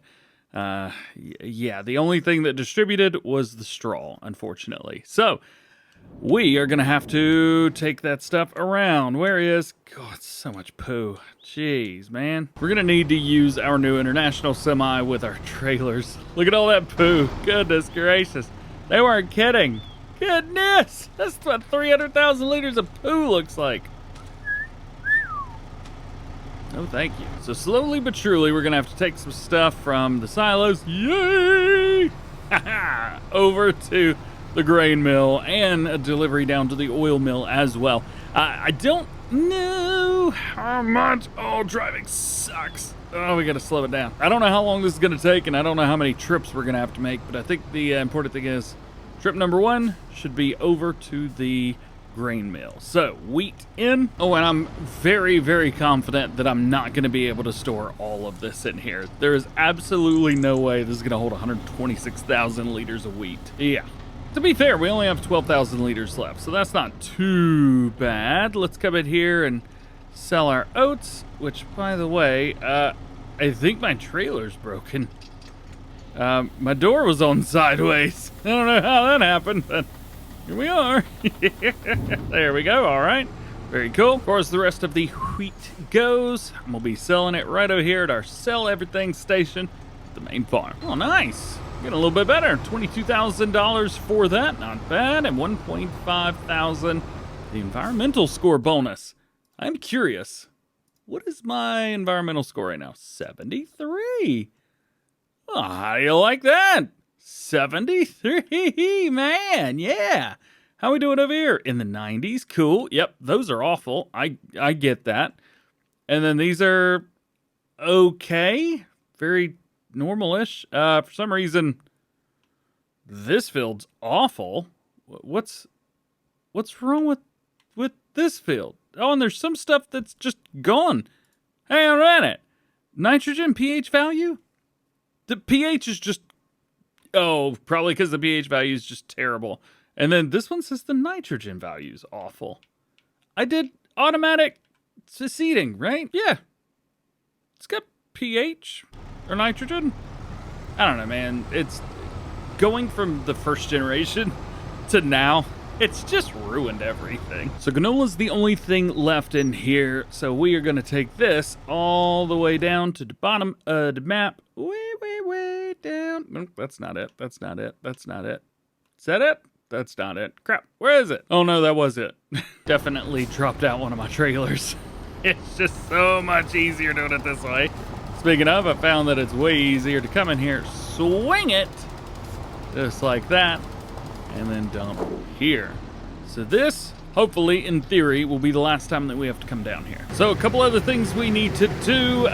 yeah, the only thing that distributed was the straw, unfortunately. So we are going to have to take that stuff around. Where is... God, it's so much poo. Jeez, man. We're going to need to use our new international semi with our trailers. Look at all that poo. Goodness gracious. They weren't kidding. Goodness. That's what 300,000 liters of poo looks like. No, thank you. So slowly but surely, we're going to have to take some stuff from the silos. Yay! Over to the grain mill and a delivery down to the oil mill as well. I don't know how much. Oh, driving sucks. Oh, we got to slow it down. I don't know how long this is going to take, and I don't know how many trips we're going to have to make, but I think the important thing is trip number 1 should be over to the grain mill. So wheat in. Oh, and I'm very, very confident that I'm not going to be able to store all of this in here. There is absolutely no way this is going to hold 126,000 liters of wheat. Yeah. To be fair, we only have 12,000 liters left, so that's not too bad. Let's come in here and sell our oats, which, by the way, I think my trailer's broken. My door was on sideways. I don't know how that happened, but here we are. There we go. All right. Very cool. Of course, the rest of the wheat goes. And we'll be selling it right over here at our Sell Everything station at the main farm. Oh, nice. Getting a little bit better. $22,000 for that. Not bad. And 1,500 the environmental score bonus. I'm curious. What is my environmental score right now? 73. Oh, how do you like that? 73, man, yeah. How we doing over here? In the 90s, cool. Yep, those are awful. I get that. And then these are okay, very normal-ish. For some reason, this field's awful. What's wrong with this field? Oh, and there's some stuff that's just gone. Hang on a minute. Nitrogen pH value? The pH is just... Oh, probably because the pH value is just terrible. And then this one says the nitrogen value is awful. I did automatic seeding, right? Yeah. It's got pH or nitrogen. I don't know, man. It's going from the first generation to now. It's just ruined everything. So ganola's the only thing left in here. So we are going to take this all the way down to the bottom of the map. Way down. Nope, that's not it. That's not it. That's not it. Is that it? That's not it. Crap. Where is it? Oh no, that was it. Definitely dropped out one of my trailers. It's just so much easier doing it this way. Speaking of, I found that it's way easier to come in here, swing it, just like that, and then dump here. So this, hopefully, in theory, will be the last time that we have to come down here. So a couple other things we need to do.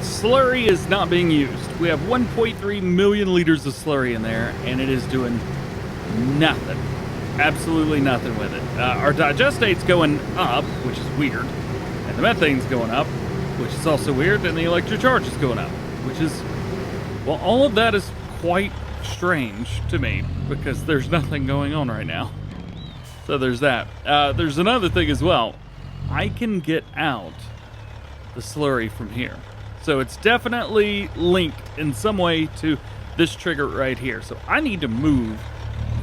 Slurry is not being used. We have 1.3 million liters of slurry in there, and it is doing nothing. Absolutely nothing with it. Our digestate's going up, which is weird, and the methane's going up, which is also weird, and the electric charge is going up, which is, well, all of that is quite strange to me, because there's nothing going on right now. So there's that. There's another thing as well. I can get out the slurry from here. So it's definitely linked in some way to this trigger right here. So I need to move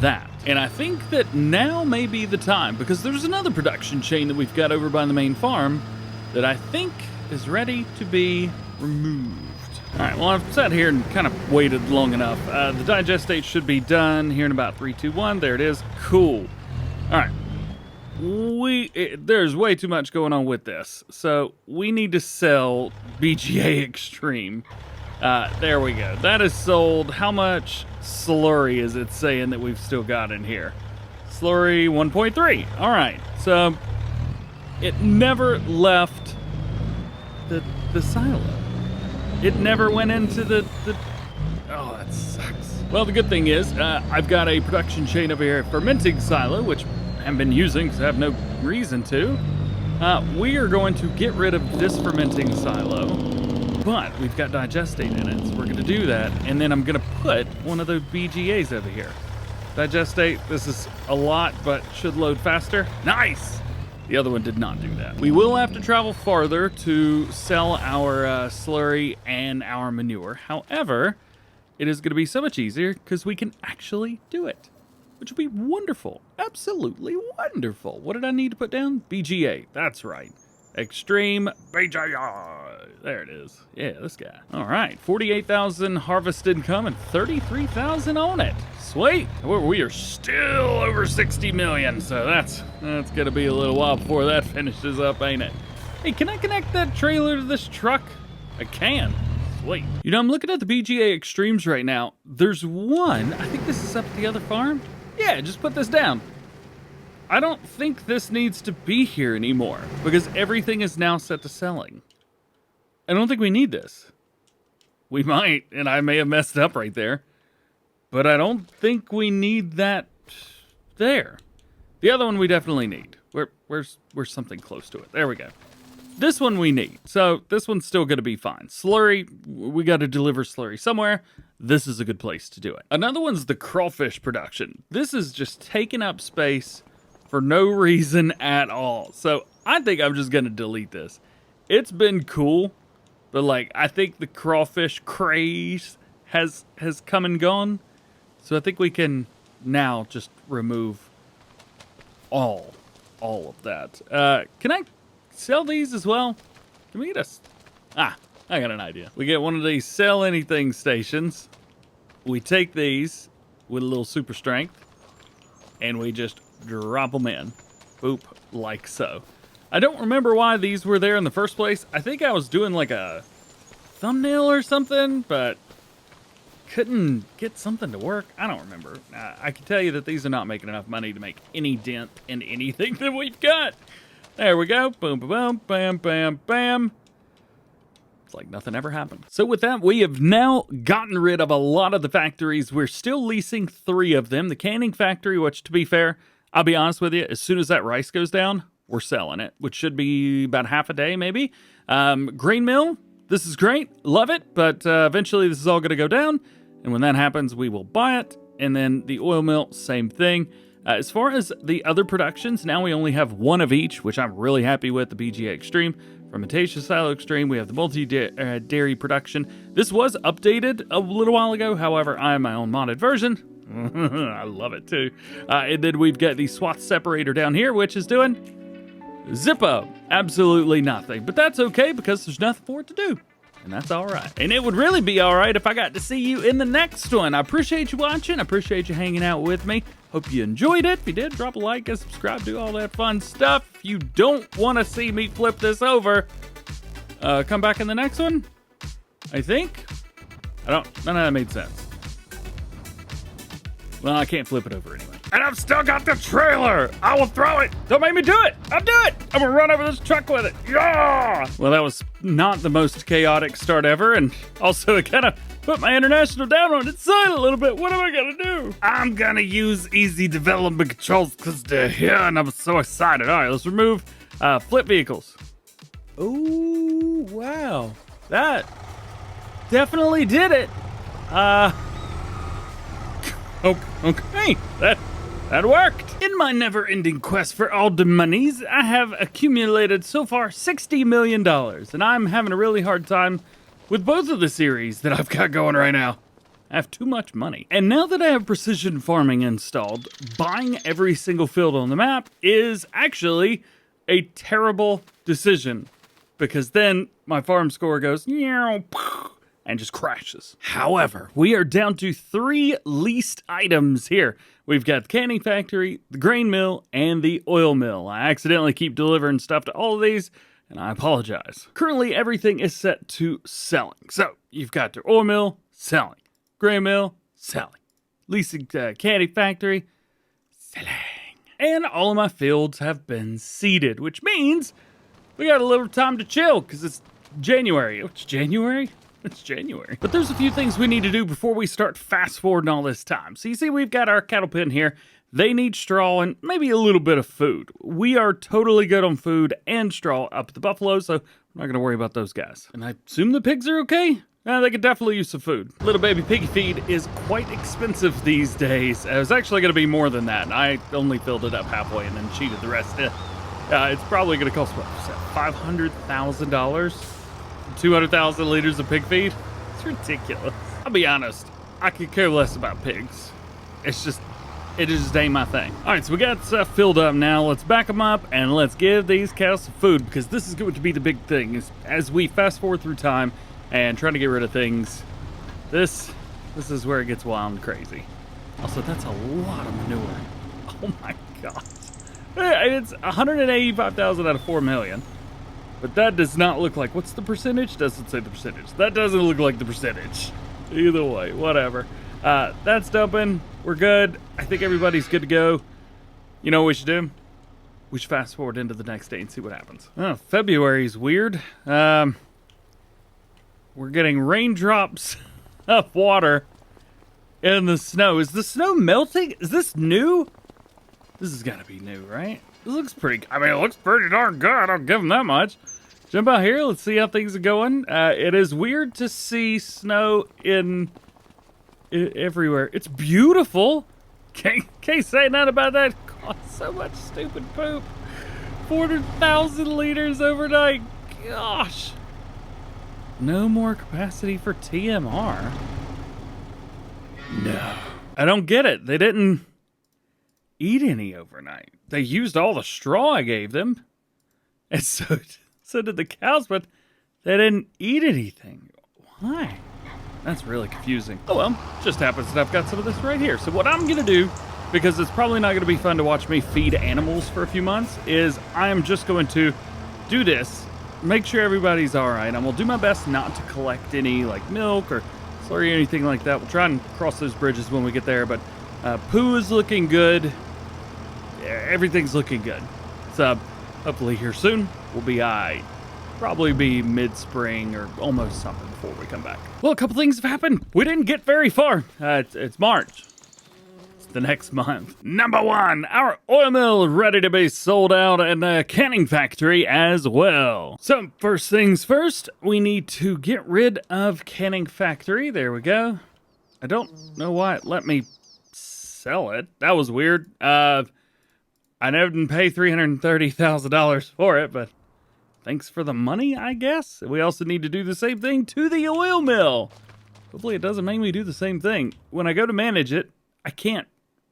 that. And I think that now may be the time, because there's another production chain that we've got over by the main farm that I think is ready to be removed. All right, well, I've sat here and kind of waited long enough. The digestate should be done here in about 3, 2, 1. There it is. Cool. All right. There's way too much going on with this. So we need to sell BGA Extreme. There we go. That is sold. How much slurry is it saying that we've still got in here? Slurry 1.3. All right. So it never left the silo. It never went into the... Oh, that sucks. Well, the good thing is I've got a production chain over here, fermenting silo, which I haven't been using because I have no reason to. We are going to get rid of this fermenting silo, but we've got digestate in it, so we're going to do that, and then I'm going to put one of those BGAs over here. Digestate, this is a lot, but should load faster. Nice! The other one did not do that. We will have to travel farther to sell our slurry and our manure. However, it is going to be so much easier because we can actually do it, which will be wonderful. Absolutely wonderful. What did I need to put down? BGA. That's right. Extreme BGA. There it is. Yeah, this guy. All right. 48,000 harvest income and 33,000 on it. Sweet. We are still over 60 million, so that's going to be a little while before that finishes up, ain't it? Hey, can I connect that trailer to this truck? I can. Sweet. You know, I'm looking at the BGA Extremes right now. There's one. I think this is up at the other farm. Yeah, just put this down. I don't think this needs to be here anymore because everything is now set to selling. I don't think we need this. We might, and I may have messed up right there, but I don't think we need that there. The other one we definitely need. Where's something close to it? There we go. This one we need. So this one's still going to be fine. Slurry, we got to deliver slurry somewhere. This is a good place to do it. Another one's the crawfish production. This is just taking up space for no reason at all. So I think I'm just going to delete this. It's been cool, but like I think the crawfish craze has come and gone. So I think we can now just remove all of that. Can I sell these as well? Can we get I got an idea. We get one of these sell anything stations. We take these with a little super strength and we just drop them in. Boop, like so. I don't remember why these were there in the first place. I think I was doing like a thumbnail or something, but couldn't get something to work. I don't remember. I can tell you that these are not making enough money to make any dent in anything that we've got. There we go. Boom, boom, boom, bam, bam, bam. It's like nothing ever happened. So with that, we have now gotten rid of a lot of the factories. We're still leasing 3 of them. The canning factory, which to be fair, I'll be honest with you, as soon as that rice goes down, we're selling it, which should be about half a day, maybe. Grain mill, this is great. Love it. But eventually this is all going to go down. And when that happens, we will buy it. And then the oil mill, same thing. As far as the other productions, now we only have one of each, which I'm really happy with. The BGA Extreme, Fermentation Silo Extreme. We have the multi-dairy production. This was updated a little while ago. However, I have my own modded version. I love it too. And then we've got the swath separator down here, which is doing Zippo. Absolutely nothing. But that's okay because there's nothing for it to do. And that's all right. And it would really be all right if I got to see you in the next one. I appreciate you watching. I appreciate you hanging out with me. Hope you enjoyed it. If you did, drop a like and subscribe, do all that fun stuff. If you don't want to see me flip this over, come back in the next one, I think. None of that made sense. Well, I can't flip it over anyway. And I've still got the trailer. I will throw it. Don't make me do it. I'll do it. I'm gonna run over this truck with it. Yeah. Well, that was not the most chaotic start ever. And also it kind of put my international down on its side a little bit. What am I gonna do? I'm gonna use easy development controls because they're here and I'm so excited. All right, let's remove flip vehicles. Oh, wow. That definitely did it. Okay, that worked. In my never-ending quest for all the monies, I have accumulated so far $60 million, and I'm having a really hard time with both of the series that I've got going right now. I have too much money. And now that I have precision farming installed, buying every single field on the map is actually a terrible decision, because then my farm score goes and just crashes. However, we are down to 3 leased items here. We've got the canning factory, the grain mill, and the oil mill. I accidentally keep delivering stuff to all of these, and I apologize. Currently, everything is set to selling. So, you've got your oil mill, selling. Grain mill, selling. Leasing canning factory, selling. And all of my fields have been seeded, which means we got a little time to chill, because it's January. Oh, it's January? It's January. But there's a few things we need to do before we start fast forwarding all this time. So you see we've got our cattle pen here. They need straw and maybe a little bit of food. We are totally good on food and straw up at the buffalo, so I'm not going to worry about those guys. And I assume the pigs are okay? They could definitely use some food. Little baby piggy feed is quite expensive these days. It was actually going to be more than that. And I only filled it up halfway and then cheated the rest. It's probably going to cost, what, $500,000? 200,000 liters of pig feed? It's ridiculous. I'll be honest, I could care less about pigs. It just ain't my thing. All right, so we got stuff filled up now. Let's back them up and let's give these cows some food, because this is going to be the big thing as we fast forward through time and trying to get rid of things. This is where it gets wild and crazy. Also, that's a lot of manure. Oh my God. It's 185,000 out of 4 million. But that does not look like, what's the percentage? Doesn't say the percentage. That doesn't look like the percentage. Either way, whatever. That's dumping. We're good. I think everybody's good to go. You know what we should do? We should fast forward into the next day and see what happens. Oh, February's weird. We're getting raindrops of water in the snow. Is the snow melting? Is this new? This has got to be new, right? It looks pretty, I mean, it looks pretty darn good. I'll give them that much. Jump out here. Let's see how things are going. It is weird to see snow everywhere. It's beautiful. Can't say nothing about that. God, so much stupid poop. 400,000 liters overnight. Gosh. No more capacity for TMR. No. I don't get it. They didn't eat any overnight. They used all the straw I gave them. And so did the cows, but they didn't eat anything. Why? That's really confusing. Oh well, just happens that I've got some of this right here. So what I'm gonna do, because it's probably not gonna be fun to watch me feed animals for a few months, is I am just going to do this, make sure everybody's all right. I'm gonna do my best not to collect any like milk or slurry or anything like that. We'll try and cross those bridges when we get there, but poo is looking good. Everything's looking good. So hopefully here soon we'll be probably be mid-spring or almost something before we come back. Well, a couple things have happened. We didn't get very far. It's March. It's the next month. Number 1, our oil mill ready to be sold out and a canning factory as well. So first things first, we need to get rid of canning factory. There we go. I don't know why it let me sell it. That was weird. I didn't pay $330,000 for it, but thanks for the money, I guess. We also need to do the same thing to the oil mill. Hopefully it doesn't make me do the same thing. When I go to manage it, I can't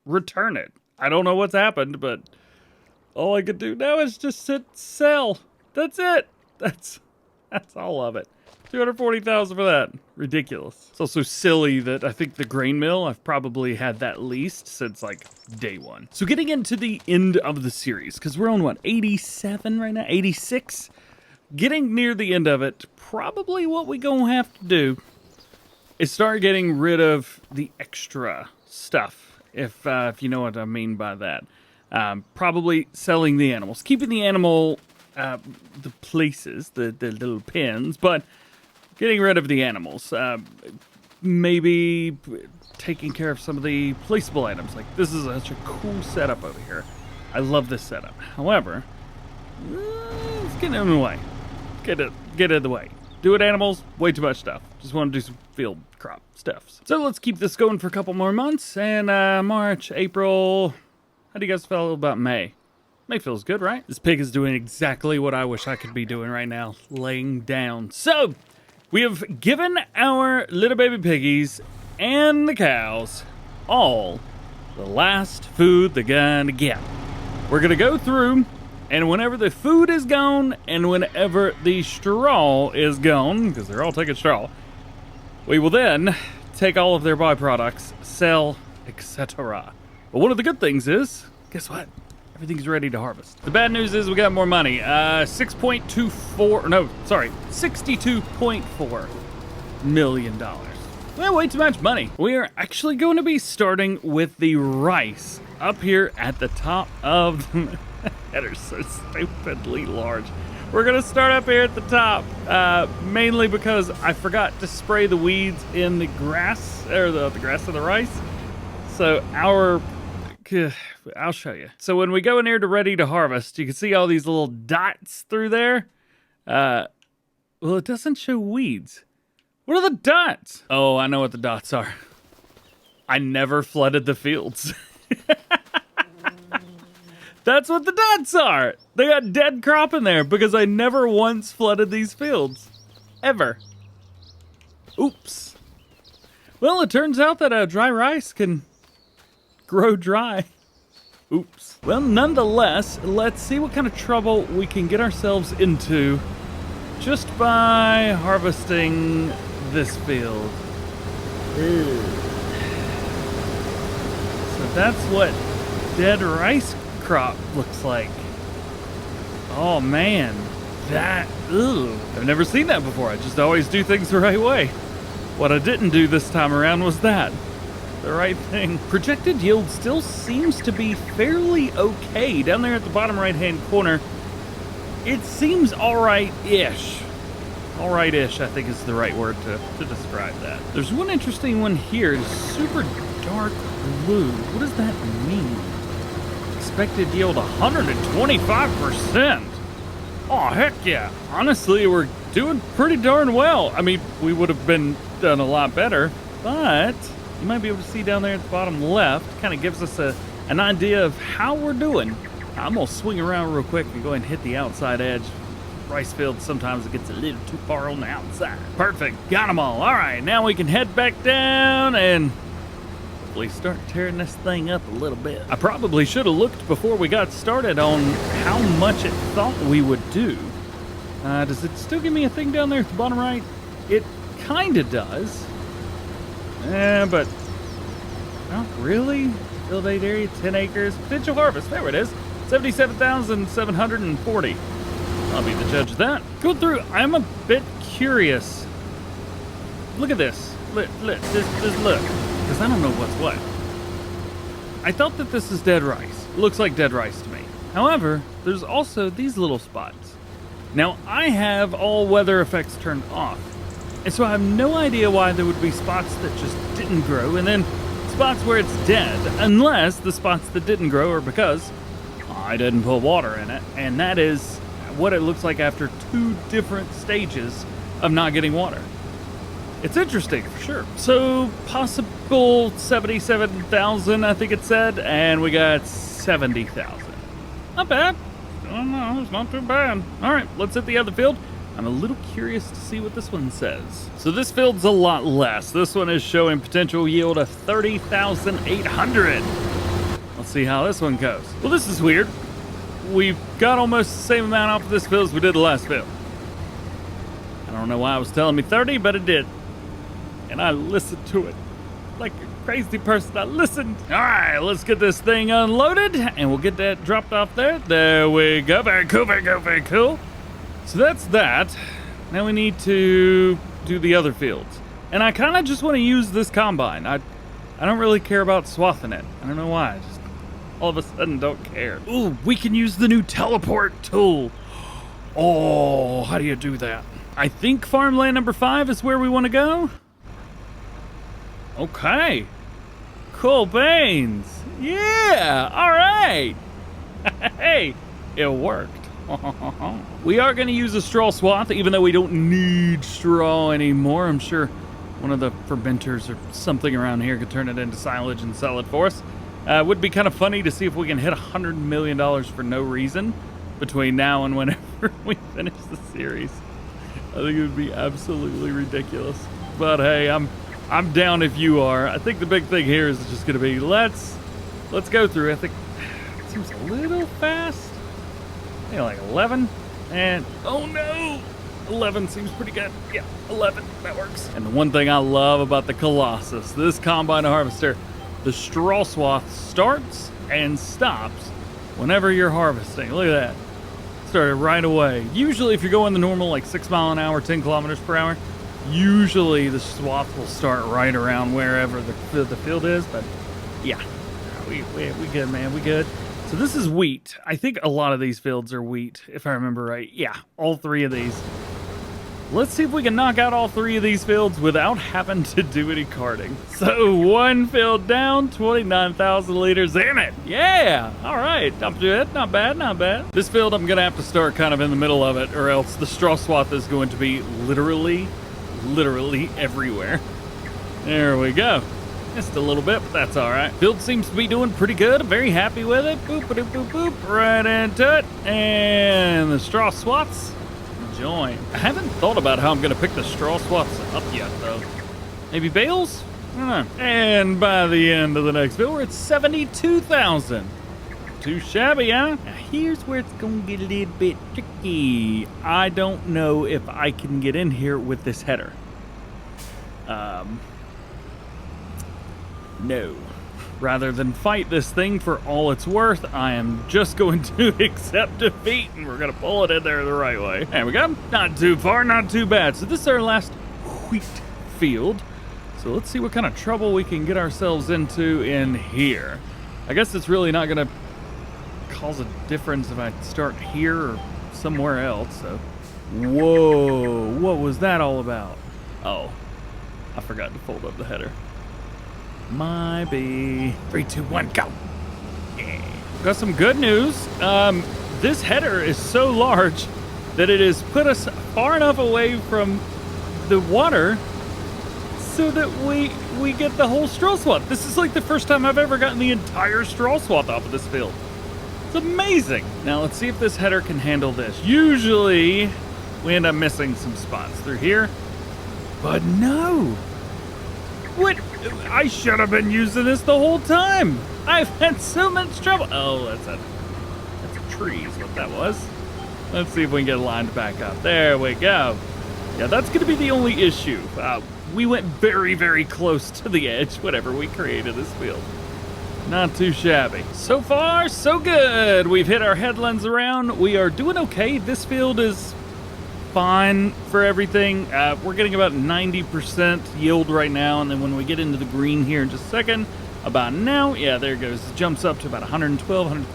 return it. I don't know what's happened, but all I could do now is just sell. That's it. That's all of it. $240,000 for that. Ridiculous. It's also silly that I think the grain mill, I've probably had that leased since like day one. So getting into the end of the series, because we're on what, 87 right now? 86? Getting near the end of it, probably what we gonna have to do is start getting rid of the extra stuff, if you know what I mean by that. Probably selling the animals, keeping the animal, the places, the little pens, but getting rid of the animals. Maybe taking care of some of the placeable items. Like, this is such a cool setup over here. I love this setup. However, it's getting in the way. Get it in the way. Do it, animals. Way too much stuff. Just want to do some field crop stuff. So let's keep this going for a couple more months. And March, April. How do you guys feel about May? May feels good, right? This pig is doing exactly what I wish I could be doing right now. Laying down. So we have given our little baby piggies and the cows all the last food they're gonna get. We're gonna go through, and whenever the food is gone and whenever the straw is gone, because they're all taking straw, we will then take all of their byproducts, sell, etc. But one of the good things is, guess what? Everything's ready to harvest. The bad news is we got more money. $62.4 million. Well, way too much money. We are actually going to be starting with the rice up here at the top of the headers. So stupidly large. We're gonna start up here at the top, mainly because I forgot to spray the weeds in the grass, or the grass of the rice. So I'll show you. So when we go in here to ready to harvest, you can see all these little dots through there. Well, it doesn't show weeds. What are the dots? Oh, I know what the dots are. I never flooded the fields. That's what the dots are. They got dead crop in there because I never once flooded these fields. Ever. Oops. Well, it turns out that dry rice can grow dry. Oops. Well, nonetheless, let's see what kind of trouble we can get ourselves into just by harvesting this field. Ew. So that's what dead rice crop looks like. Oh man, I've never seen that before. I just always do things the right way. What I didn't do this time around was that. The right thing. Projected yield still seems to be fairly okay. Down there at the bottom right hand corner, it seems alright-ish. Alright-ish, I think is the right word to describe that. There's one interesting one here. It's super dark blue. What does that mean? Expected yield 125%. Oh, heck yeah. Honestly, we're doing pretty darn well. I mean, we would have been done a lot better, but you might be able to see down there at the bottom left. Kind of gives us an idea of how we're doing. I'm going to swing around real quick and go ahead and hit the outside edge. Rice field, sometimes it gets a little too far on the outside. Perfect. Got them all. All right, now we can head back down and hopefully start tearing this thing up a little bit. I probably should have looked before we got started on how much it thought we would do. Does it still give me a thing down there at the bottom right? It kind of does. But not really. Build 8 area, 10 acres. Potential harvest. There it is. 77,740. I'll be the judge of that. Go through. I'm a bit curious. Look at this. Look. Just look. Because I don't know what's what. I thought that this is dead rice. It looks like dead rice to me. However, there's also these little spots. Now, I have all weather effects turned off. And so I have no idea why there would be spots that just didn't grow, and then spots where it's dead, unless the spots that didn't grow are because I didn't put water in it, and that is what it looks like after 2 different stages of not getting water. It's interesting, for sure. So, possible 77,000, I think it said, and we got 70,000. Not bad. Oh, no, it's not too bad. All right, let's hit the other field. I'm a little curious to see what this one says. So this field's a lot less. This one is showing potential yield of 30,800. Let's see how this one goes. Well, this is weird. We've got almost the same amount off of this field as we did the last field. I don't know why it was telling me 30, but it did. And I listened to it like a crazy person. I listened. All right, let's get this thing unloaded, and we'll get that dropped off there. There we go. Very cool, very cool, very cool. So that's that. Now we need to do the other fields. And I kind of just want to use this combine. I don't really care about swathing it. I don't know why. I just all of a sudden don't care. Ooh, we can use the new teleport tool. Oh, how do you do that? I think farmland number 5 is where we want to go. Okay. Cool beans. Yeah, all right. Hey, it worked. We are going to use a straw swath, even though we don't need straw anymore. I'm sure one of the fermenters or something around here could turn it into silage and sell it for us. It would be kind of funny to see if we can hit $100 million for no reason between now and whenever we finish the series. I think it would be absolutely ridiculous. But hey, I'm down if you are. I think the big thing here is just going to be let's go through. I think it seems a little fast. Yeah, like 11, and oh no, 11 seems pretty good. Yeah, 11, that works. And the one thing I love about the Colossus, this combine harvester, the straw swath starts and stops whenever you're harvesting. Look at that, started right away. Usually if you're going the normal like 6 mile an hour, 10 kilometers per hour, usually the swath will start right around wherever the field is, but yeah, we good, man, we good. So this is wheat. I think a lot of these fields are wheat, if I remember right. Yeah, all 3 of these. Let's see if we can knock out all 3 of these fields without having to do any carting. So 1 field down, 29,000 liters in it. Yeah, all right, not bad, not bad, not bad. This field, I'm gonna have to start kind of in the middle of it, or else the straw swath is going to be literally everywhere. There we go. Just a little bit, but that's all right. Field seems to be doing pretty good. I'm very happy with it. Boop, boop, boop, boop, right into it. And the straw swaths join. I haven't thought about how I'm going to pick the straw swaths up yet, though. Maybe bales? I don't know. And by the end of the next field, we're at 72,000. Too shabby, huh? Now, here's where it's going to get a little bit tricky. I don't know if I can get in here with this header. No. Rather than fight this thing for all it's worth, I am just going to accept defeat, and we're going to pull it in there the right way. There we go. Not too far, not too bad. So this is our last wheat field. So let's see what kind of trouble we can get ourselves into in here. I guess it's really not going to cause a difference if I start here or somewhere else. So, whoa, what was that all about? Oh, I forgot to fold up the header. My B. 3, 2, 1, go. Yeah. Got some good news. This header is so large that it has put us far enough away from the water so that we get the whole straw swath. This is like the first time I've ever gotten the entire straw swath off of this field. It's amazing. Now let's see if this header can handle this. Usually we end up missing some spots through here, but no. What? I should have been using this the whole time. I've had so much trouble. Oh, that's a tree is what that was. Let's see if we can get it lined back up. There we go. Yeah, that's going to be the only issue. We went very, very close to the edge whenever we created this field. Not too shabby. So far, so good. We've hit our headlands around. We are doing okay. This field is fine for everything. We're getting about 90% yield right now, and then when we get into the green here in just a second, about now, yeah, there it goes. It jumps up to about 112,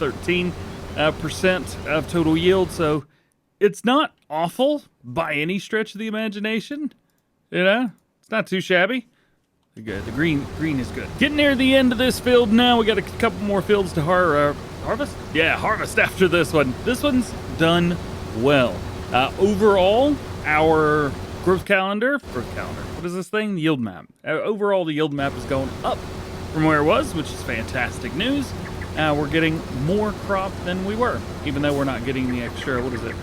113% of total yield, so it's not awful by any stretch of the imagination. You know, it's not too shabby. Good. The green is good. Getting near the end of this field now. We got a couple more fields to harvest. Yeah, harvest after this one. This one's done well. Overall, our growth calendar. What is this thing? Yield map. Overall, the yield map is going up from where it was, which is fantastic news. We're getting more crop than we were, even though we're not getting the extra, what is it,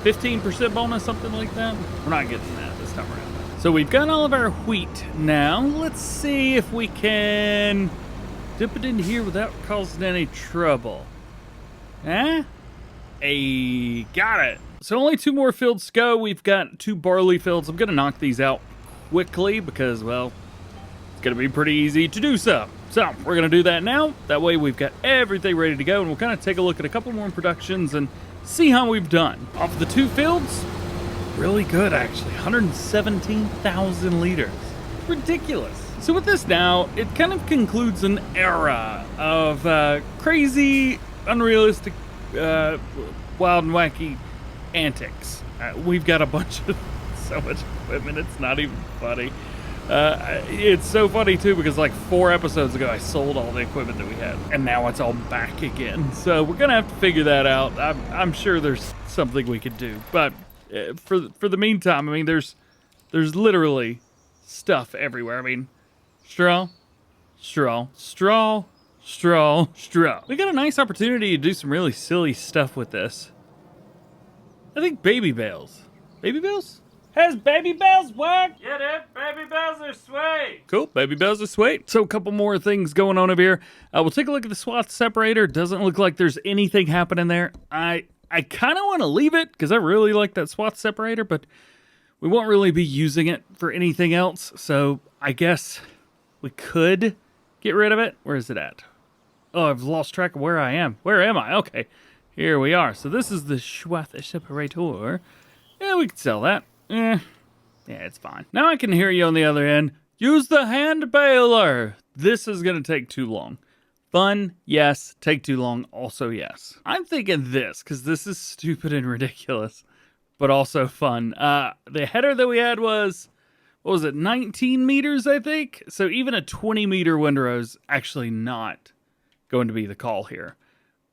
15% bonus, something like that? We're not getting that this time around. So we've got all of our wheat now. Let's see if we can dip it in here without causing any trouble. Got it. So only 2 more fields to go. We've got 2 barley fields. I'm going to knock these out quickly because, well, it's going to be pretty easy to do so. So we're going to do that now. That way we've got everything ready to go, and we'll kind of take a look at a couple more productions and see how we've done. Off the 2 fields, really good actually. 117,000 liters. Ridiculous. So with this now, it kind of concludes an era of crazy, unrealistic, wild and wacky antics. We've got a bunch of so much equipment, it's not even funny. It's so funny too because like 4 episodes ago I sold all the equipment that we had and now it's all back again. So we're gonna have to figure that out. I'm sure there's something we could do, but for the meantime, I mean there's literally stuff everywhere. I mean straw. We got a nice opportunity to do some really silly stuff with this. I think baby bales. Baby bales? Has baby bales worked? Yeah, dude. Baby bales are sweet. Cool. Baby bales are sweet. So a couple more things going on over here. We'll take a look at the swath separator. Doesn't look like there's anything happening there. I kind of want to leave it because I really like that swath separator, but we won't really be using it for anything else. So I guess we could get rid of it. Where is it at? Oh, I've lost track of where I am. Where am I? Okay. Here we are. So this is the swath separator. Yeah, we could sell that. Yeah, it's fine. Now I can hear you on the other end. Use the hand baler. This is going to take too long. Fun, yes. Take too long, also yes. I'm thinking this, because this is stupid and ridiculous, but also fun. The header that we had was, what was it, 19 meters, I think? So even a 20-meter windrow is actually not going to be the call here.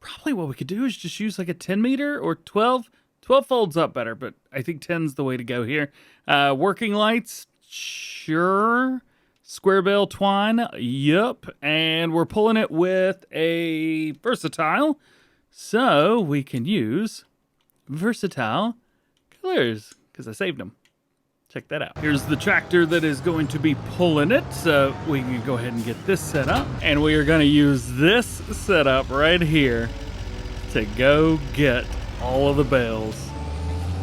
Probably what we could do is just use like a 10-meter or 12. 12 folds up better, but I think 10's the way to go here. Working lights, sure. Square bale twine, yep. And we're pulling it with a versatile, so we can use versatile colors, because I saved them. Check that out. Here's the tractor that is going to be pulling it, so we can go ahead and get this set up. And we are going to use this setup right here to go get all of the bales.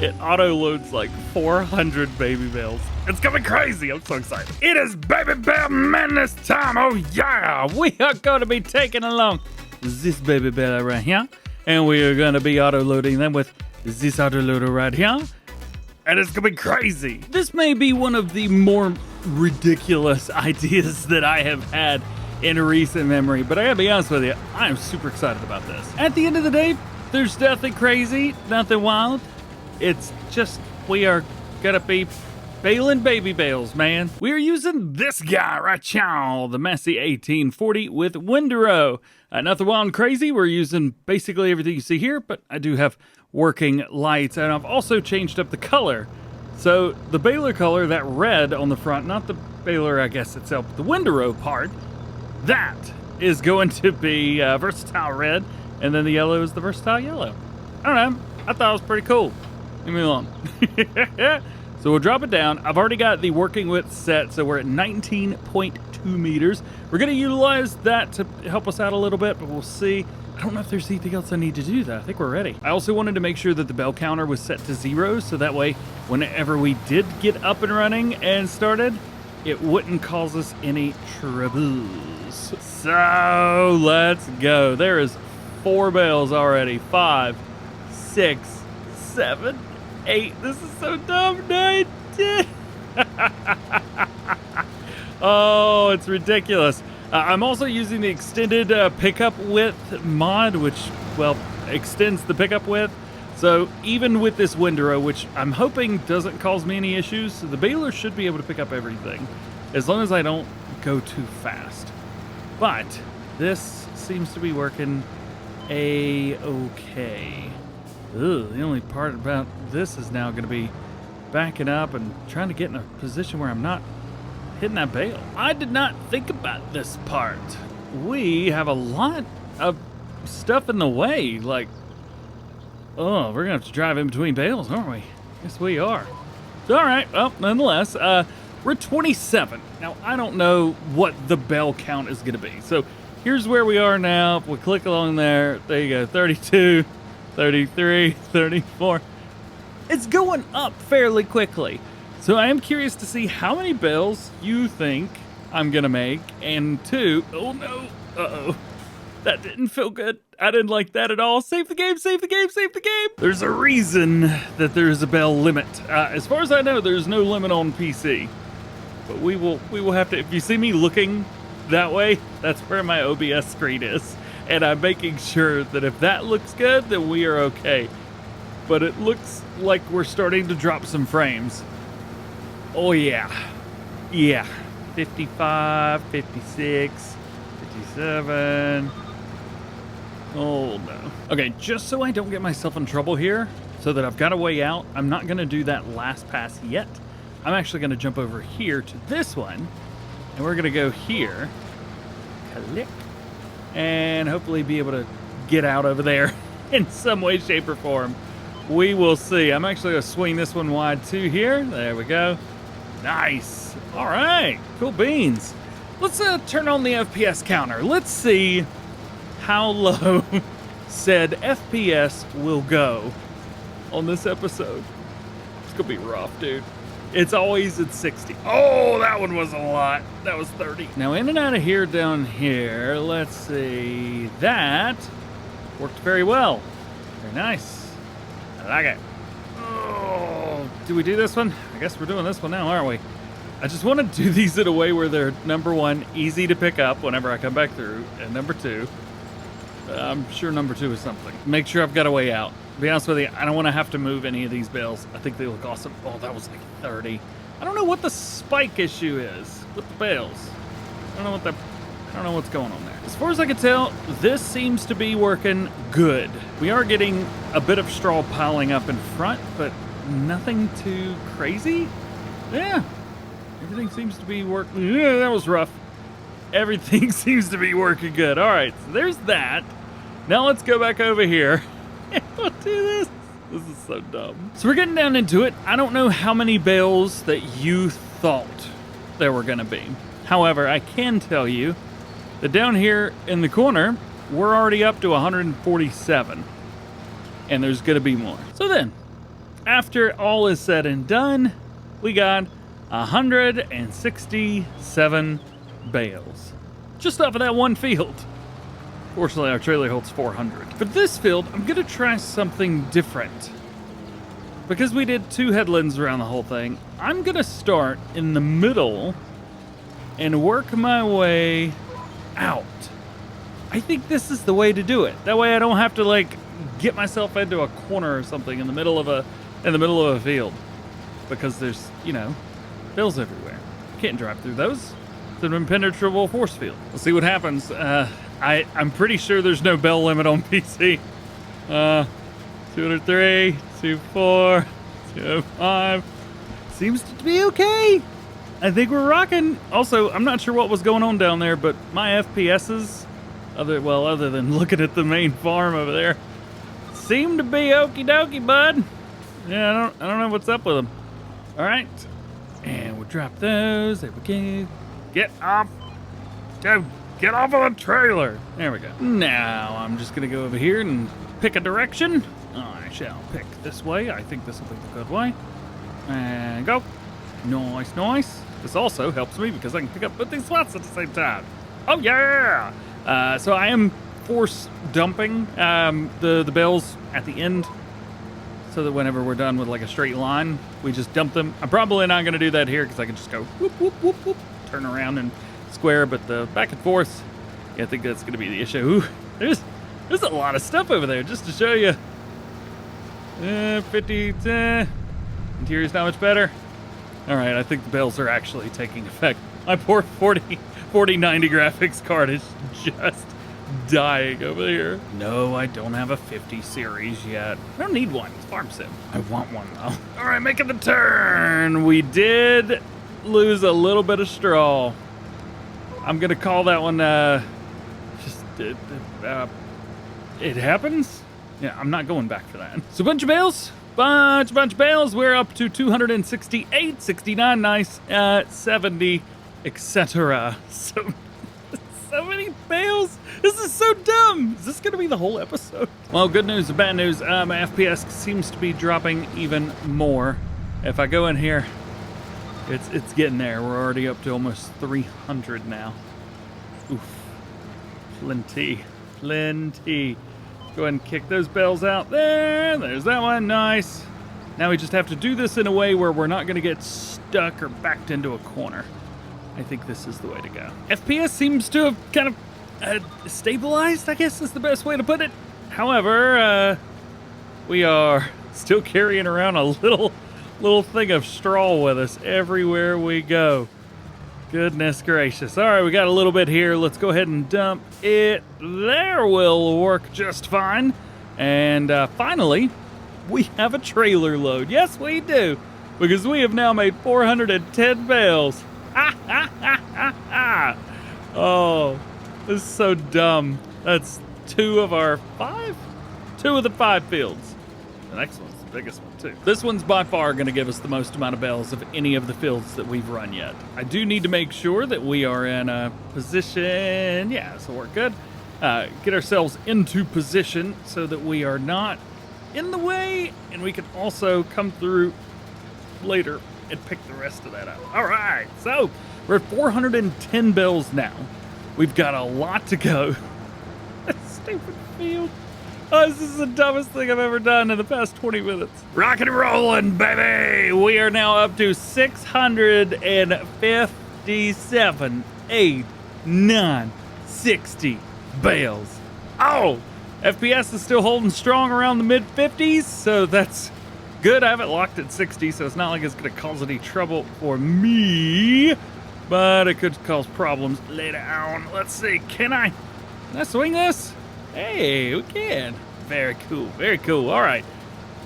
It auto loads like 400 baby bales. It's gonna be crazy. I'm so excited. It is baby bale madness time. Oh yeah, we are going to be taking along this baby bale right here, and we are going to be auto loading them with this auto loader right here, and it's gonna be crazy. This may be one of the more ridiculous ideas that I have had in recent memory, but I gotta be honest with you, I am super excited about this. At the end of the day, there's nothing crazy, nothing wild. It's just, we are gonna be baling baby bales, man. We are using this guy right now, the Massey 1840 with windrow. Nothing wild and crazy. We're using basically everything you see here, but I do have working lights, and I've also changed up the color. So the baler color, that red on the front, not the baler, I guess itself, but the windrow part, that is going to be versatile red. And then the yellow is the versatile yellow. I don't know. I thought it was pretty cool. Leave me alone. So we'll drop it down. I've already got the working width set, so we're at 19.2 meters. We're going to utilize that to help us out a little bit, but we'll see. I don't know if there's anything else I need to do, though. I think we're ready. I also wanted to make sure that the bell counter was set to 0, so that way, whenever we did get up and running and started, it wouldn't cause us any troubles. So let's go. There is 4 bales already. 5, 6, 7, 8. This is so dumb. 9, 10. Oh, it's ridiculous. I'm also using the extended pickup width mod, which, well, extends the pickup width. So even with this windrow, which I'm hoping doesn't cause me any issues, the baler should be able to pick up everything. as long as I don't go too fast. But this seems to be working a-okay. The only part about this is now going to be backing up and trying to get in a position where I'm not hitting that bale. I did not think about this part. We have a lot of stuff in the way. Like, oh, we're going to have to drive in between bales, aren't we? Yes, we are. All right. Well, nonetheless, we're 27. Now, I don't know what the bale count is going to be. So here's where we are now. If we click along there, there you go, 32, 33, 34. It's going up fairly quickly. So I am curious to see how many bales you think I'm going to make. And two, oh no, uh-oh. That didn't feel good. I didn't like that at all. Save the game, save the game, save the game. There's a reason that there's a bale limit. As far as I know, there's no limit on PC. But we will have to, if you see me looking that way, that's where my OBS screen is. And I'm making sure that if that looks good, then we are okay. But it looks like we're starting to drop some frames. Oh yeah. Yeah. 55, 56, 57. Oh no. Okay, just so I don't get myself in trouble here, so that I've got a way out, I'm not gonna do that last pass yet. I'm actually gonna jump over here to this one, and we're gonna go here, click, and hopefully be able to get out over there in some way, shape, or form. We will see. I'm actually gonna swing this one wide too here. There we go. Nice. All right, cool beans. Let's turn on the FPS counter. Let's see how low said FPS will go on this episode. It's gonna be rough, dude. It's always at 60. Oh, that one was a lot. That was 30. Now in and out of here down here, let's see. That worked very well. Very nice. I like it. Oh, do we do this one? I guess we're doing this one now, aren't we? I just want to do these in a way where they're, number one, easy to pick up whenever I come back through, and number two, I'm sure number two is something. Make sure I've got a way out. To be honest with you, I don't want to have to move any of these bales. I think they look awesome. Oh, that was like 30. I don't know what the spike issue is with the bales. I don't know what's going on there. As far as I can tell, this seems to be working good. We are getting a bit of straw piling up in front, but nothing too crazy. Yeah, everything seems to be working. Yeah, that was rough. Everything seems to be working good. All right, so there's that. Now let's go back over here. We'll do this. This is so dumb. So we're getting down into it. I don't know how many bales that you thought there were gonna be. However, I can tell you that down here in the corner, we're already up to 147. And there's gonna be more. So then, after all is said and done, we got 167 bales. Just off of that one field. Fortunately, our trailer holds 400. For this field, I'm gonna try something different. Because we did 2 headlands around the whole thing, I'm gonna start in the middle and work my way out. I think this is the way to do it. That way I don't have to like get myself into a corner or something in the middle of a field. Because there's, you know, bales everywhere. Can't drive through those. It's an impenetrable force field. We'll see what happens. I'm pretty sure there's no bell limit on PC. 203, 24, 205. Seems to be okay. I think we're rocking. Also, I'm not sure what was going on down there, but my FPSs, other than looking at the main farm over there, seem to be okie dokie, bud. Yeah, I don't know what's up with them. All right, and we'll drop those. There we go. Get off. Get off of the trailer. There we go. Now I'm just gonna go over here and pick a direction. I shall pick this way. I think this will be the good way. And go. Nice, nice. This also helps me because I can pick up both these spots at the same time. Oh yeah! So I am force dumping the bales at the end, so that whenever we're done with like a straight line, we just dump them. I'm probably not going to do that here because I can just go whoop, whoop, whoop, whoop, turn around and square, but the back and forth, yeah, I think that's going to be the issue. Ooh, there's a lot of stuff over there just to show you. 50, interior's not much better. All right, I think the bales are actually taking effect. My poor 4090 graphics card is just dying over here. No, I don't have a 50 series yet. I don't need one. It's Farm Sim. I want one, though. All right, making the turn. We did lose a little bit of straw. I'm going to call that one, it happens. Yeah, I'm not going back for that. So bunch of bales. Bunch of bales. We're up to 268, 69, nice, 70, etc. So many bales. This is so dumb. Is this going to be the whole episode? Well, good news and bad news. My FPS seems to be dropping even more. If I go in here, it's getting there. We're already up to almost 300 now. Oof. Plenty. Go ahead and kick those bales out there. There's that one. Nice. Now we just have to do this in a way where we're not going to get stuck or backed into a corner. I think this is the way to go. FPS seems to have kind of stabilized, I guess is the best way to put it. However, we are still carrying around a little thing of straw with us everywhere we go. Goodness gracious. All right, we got a little bit here. Let's go ahead and dump it. There will work just fine. And finally, we have a trailer load. Yes, we do. Because we have now made 410 bales. Oh, this is so dumb. That's 2 of our 5? 2 of the 5 fields. The next one's the biggest one, too. This one's by far going to give us the most amount of bales of any of the fields that we've run yet. I do need to make sure that we are in a position. Yeah, so we're good. Get ourselves into position so that we are not in the way, and we can also come through later and pick the rest of that up. All right, so we're at 410 bales now. We've got a lot to go. Stupid field. Oh, this is the dumbest thing I've ever done in the past 20 minutes. Rock and rolling, baby. We are now up to 657, 8, 9, 60 bales. Oh, FPS is still holding strong around the mid 50s, so that's good. I have it locked at 60, so it's not like it's going to cause any trouble for me, but it could cause problems later on. Let's see, can I swing this? Hey, we can. Very cool, very cool. All right,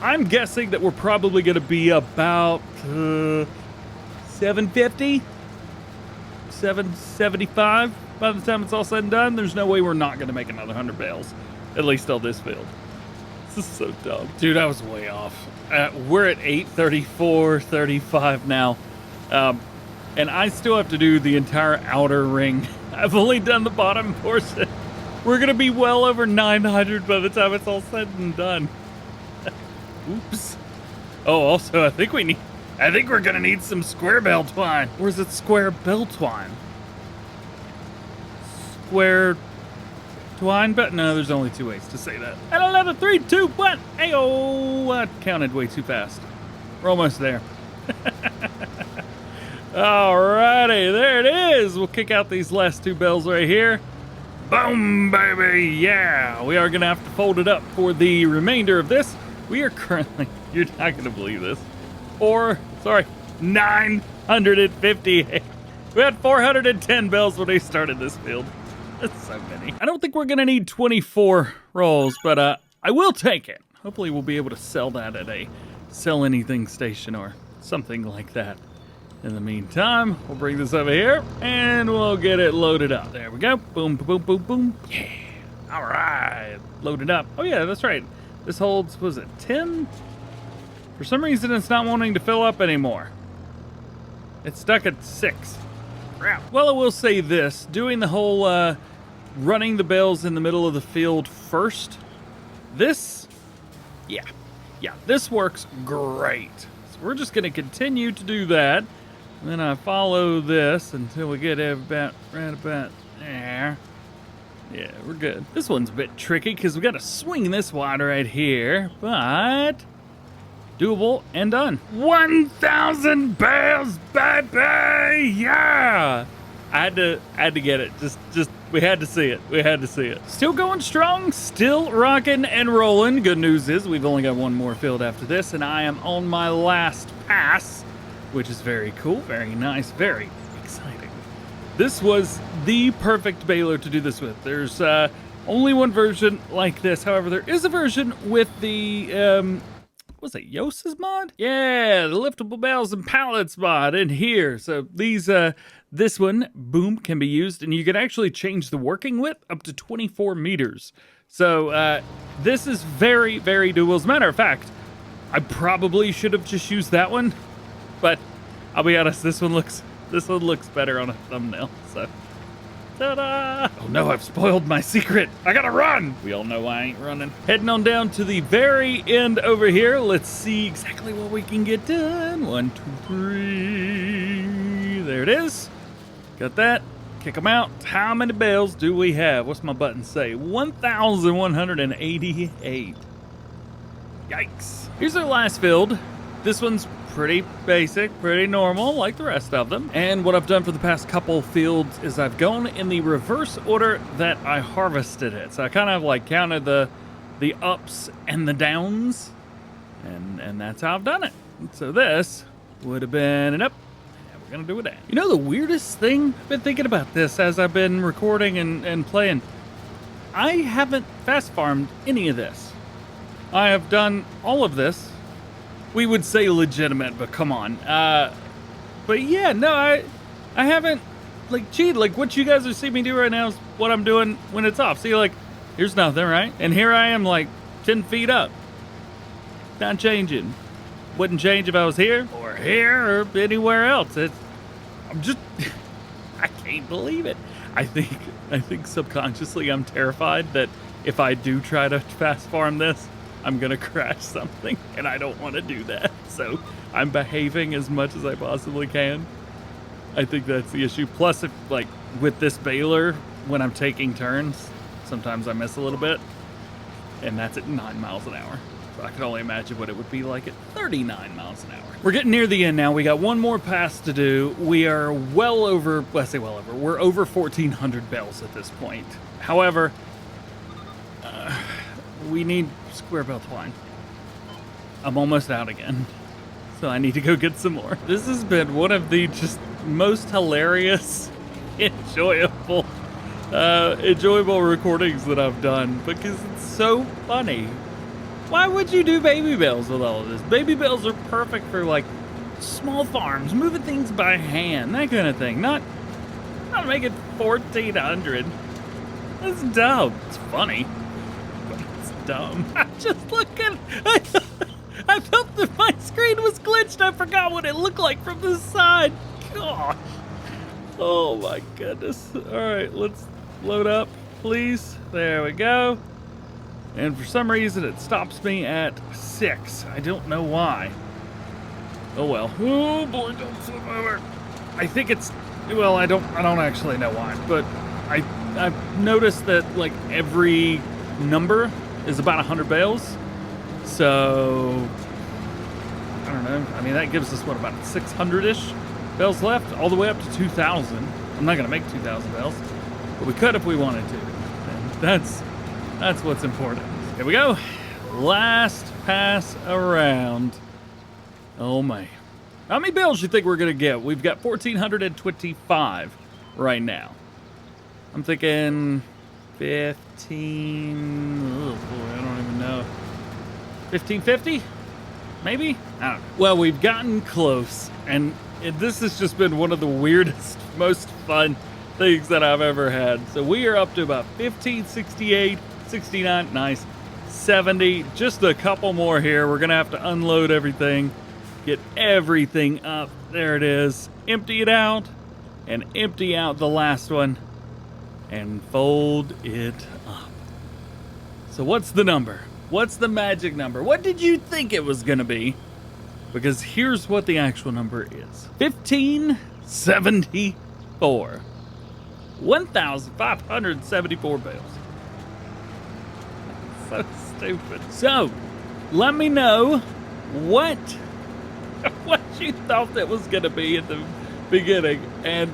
I'm guessing that we're probably going to be about 750, 775 by the time it's all said and done. There's no way we're not going to make another 100 bales, at least on this field. This is so dumb. Dude, I was way off. We're at 834, 35 now. And I still have to do the entire outer ring. I've only done the bottom portion. We're going to be well over 900 by the time it's all said and done. Oops. Oh, also, I think we're going to need some square bell twine. Or is it square bell twine? Square twine, but no, there's only 2 ways to say that. And another 3, 2, 1. Ayo, I counted way too fast. We're almost there. Alrighty, there it is. We'll kick out these last 2 bells right here. Boom, baby, yeah. We are gonna have to fold it up for the remainder of this. We are currently, you're not gonna believe this, 958. We had 410 bells when we started this field. That's so many. I don't think we're gonna need 24 rolls, but I will take it. Hopefully we'll be able to sell that at a sell anything station or something like that. In the meantime, we'll bring this over here and we'll get it loaded up. There we go. Boom, boom, boom, boom. Yeah. All right. Loaded up. Oh, yeah, that's right. This holds, was it 10? For some reason, it's not wanting to fill up anymore. It's stuck at 6. Crap. Well, I will say this. Doing the whole running the bales in the middle of the field first, this, yeah, this works great. So we're just going to continue to do that. And then I follow this until we get right about there. Yeah, we're good. This one's a bit tricky because we got to swing this wide right here, but doable and done. 1,000 bales, baby! Yeah! I had to get it. Just we had to see it. We had to see it. Still going strong, still rocking and rolling. Good news is we've only got 1 more field after this, and I am on my last pass, which is very cool, very nice, very exciting. This was the perfect baler to do this with. There's only one version like this. However, there is a version with the, was it Yos's mod? Yeah, the liftable bales and pallets mod in here. So these, this one, boom, can be used, and you can actually change the working width up to 24 meters. So this is very, very doable. As a matter of fact, I probably should have just used that one, but I'll be honest, this one looks better on a thumbnail. So, ta-da! Oh no, I've spoiled my secret. I gotta run. We all know I ain't running. Heading on down to the very end over here. Let's see exactly what we can get done. 1, 2, 3. There it is. Got that. Kick them out. How many bales do we have? What's my button say? 1,188. Yikes. Here's our last field. This one's pretty basic, pretty normal, like the rest of them. And what I've done for the past couple fields is I've gone in the reverse order that I harvested it. So I kind of like counted the ups and the downs, and that's how I've done it. So this would have been an up. Gonna do it at. You know the weirdest thing? I've been thinking about this as I've been recording and playing. I haven't fast farmed any of this. I have done all of this. We would say legitimate, but come on. But yeah, no, I haven't like cheated. Like what you guys are seeing me do right now is what I'm doing when it's off. See, like here's nothing, right? And here I am, like 10 feet up. Not changing. Wouldn't change if I was here or anywhere else. I'm just, I can't believe it. I think subconsciously I'm terrified that if I do try to fast farm this, I'm gonna crash something, and I don't want to do that. So I'm behaving as much as I possibly can. I think that's the issue. Plus, if like with this baler, when I'm taking turns, sometimes I miss a little bit, and that's at 9 miles an hour. So I can only imagine what it would be like at 39 miles an hour. We're getting near the end now. We got one more pass to do. We are well over, let's say well over, we're over 1,400 bales at this point. However, we need square bale twine. I'm almost out again, so I need to go get some more. This has been one of the just most hilarious, enjoyable recordings that I've done because it's so funny. Why would you do baby bales with all of this? Baby bales are perfect for like small farms, moving things by hand, that kind of thing. Not making 1,400. That's dumb. It's funny, but it's dumb. I'm just looking. I felt that my screen was glitched. I forgot what it looked like from the side. God. Oh my goodness. All right, let's load up, please. There we go. And for some reason, it stops me at 6. I don't know why. Oh well. Oh boy, don't flip over. I think it's, well, I don't actually know why, but I've noticed that like every number is about 100 bales. So I don't know. I mean, that gives us what, about 600-ish bales left, all the way up to 2,000. I'm not gonna make 2,000 bales, but we could if we wanted to. And that's what's important. Here we go. Last pass around. Oh my. How many bales do you think we're gonna get? We've got 1,425 right now. I'm thinking 15. Oh boy, I don't even know. 1,550? Maybe? I don't know. Well, we've gotten close, and this has just been one of the weirdest, most fun things that I've ever had. So we are up to about 1,568. 69, nice. 70, just a couple more here. We're gonna have to unload everything, get everything up. There it is. Empty it out, and empty out the last one, and fold it up. So what's the number? What's the magic number? What did you think it was gonna be? Because here's what the actual number is. 1,574. 1,574 bales. So stupid. So, let me know what you thought that was gonna be at the beginning, and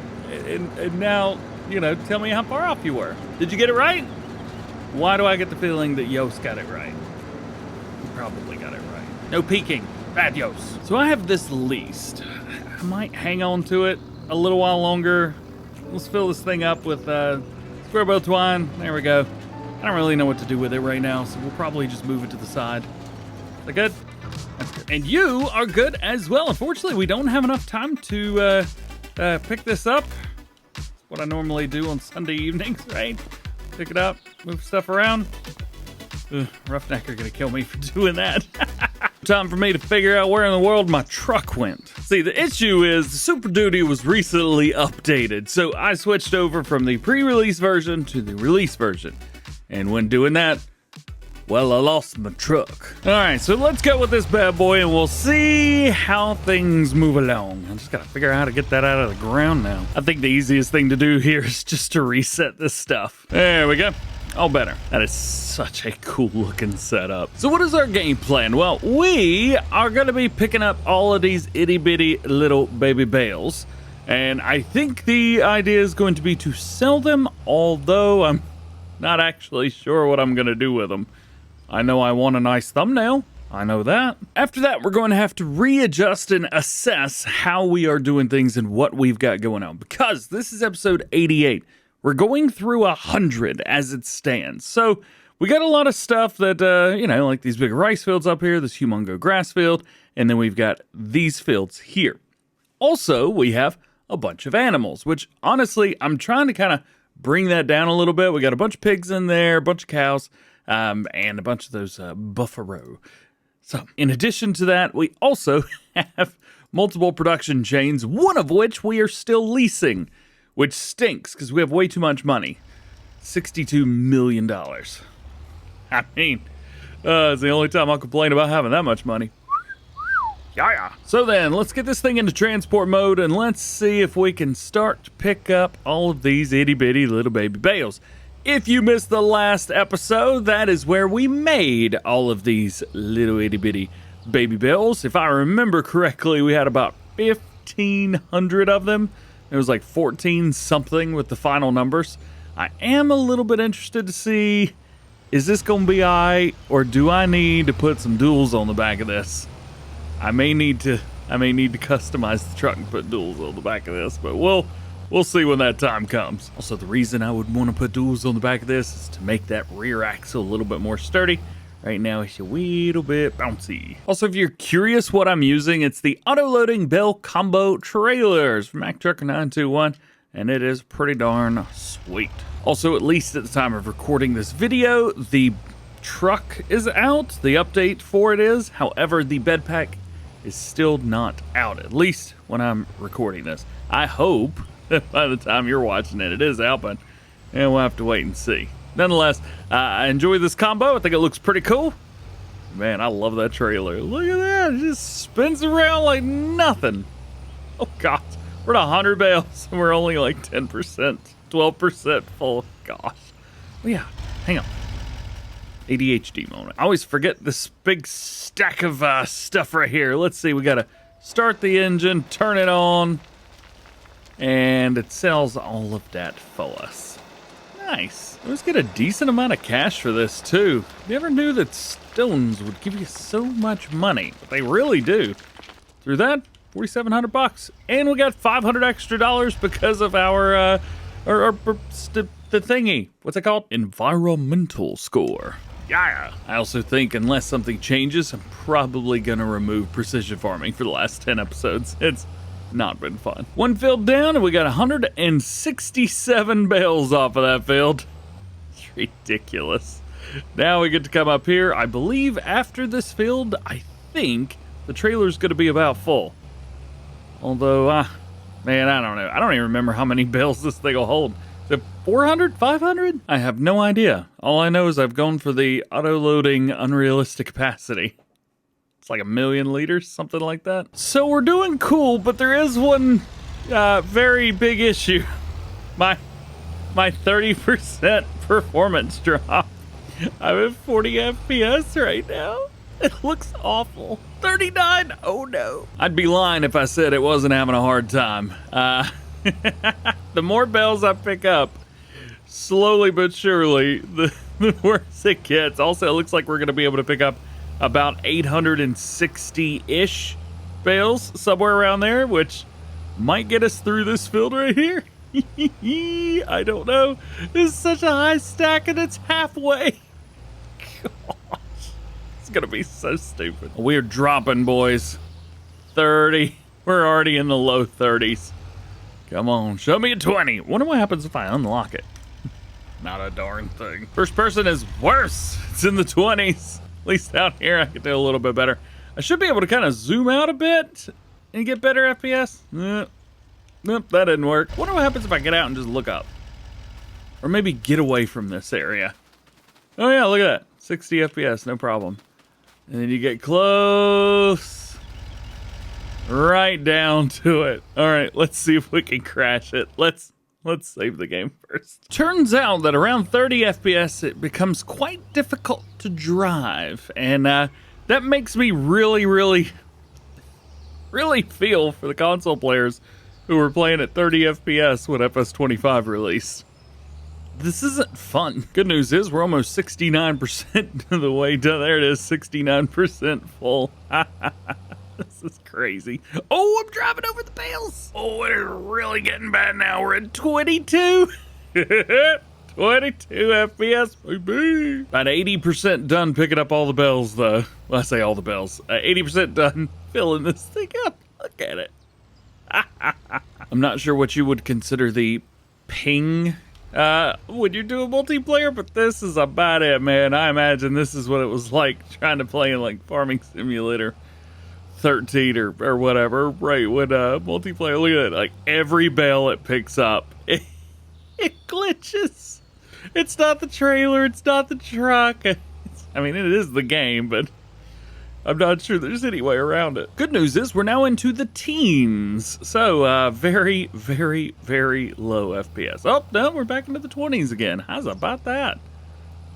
now, you know, tell me how far off you were. Did you get it right? Why do I get the feeling that Yost got it right? He probably got it right. No peeking. Bad Yost. So I have this leased. I might hang on to it a little while longer. Let's fill this thing up with square bow twine. There we go. I don't really know what to do with it right now, so we'll probably just move it to the side. Is that good? That's good. And you are good as well. Unfortunately, we don't have enough time to pick this up. That's what I normally do on Sunday evenings, right? Pick it up, move stuff around. Ugh, Roughneck are gonna kill me for doing that. Time for me to figure out where in the world my truck went. See, the issue is the Super Duty was recently updated, so I switched over from the pre-release version to the release version. And when doing that, well, I lost my truck. All right, so let's go with this bad boy and we'll see how things move along. I just gotta figure out how to get that out of the ground now. I think the easiest thing to do here is just to reset this stuff. There we go. All better. That is such a cool looking setup. So what is our game plan? Well, we are gonna be picking up all of these itty bitty little baby bales. And I think the idea is going to be to sell them, although I'm not actually sure what I'm gonna do with them. I know I want a nice thumbnail. I know that. After that, we're going to have to readjust and assess how we are doing things and what we've got going on. Because this is episode 88. We're going through 100 as it stands. So we got a lot of stuff that, like these big rice fields up here, this humongo grass field, and then we've got these fields here. Also, we have a bunch of animals, which honestly, I'm trying to kind of bring that down a little bit. We got a bunch of pigs in there, a bunch of cows, and a bunch of those buffalo. So in addition to that, we also have multiple production chains, one of which we are still leasing, which stinks because we have way too much money. $62 million. I mean, it's the only time I'll complain about having that much money. Yeah. So then, let's get this thing into transport mode and let's see if we can start to pick up all of these itty bitty little baby bales. If you missed the last episode, that is where we made all of these little itty bitty baby bales. If I remember correctly, we had about 1,500 of them. It was like 14 something with the final numbers. I am a little bit interested to see, is this going to be alright, or do I need to put some duals on the back of this? I may need to customize the truck and put duals on the back of this, but we'll see when that time comes. Also, the reason I would want to put duals on the back of this is to make that rear axle a little bit more sturdy. Right now, it's a little bit bouncy. Also, if you're curious what I'm using, it's the auto-loading bell combo trailers from Mack Trucker 921, and it is pretty darn sweet. Also, at least at the time of recording this video, the truck is out. The update for it is. However, the bed pack is still not out, at least when I'm recording this. I hope that by the time you're watching it, it is out, but we'll have to wait and see. Nonetheless, I enjoy this combo. I think it looks pretty cool. Man, I love that trailer. Look at that. It just spins around like nothing. Oh, gosh. We're at 100 bales, and we're only like 10%, 12% full. Gosh. Well, yeah, hang on. ADHD moment. I always forget this big stack of stuff right here. Let's see. We got to start the engine, turn it on, and it sells all of that for us. Nice. I always get a decent amount of cash for this, too. Never knew that stones would give you so much money, but they really do. Through that, $4,700. And we got $500 extra because of our the thingy. What's it called? Environmental score. Yeah. I also think unless something changes, I'm probably going to remove precision farming for the last 10 episodes. It's not been fun. One field down, and we got 167 bales off of that field. It's ridiculous. Now we get to come up here. I believe after this field, I think the trailer's going to be about full. Although, man, I don't know. I don't even remember how many bales this thing will hold. Is it 400, 500? I have no idea. All I know is I've gone for the auto-loading unrealistic capacity. It's like 1 million liters, something like that. So we're doing cool, but there is one very big issue. My 30% performance drop. I'm at 40 FPS right now. It looks awful. 39? Oh no. I'd be lying if I said it wasn't having a hard time. The more bells I pick up, slowly but surely, the worse it gets. Also, it looks like we're going to be able to pick up about 860-ish bales, somewhere around there, which might get us through this field right here. I don't know. This is such a high stack and it's halfway. Gosh, it's gonna be so stupid. We're dropping, boys. 30. We're already in the low 30s. Come on, show me a 20. Wonder what happens if I unlock it. Not a darn thing. First person is worse. It's in the 20s. At least down here I can do a little bit better. I should be able to kind of zoom out a bit and get better FPS. Nope, that didn't work. Wonder what happens if I get out and just look up. Or maybe get away from this area. Oh yeah, look at that. 60 FPS, no problem. And then you get close. Right down to it. All right, let's see if we can crash it. Let's save the game first. Turns out that around 30 FPS, it becomes quite difficult to drive. And that makes me really feel for the console players who were playing at 30 FPS when FS25 released. This isn't fun. Good news is we're almost 69% of the way done. There it is, 69% full. This is crazy. Oh, I'm driving over the bales. Oh, it's really getting bad now. We're at 22. 22 FPS, baby. About 80% done picking up all the bells, though. Well, I say all the bells. 80% done filling this thing up. Look at it. I'm not sure what you would consider the ping when you do a multiplayer, but this is about it, man. I imagine this is what it was like trying to play in like Farming Simulator 13 or whatever, right? When multiplayer, look at it, like every bale it picks up, it glitches. It's not the trailer, it's not the truck. I mean, it is the game, but I'm not sure there's any way around it. Good news is we're now into the teens. So very low FPS. Oh, no, we're back into the 20s again. How's about that?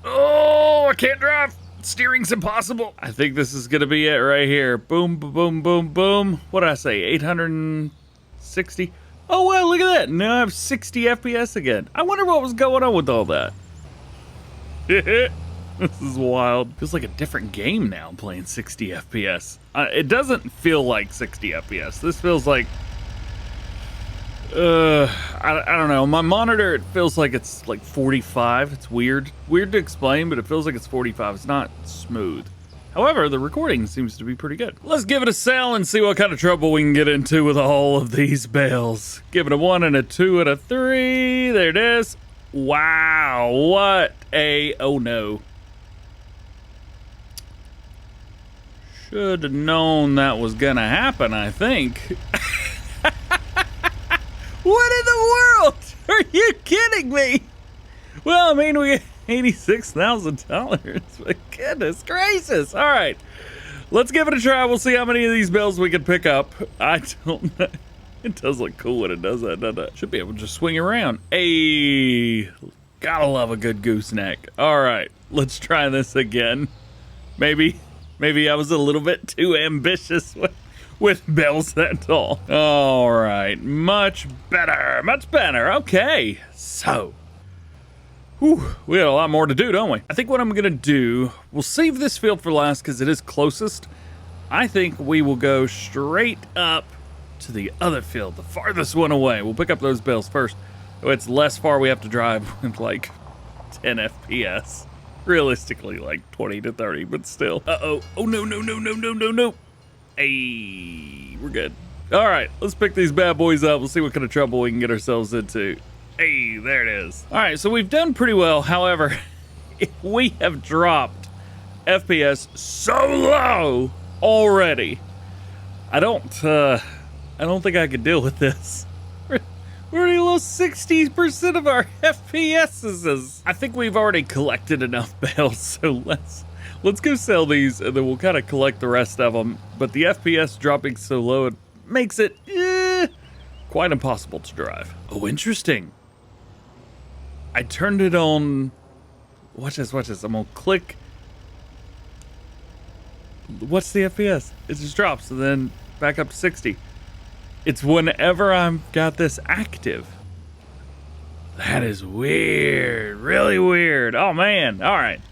Oh, I can't drive. Steering's impossible. I think this is gonna be it right here. Boom, boom, boom, boom. What did I say? 860? Oh, well, look at that. Now I have 60 FPS again. I wonder what was going on with all that. This is wild. Feels like a different game now playing 60 FPS. It doesn't feel like 60 FPS. This feels like, I don't know. My monitor, it feels like it's like 45. It's weird. Weird to explain, but it feels like it's 45. It's not smooth. However, the recording seems to be pretty good. Let's give it a sail and see what kind of trouble we can get into with all of these bales. Give it a 1 and a 2 and a 3. There it is. Wow, what a, oh no. Should have known that was gonna happen, I think. What in the world? Are you kidding me? Well, I mean, we get $86,000. But goodness gracious. All right, let's give it a try. We'll see how many of these bells we can pick up. I don't know. It does look cool when it does that, doesn't it? Should be able to just swing around. Hey, gotta love a good gooseneck. All right, let's try this again. Maybe I was a little bit too ambitious with bells that tall. All right, much better. Okay, so, whew, we got a lot more to do, don't we? I think what I'm gonna do, we'll save this field for last because it is closest. I think we will go straight up to the other field, the farthest one away. We'll pick up those bells first. It's less far we have to drive with like 10 FPS. Realistically, like 20 to 30, but still. Uh-oh. Oh, no. Hey, we're good. All right, let's pick these bad boys up. We'll see what kind of trouble we can get ourselves into. Hey, there it is. All right, so we've done pretty well. However, we have dropped FPS so low already. I don't think I can deal with this. We're already lost 60% of our FPSs. I think we've already collected enough bales, so let's go sell these, and then we'll kind of collect the rest of them. But the FPS dropping so low, it makes it quite impossible to drive. Oh, interesting. I turned it on. Watch this. I'm gonna click. What's the FPS? It just drops and then back up to 60. It's whenever I've got this active. That is weird, really weird. Oh man, all right.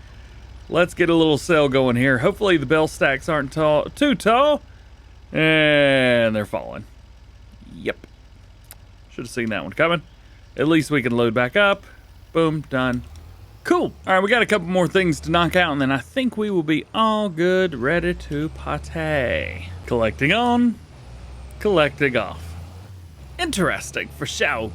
Let's get a little sale going here. Hopefully the bell stacks aren't too tall. And they're falling. Yep. Should have seen that one coming. At least we can load back up. Boom, done. Cool. All right, we got a couple more things to knock out, and then I think we will be all good, ready to party. Collecting on, collecting off. Interesting, for sure.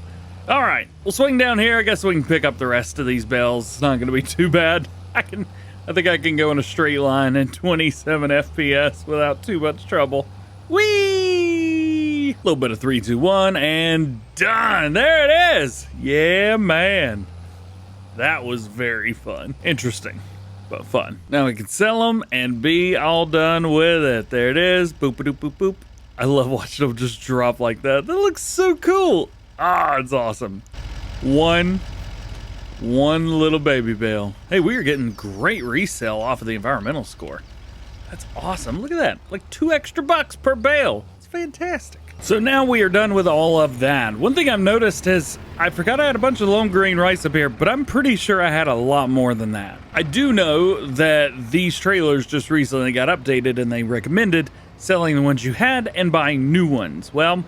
All right, we'll swing down here. I guess we can pick up the rest of these bells. It's not going to be too bad. I think I can go in a straight line in 27 FPS without too much trouble. Whee! A little bit of 3, 2, 1, and done. There it is. Yeah, man. That was very fun. Interesting, but fun. Now we can sell them and be all done with it. There it is. Boop, boop, boop, boop. I love watching them just drop like that. That looks so cool. Ah, it's awesome. One little baby bale. Hey, we are getting great resale off of the environmental score. That's awesome. Look at that. Like $2 extra per bale. It's fantastic. So now we are done with all of that. One thing I've noticed is I forgot I had a bunch of long grain rice up here, but I'm pretty sure I had a lot more than that. I do know that these trailers just recently got updated and they recommended selling the ones you had and buying new ones. Well,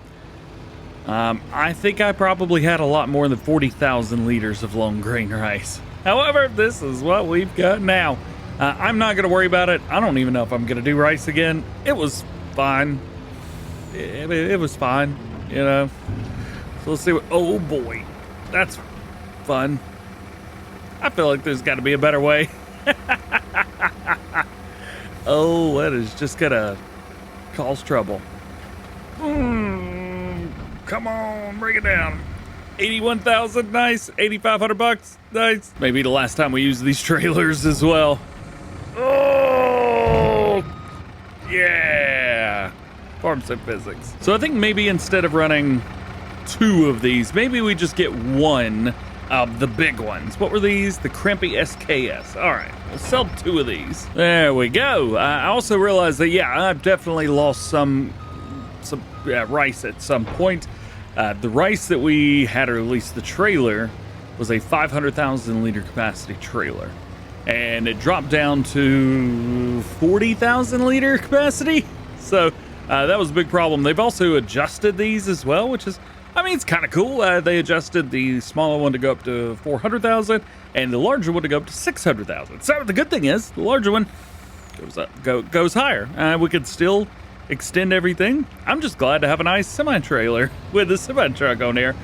I think I probably had a lot more than 40,000 liters of long grain rice. However, this is what we've got now. I'm not going to worry about it. I don't even know if I'm going to do rice again. It was fine. It was fine, you know. So let's see what... Oh, boy. That's fun. I feel like there's got to be a better way. Oh, that is just going to cause trouble. Come on, bring it down. 81,000, nice. 8,500 bucks, nice. Maybe the last time we used these trailers as well. Oh, yeah. Farm sim physics. So I think maybe instead of running 2 of these, maybe we just get 1 of the big ones. What were these? The Crimpy SKS. All right, we'll sell 2 of these. There we go. I also realized that, yeah, I've definitely lost some rice at some point. The rice that we had, or at least the trailer, was a 500,000 liter capacity trailer. And it dropped down to 40,000 liter capacity. So that was a big problem. They've also adjusted these as well, which is, I mean, it's kind of cool. They adjusted the smaller one to go up to 400,000 and the larger one to go up to 600,000. So the good thing is the larger one goes higher. We could still extend everything. I'm just glad to have a nice semi-trailer with a semi-truck on here.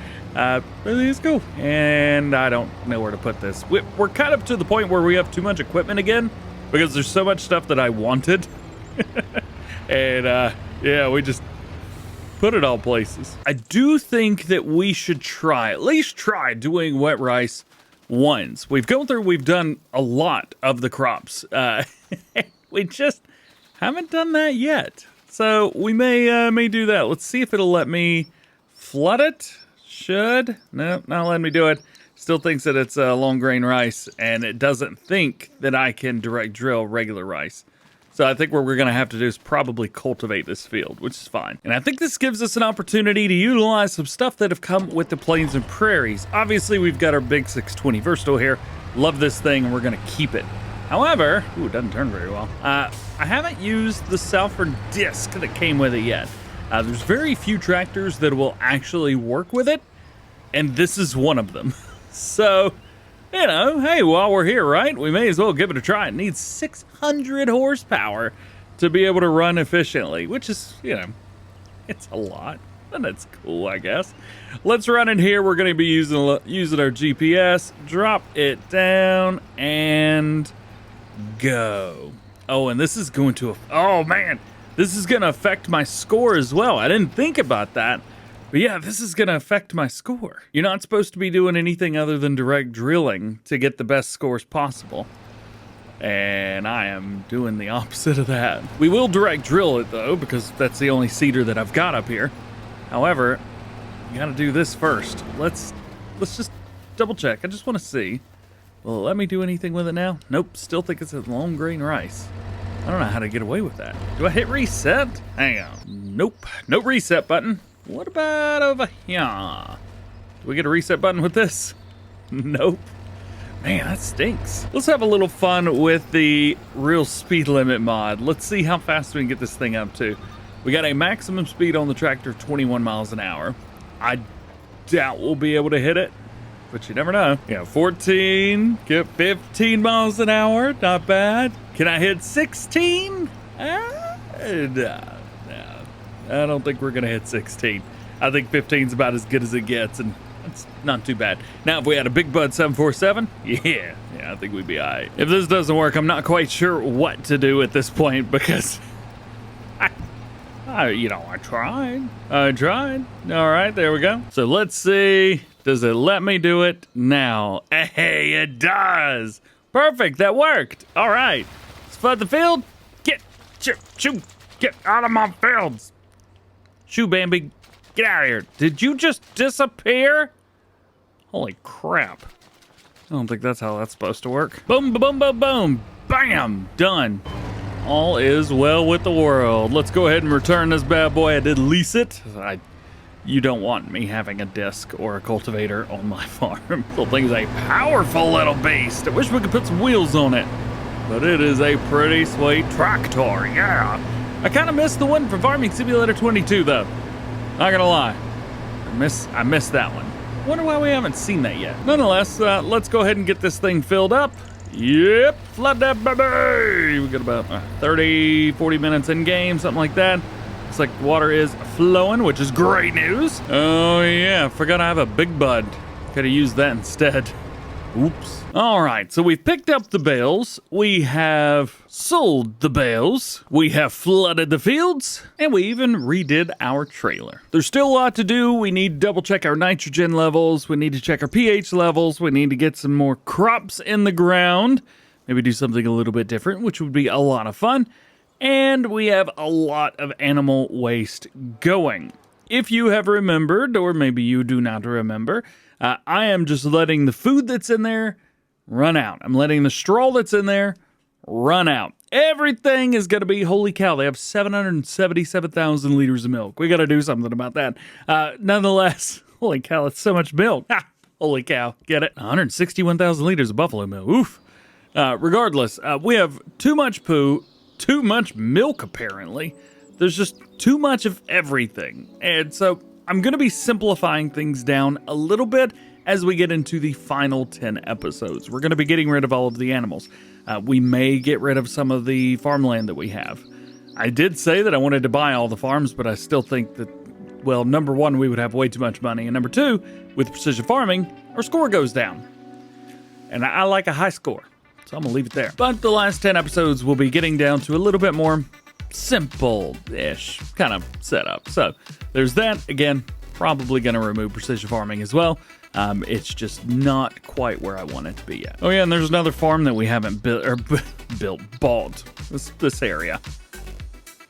Really is cool. And I don't know where to put this. We're kind of to the point where we have too much equipment again because there's so much stuff that I wanted. And yeah, we just put it all places. I do think that we should at least try doing wet rice once. We've done a lot of the crops. We just haven't done that yet. So we may do that. Let's see if it'll let me flood it. Should. Nope, not letting me do it. Still thinks that it's long grain rice, and it doesn't think that I can direct drill regular rice. So I think what we're going to have to do is probably cultivate this field, which is fine. And I think this gives us an opportunity to utilize some stuff that have come with the plains and prairies. Obviously, we've got our big 620 Versatile here. Love this thing, and we're going to keep it. However, ooh, it doesn't turn very well. I haven't used the Salford disc that came with it yet. There's very few tractors that will actually work with it, and this is one of them. So, you know, hey, while we're here, right, we may as well give it a try. It needs 600 horsepower to be able to run efficiently, which is, you know, it's a lot, and that's cool, I guess. Let's run in here. We're going to be using our GPS, drop it down, and go. Oh, and this is going to, oh man, this is going to affect my score as well. I didn't think about that. But yeah, this is going to affect my score. You're not supposed to be doing anything other than direct drilling to get the best scores possible. And I am doing the opposite of that. We will direct drill it though, because that's the only seeder that I've got up here. However, you got to do this first. Let's just double check. I just want to see. Will it let me do anything with it now? Nope, still think it's a long grain rice. I don't know how to get away with that. Do I hit reset? Hang on. Nope, no reset button. What about over here? Do we get a reset button with this? Nope. Man, that stinks. Let's have a little fun with the real speed limit mod. Let's see how fast we can get this thing up to. We got a maximum speed on the tractor of 21 miles an hour. I doubt we'll be able to hit it, but you never know. Yeah, 14, get 15 miles an hour, not bad. Can I hit 16? No, I don't think we're gonna hit 16. I think 15's about as good as it gets, and that's not too bad. Now, if we had a Big Bud 747, yeah, I think we'd be all right. If this doesn't work, I'm not quite sure what to do at this point, because I tried. All right, there we go. So let's see. Does it let me do it now? Hey, it does. Perfect, that worked. All right, let's flood the field. Shoo, get out of my fields. Shoo, Bambi, get out of here. Did you just disappear? Holy crap. I don't think that's how that's supposed to work. Boom, boom, boom, boom. Bam, done. All is well with the world. Let's go ahead and return this bad boy. I did lease it. You don't want me having a disc or a cultivator on my farm. Little thing's a powerful little beast. I wish we could put some wheels on it, but it is a pretty sweet tractor, yeah. I kind of missed the one from Farming Simulator 22, though. Not gonna lie. I missed that one. Wonder why we haven't seen that yet. Nonetheless, let's go ahead and get this thing filled up. Yep, flood that baby. We got about 30, 40 minutes in game, something like that. Looks like water is flowing, which is great news. Oh yeah, forgot I have a Big Bud. Could have used that instead. Oops. All right, so we've picked up the bales, we have sold the bales, we have flooded the fields, and we even redid our trailer. There's still a lot to do. We need to double check our nitrogen levels, we need to check our pH levels, we need to get some more crops in the ground, maybe do something a little bit different, which would be a lot of fun, and we have a lot of animal waste going. If you have remembered, or maybe you do not remember, I am just letting the food that's in there run out. I'm letting the straw that's in there run out. Everything is going to be, holy cow, they have 777,000 liters of milk. We got to do something about that. Nonetheless, holy cow, that's so much milk. Ha, holy cow, get it? 161,000 liters of buffalo milk. Oof. Regardless, we have too much poo, too much milk apparently. There's just too much of everything. And so I'm going to be simplifying things down a little bit as we get into the final 10 episodes. We're going to be getting rid of all of the animals. We may get rid of some of the farmland that we have. I did say that I wanted to buy all the farms, but I still think that, well, number one, we would have way too much money. And number two, with precision farming, our score goes down. And I like a high score, so I'm going to leave it there. But the last 10 episodes will be getting down to a little bit more simple-ish kind of setup. So there's that. Again, probably going to remove precision farming as well. It's just not quite where I want it to be yet. Oh yeah, and there's another farm that we haven't bought this area.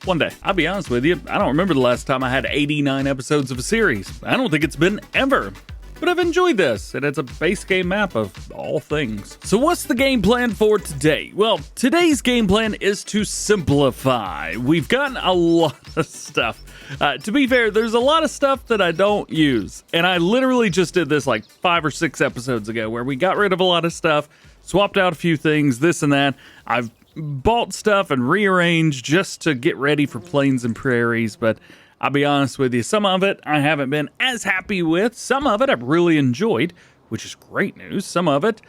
One day. I'll be honest with you, I don't remember the last time I had 89 episodes of a series. I don't think it's been ever. But I've enjoyed this, and it's a base game map of all things. So what's the game plan for today? Well, today's game plan is to simplify. We've gotten a lot of stuff. To be fair, there's a lot of stuff that I don't use. And I literally just did this like 5 or 6 episodes ago, where we got rid of a lot of stuff, swapped out a few things, this and that. I've bought stuff and rearranged just to get ready for plains and prairies, but I'll be honest with you, some of it I haven't been as happy with. Some of it I've really enjoyed, which is great news. Some of it,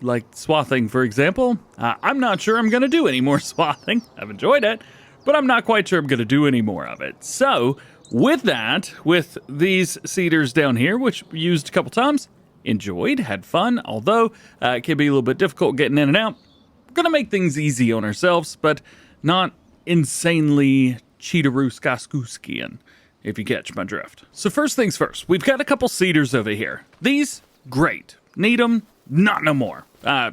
like swathing, for example, I'm not sure I'm going to do any more swathing. I've enjoyed it, but I'm not quite sure I'm going to do any more of it. So with that, with these cedars down here, which we used a couple times, enjoyed, had fun, although it can be a little bit difficult getting in and out. We're going to make things easy on ourselves, but not insanely Cheetaroo-Skaskuskian, if you catch my drift. So first things first, we've got a couple cedars over here. These, great. Need them? Not no more.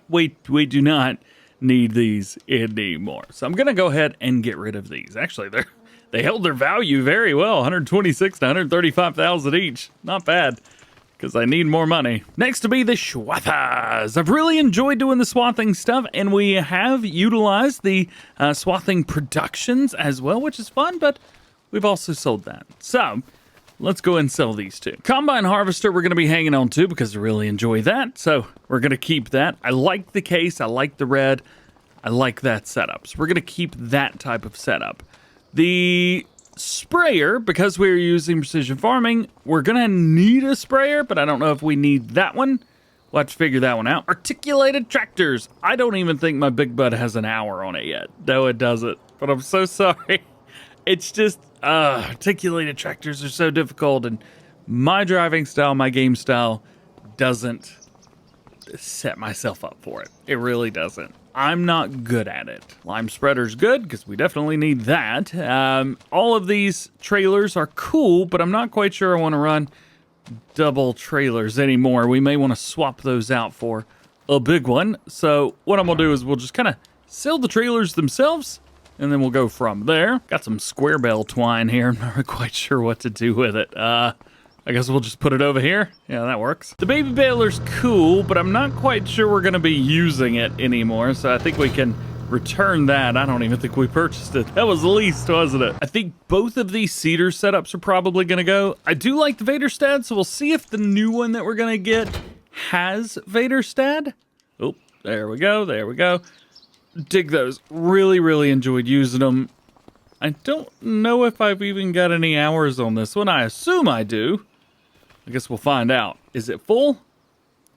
We do not need these anymore. So I'm gonna go ahead and get rid of these. Actually, they held their value very well, 126 to 135,000 each. Not bad, because I need more money. Next to be the swathers. I've really enjoyed doing the swathing stuff, and we have utilized the swathing productions as well, which is fun, but we've also sold that. So let's go and sell these two. Combine harvester we're going to be hanging on to because I really enjoy that, so we're going to keep that. I like the case, I like the red, I like that setup. So we're going to keep that type of setup. The sprayer, because we're using precision farming, we're gonna need a sprayer, but I don't know if we need that one. We'll have to figure that one out. Articulated tractors. I don't even think my big bud has an hour on it yet. No, it doesn't. But I'm so sorry. It's just, articulated tractors are so difficult, and my driving style, my game style, doesn't set myself up for it. It really doesn't. I'm not good at it. Lime spreader's good, because we definitely need that. All of these trailers are cool, but I'm not quite sure I want to run double trailers anymore. We may want to swap those out for a big one. So what I'm gonna do is we'll just kind of sell the trailers themselves, and then we'll go from there. Got some square bale twine here. I'm not quite sure what to do with it. I guess we'll just put it over here. Yeah, that works. The baby baler's cool, but I'm not quite sure we're gonna be using it anymore, so I think we can return that. I don't even think we purchased it. That was the least, wasn't it? I think both of these cedar setups are probably gonna go. I do like the Vaderstad, so we'll see if the new one that we're gonna get has Vaderstad. Oh, there we go, there we go. Dig those. Really, really enjoyed using them. I don't know if I've even got any hours on this one. I assume I do. I guess we'll find out. Is it full?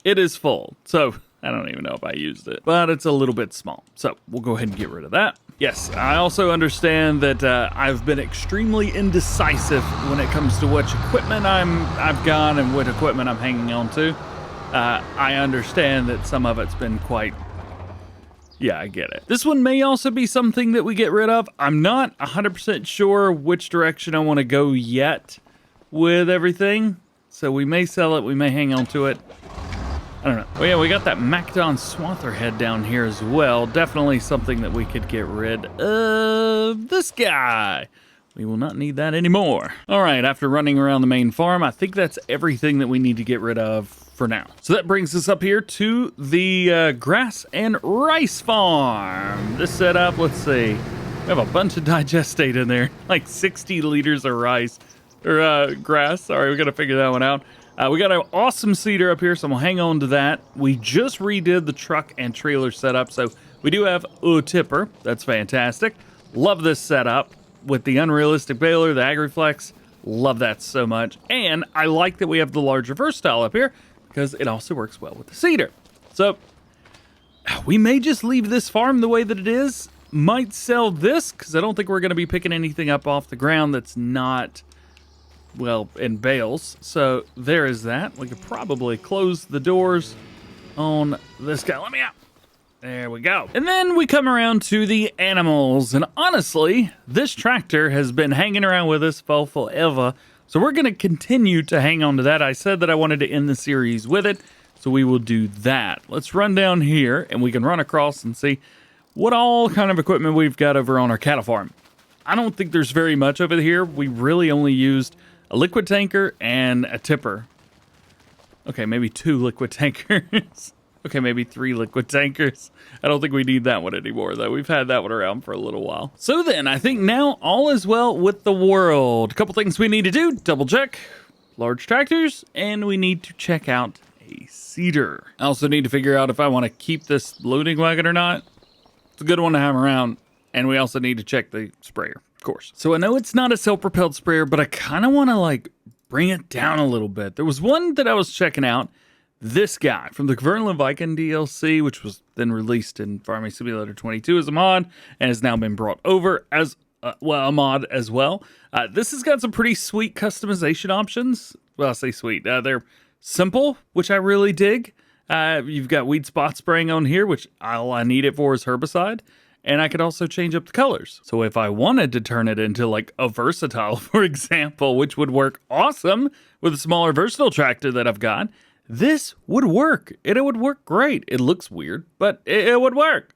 It is full. So I don't even know if I used it, but it's a little bit small. So we'll go ahead and get rid of that. Yes, I also understand that I've been extremely indecisive when it comes to which equipment I've got and what equipment I'm hanging on to. I understand that some of it's been quite... Yeah, I get it. This one may also be something that we get rid of. I'm not 100% sure which direction I want to go yet with everything. So we may sell it, we may hang on to it. I don't know. Oh yeah, we got that Macdon Swather head down here as well. Definitely something that we could get rid of. This guy. We will not need that anymore. All right, after running around the main farm, I think that's everything that we need to get rid of for now. So that brings us up here to the grass and rice farm. This setup, let's see. We have a bunch of digestate in there, like 60 liters of rice, or grass. Sorry, we gotta figure that one out. We got an awesome cedar up here, so I'm gonna hang on to that. We just redid the truck and trailer setup, so we do have a tipper. That's fantastic. Love this setup with the unrealistic baler, the AgriFlex. Love that so much. And I like that we have the larger versatile up here because it also works well with the cedar. So we may just leave this farm the way that it is. Might sell this because I don't think we're going to be picking anything up off the ground that's not, well, in bales. So there is that. We could probably close the doors on this guy. Let me out. There we go. And then we come around to the animals. And honestly, this tractor has been hanging around with us for forever. So we're going to continue to hang on to that. I said that I wanted to end the series with it, so we will do that. Let's run down here and we can run across and see what all kind of equipment we've got over on our cattle farm. I don't think there's very much over here. We really only used a liquid tanker and a tipper. Okay, maybe 2 liquid tankers. Okay, maybe 3 liquid tankers. I don't think we need that one anymore, though. We've had that one around for a little while. So then, I think now all is well with the world. A couple things we need to do. Double check large tractors, and we need to check out a cedar. I also need to figure out if I want to keep this loading wagon or not. It's a good one to have around. And we also need to check the sprayer, of course. So I know it's not a self-propelled sprayer, but I kind of want to, like, bring it down a little bit. There was one that I was checking out. This guy from the Kverneland Viking DLC, which was then released in Farming Simulator 22 as a mod, and has now been brought over as, a mod as well. This has got some pretty sweet customization options. Well, I say sweet. They're simple, which I really dig. You've got weed spot spraying on here, which all I need it for is herbicide. And I could also change up the colors. So if I wanted to turn it into like a versatile, for example, which would work awesome with a smaller versatile tractor that I've got, this would work. It would work great. It looks weird, but it would work.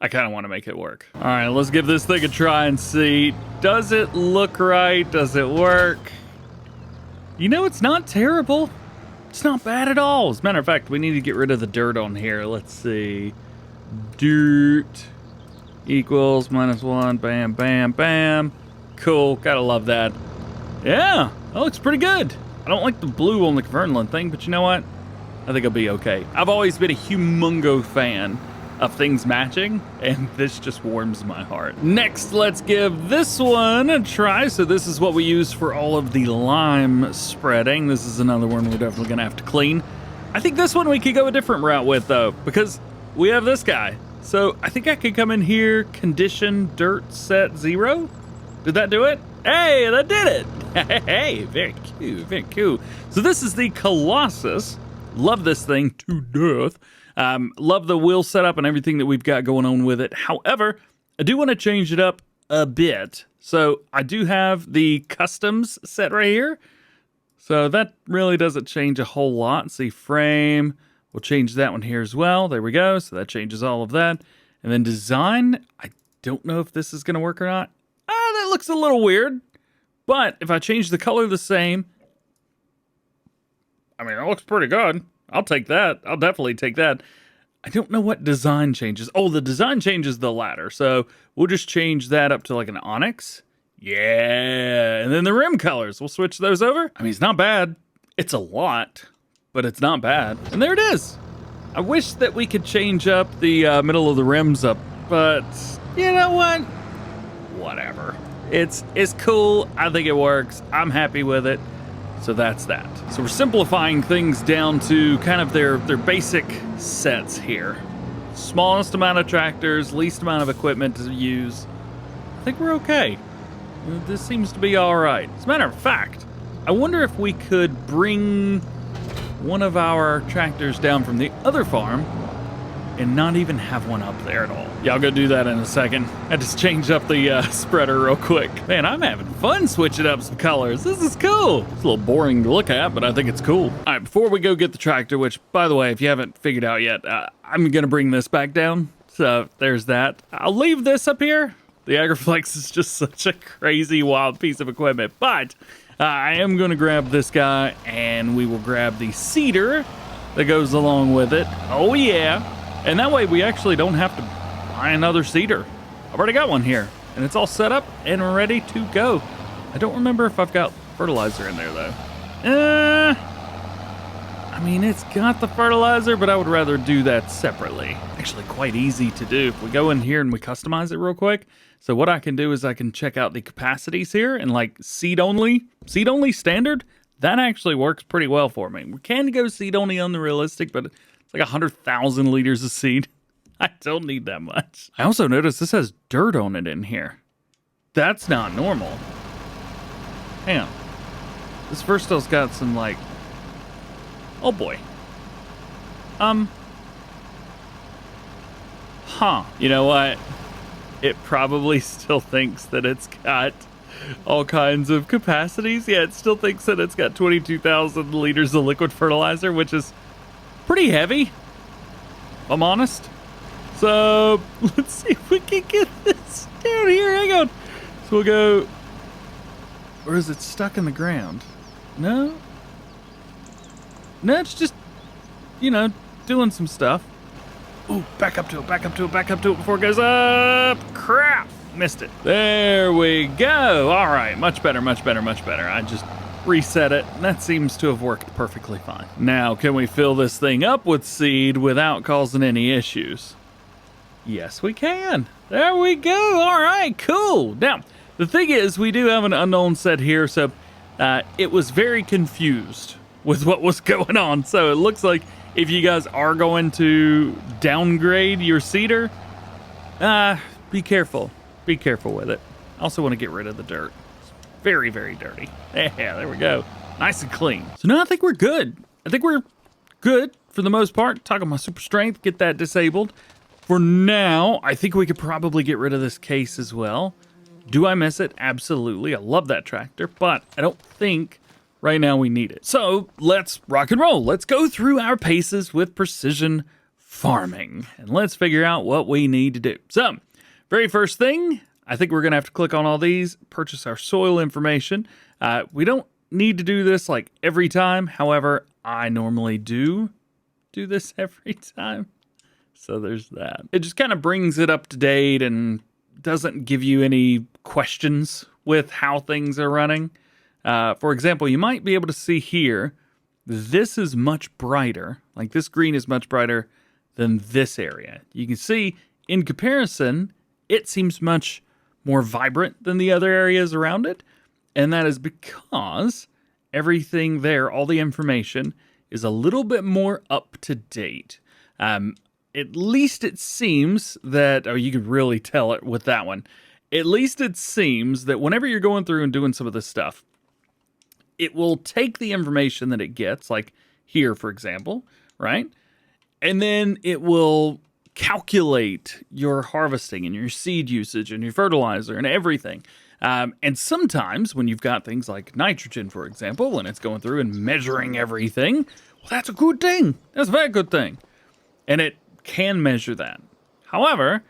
I kind of want to make it work. All right, let's give this thing a try and see. Does it look right? Does it work? You know, it's not terrible. It's not bad at all. As a matter of fact, we need to get rid of the dirt on here. Let's see. Dirt equals -1. Bam, bam, bam. Cool. Gotta love that. Yeah, that looks pretty good. I don't like the blue on the Kverneland thing, but you know what? I think it'll be okay. I've always been a humongo fan of things matching, and this just warms my heart. Next, let's give this one a try. So this is what we use for all of the lime spreading. This is another one we're definitely gonna have to clean. I think this one we could go a different route with though, because we have this guy. So I think I could come in here, condition dirt set 0. Did that do it? Hey, that did it. Hey, very cute, very cool. So this is the Colossus. Love this thing to death. Love the wheel setup and everything that we've got going on with it. However, I do want to change it up a bit. So I do have the customs set right here. So that really doesn't change a whole lot. See, frame, we'll change that one here as well. There we go. So that changes all of that. And then design, I don't know if this is going to work or not. That looks a little weird. But if I change the color the same, I mean, it looks pretty good. I'll take that. I'll definitely take that. I don't know what design changes. Oh, the design changes the ladder. So we'll just change that up to like an onyx. Yeah. And then the rim colors, we'll switch those over. I mean, it's not bad. It's a lot, but it's not bad. And there it is. I wish that we could change up the middle of the rims up, but you know what? Whatever. It's cool. I think it works. I'm happy with it. So that's that. So we're simplifying things down to kind of their basic sets here. Smallest amount of tractors, least amount of equipment to use. I think we're okay. This seems to be all right. As a matter of fact, I wonder if we could bring one of our tractors down from the other farm and not even have one up there at all. Yeah, I'll go do that in a second. I just changed up the spreader real quick. Man, I'm having fun switching up some colors. This is cool. It's a little boring to look at, but I think it's cool. All right, before we go get the tractor, which, by the way, if you haven't figured out yet, I'm gonna bring this back down. So there's that. I'll leave this up here. The Agriflex is just such a crazy, wild piece of equipment, but I am gonna grab this guy, and we will grab the cedar that goes along with it. Oh yeah. And that way we actually don't have to buy another cedar. I've already got one here, and it's all set up and ready to go. I don't remember if I've got fertilizer in there though. I mean, it's got the fertilizer, but I would rather do that separately. Actually quite easy to do. If we go in here and we customize it real quick. So what I can do is I can check out the capacities here, and like seed only standard, that actually works pretty well for me. We can go seed only on the realistic, but it's like 100,000 liters of seed. I don't need that much. I also noticed this has dirt on it in here. That's not normal. Hang on. This Verstill's got some like... Oh boy. Huh. You know what? It probably still thinks that it's got all kinds of capacities. Yeah, it still thinks that it's got 22,000 liters of liquid fertilizer, which is pretty heavy, if I'm honest. So let's see if we can get this down here. Hang on. So we'll go, or is it stuck in the ground? No, it's just, you know, doing some stuff. Ooh, back up to it before it goes up. Crap, missed it. There we go. All right, much better. I just reset it, and that seems to have worked perfectly fine. Now, can we fill this thing up with seed without causing any issues? Yes, we can. There we go. All right, cool. Now, the thing is, we do have an unknown set here, so it was very confused with what was going on. So it looks like if you guys are going to downgrade your cedar, be careful. Be careful with it. I also want to get rid of the dirt. Very, very dirty. Yeah, there we go. Nice and clean. So now I think we're good. I think we're good for the most part. Toggle my super strength, get that disabled. For now, I think we could probably get rid of this case as well. Do I miss it? Absolutely. I love that tractor, but I don't think right now we need it. So let's rock and roll. Let's go through our paces with precision farming, and let's figure out what we need to do. So, very first thing, I think we're going to have to click on all these, purchase our soil information. We don't need to do this like every time. However, I normally do this every time. So there's that. It just kind of brings it up to date and doesn't give you any questions with how things are running. For example, you might be able to see here, this is much brighter. Like this green is much brighter than this area. You can see, in comparison, it seems much more vibrant than the other areas around it. And that is because everything there, all the information, is a little bit more up to date. At least it seems that, oh, you can really tell it with that one. At least it seems that whenever you're going through and doing some of this stuff, it will take the information that it gets, like here, for example, right? And then it will calculate your harvesting and your seed usage and your fertilizer and everything. And sometimes when you've got things like nitrogen, for example, and it's going through and measuring everything, well, that's a good thing. That's a very good thing. And it can measure that. However,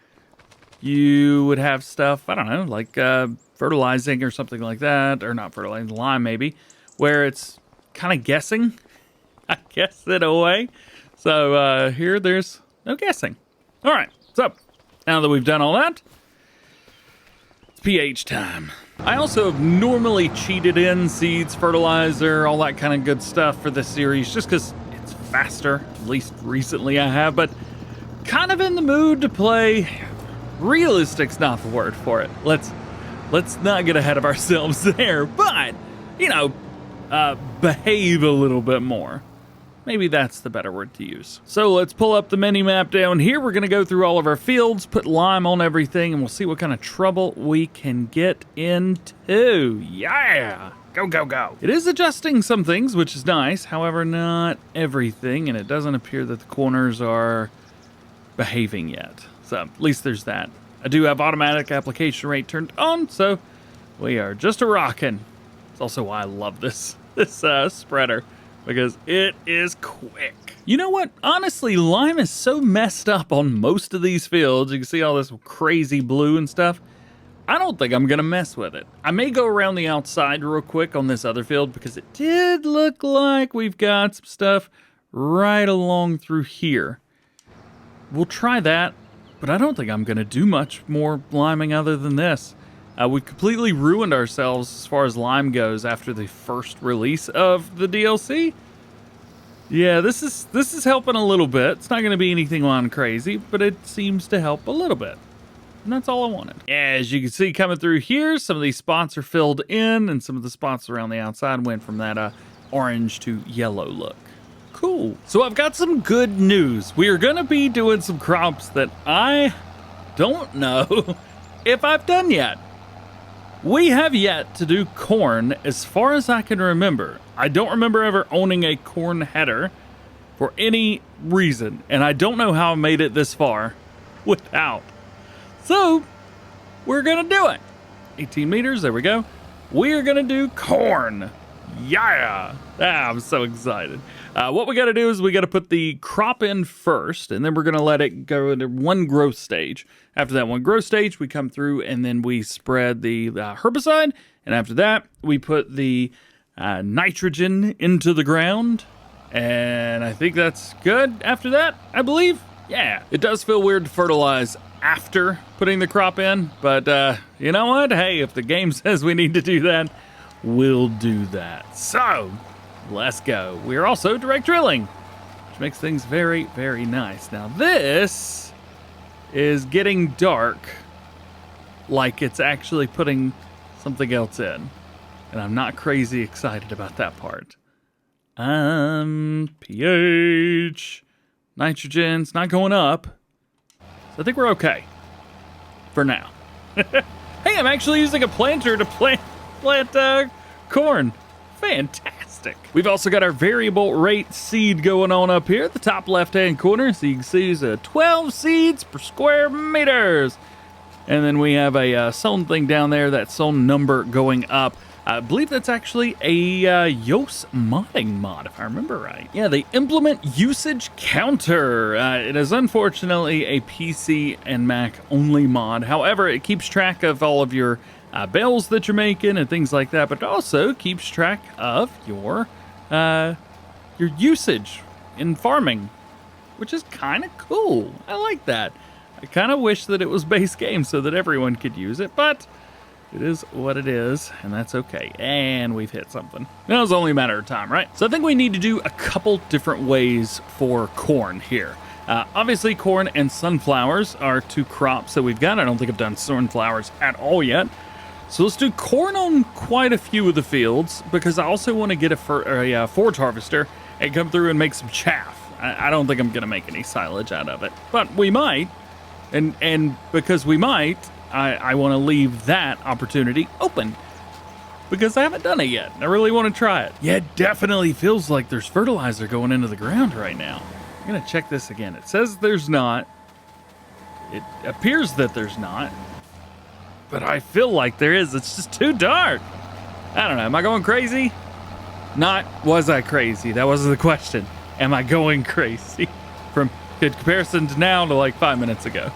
you would have stuff, I don't know, like fertilizing or something like that, or not fertilizing, lime maybe, where it's kind of guessing, I guess, in a way. So here there's no guessing. All right, so now that we've done all that, it's pH time. I also have normally cheated in seeds, fertilizer, all that kind of good stuff for this series, just because it's faster. At least recently I have, but kind of in the mood to play. Realistic's not the word for it. Let's not get ahead of ourselves there, but, you know, behave a little bit more. Maybe that's the better word to use. So let's pull up the mini map down here. We're going to go through all of our fields, put lime on everything, and we'll see what kind of trouble we can get into. Yeah! Go, go, go. It is adjusting some things, which is nice. However, not everything, and it doesn't appear that the corners are behaving yet. So at least there's that. I do have automatic application rate turned on, so we are just a-rockin'. It's also why I love this spreader, because it is quick. You know what? Honestly, lime is so messed up on most of these fields. You can see all this crazy blue and stuff. I don't think I'm gonna mess with it. I may go around the outside real quick on this other field because it did look like we've got some stuff right along through here. We'll try that, but I don't think I'm gonna do much more liming other than this. We completely ruined ourselves as far as lime goes after the first release of the DLC. Yeah, this is helping a little bit. It's not going to be anything on crazy, but it seems to help a little bit. And that's all I wanted. As you can see coming through here, some of these spots are filled in, and some of the spots around the outside went from that orange to yellow look. Cool. So I've got some good news. We are going to be doing some crops that I don't know if I've done yet. We have yet to do corn as far as I can remember. I don't remember ever owning a corn header for any reason, and I don't know how I made it this far without. So, we're gonna do it. 18 meters, there we go. We are gonna do corn. Yeah! I'm so excited. What we gotta do is we gotta put the crop in first, and then we're gonna let it go into one growth stage. After that one growth stage, we come through and then we spread the herbicide, and after that, we put the nitrogen into the ground, and I think that's good after that, I believe. Yeah, it does feel weird to fertilize after putting the crop in, but you know what? Hey, if the game says we need to do that, we'll do that. So, let's go. We are also direct drilling, which makes things very, very nice. Now this is getting dark like it's actually putting something else in. And I'm not crazy excited about that part. pH, nitrogen's not going up. So I think we're okay. For now. Hey, I'm actually using a planter to plant corn. Fantastic. We've also got our variable rate seed going on up here at the top left-hand corner. So you can see it's 12 seeds per square meters. And then we have a sown thing down there, that sown number going up. I believe that's actually a Yoast modding mod, if I remember right. Yeah, the implement usage counter. It is unfortunately a PC and Mac only mod. However, it keeps track of all of your bales that you're making and things like that, but it also keeps track of your usage in farming, which is kind of cool. I like that. I kind of wish that it was base game so that everyone could use it, but it is what it is, and that's okay. And we've hit something. Now it's only a matter of time, right? So I think we need to do a couple different ways for corn here. Obviously, corn and sunflowers are two crops that we've got. I don't think I've done sunflowers at all yet. So let's do corn on quite a few of the fields, because I also want to get a forage harvester and come through and make some chaff. I don't think I'm going to make any silage out of it, but we might. And because we might, I want to leave that opportunity open, because I haven't done it yet. I really want to try it. Yeah, it definitely feels like there's fertilizer going into the ground right now. I'm going to check this again. It says there's not. It appears that there's not. But I feel like there is. It's just too dark. I don't know. Am I going crazy? Not, was I crazy? That wasn't the question. Am I going crazy? From good comparison to now to like 5 minutes ago.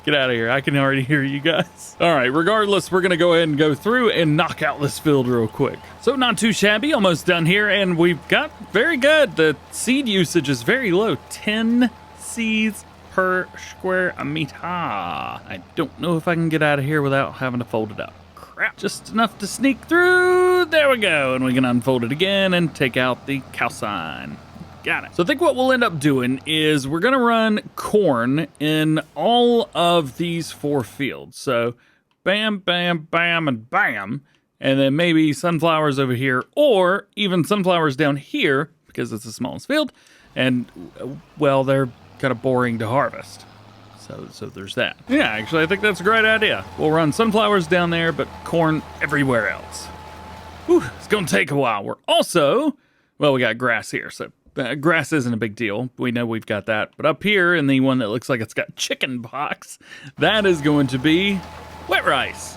Get out of here. I can already hear you guys. All right, regardless, we're going to go ahead and go through and knock out this field real quick. So not too shabby, almost done here, and we've got very good. The seed usage is very low. 10 seeds per square meter. I don't know if I can get out of here without having to fold it up. Crap. Just enough to sneak through. There we go. And we can unfold it again and take out the calcine. Got it. So I think what we'll end up doing is we're going to run corn in all of these 4 fields. So bam, bam, bam, and bam. And then maybe sunflowers over here, or even sunflowers down here, because it's the smallest field. And, well, they're kind of boring to harvest. So there's that. Yeah, actually, I think that's a great idea. We'll run sunflowers down there, but corn everywhere else. Whew, it's going to take a while. We're also, well, we got grass here, so grass isn't a big deal. We know we've got that. But up here in the one that looks like it's got chicken pox, that is going to be wet rice.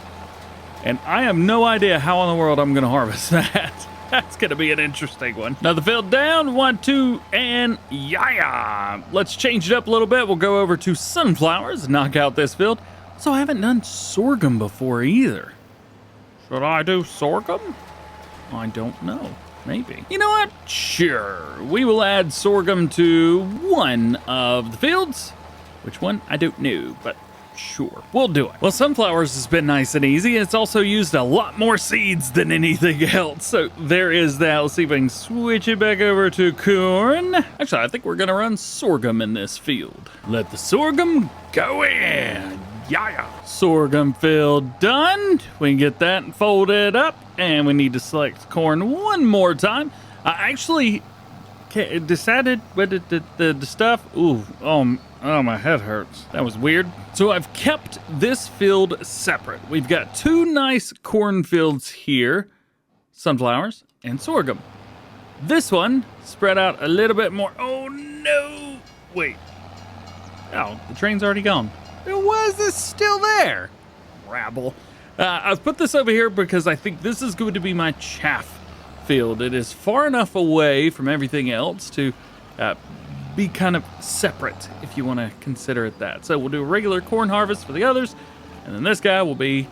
And I have no idea how in the world I'm going to harvest that. That's going to be an interesting one. Another field down, 1, 2, and yeah. Let's change it up a little bit. We'll go over to sunflowers, knock out this field. So I haven't done sorghum before either. Should I do sorghum? I don't know. Maybe. You know what? Sure. We will add sorghum to one of the fields. Which one? I don't know, but sure. We'll do it. Well, sunflowers has been nice and easy. It's also used a lot more seeds than anything else. So there is that. Let's see if I can switch it back over to corn. Actually, I think we're going to run sorghum in this field. Let the sorghum go in. Yeah. Sorghum field done. We can get that folded up. And we need to select corn one more time. I actually decided what the stuff. Ooh, oh, my head hurts. That was weird. So I've kept this field separate. We've got 2 nice cornfields here, sunflowers and sorghum. This one spread out a little bit more. Oh no! Wait. Oh, the train's already gone. Why is this still there? Rabble. I've put this over here because I think this is going to be my chaff field. It is far enough away from everything else to be kind of separate, if you want to consider it that. So we'll do a regular corn harvest for the others, and then this guy will be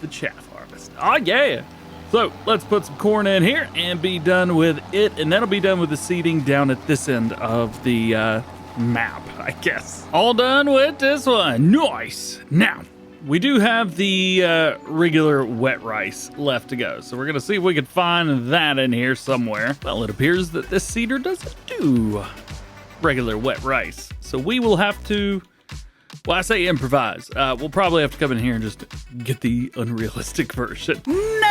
the chaff harvest. Oh, yeah. So let's put some corn in here and be done with it, and that'll be done with the seeding down at this end of the map, I guess. All done with this one. Nice. Now, we do have the regular wet rice left to go, so we're going to see if we can find that in here somewhere. Well, it appears that this seeder doesn't do regular wet rice, so we will have to, well, I say improvise. We'll probably have to come in here and just get the unrealistic version. 90!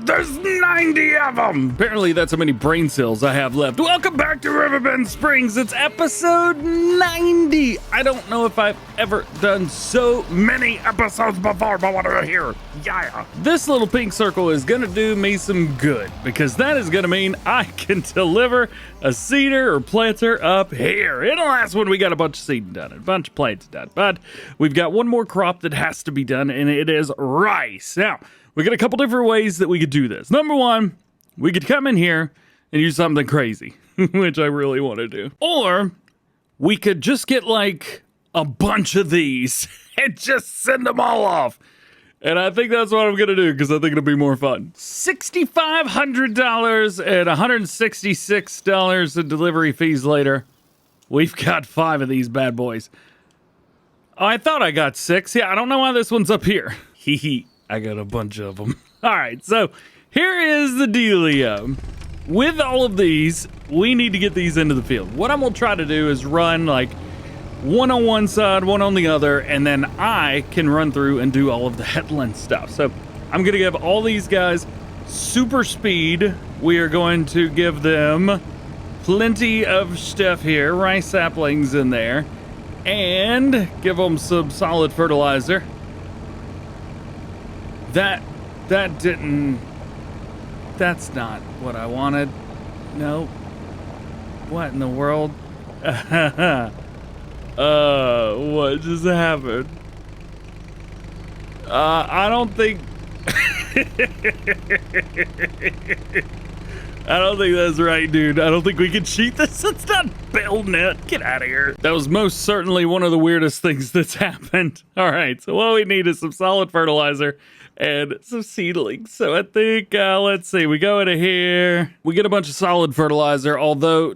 There's 90 of them! Apparently that's how many brain cells I have left. Welcome back to Riverbend Springs. It's episode 90. I don't know if I've ever done so many episodes before, but what do I hear? Yeah. This little pink circle is gonna do me some good, because that is gonna mean I can deliver a seeder or planter up here. In the last one, we got a bunch of seeding done, a bunch of plants done, but we've got one more crop that has to be done, and it is rice. Now, we got a couple different ways that we could do this. Number one, we could come in here and use something crazy, which I really want to do. Or we could just get like a bunch of these and just send them all off. And I think that's what I'm going to do, because I think it'll be more fun. $6,500 and $166 in delivery fees later. We've got 5 of these bad boys. Oh, I thought I got 6. Yeah, I don't know why this one's up here. Hee. I got a bunch of them. All right, so here is the dealio. with all of these, we need to get these into the field. What I'm gonna try to do is run like one on one side, one on the other, and then I can run through and do all of the headland stuff. So I'm gonna give all these guys super speed. We are going to give them plenty of stuff here, rice saplings in there, and give them some solid fertilizer. That's not what I wanted. No. What in the world? What just happened? I don't think I don't think that's right, dude. I don't think we can cheat this. It's not building it. Get out of here. That was most certainly one of the weirdest things that's happened. All right, so what we need is some solid fertilizer and some seedlings. So I think, let's see, we go into here. We get a bunch of solid fertilizer, although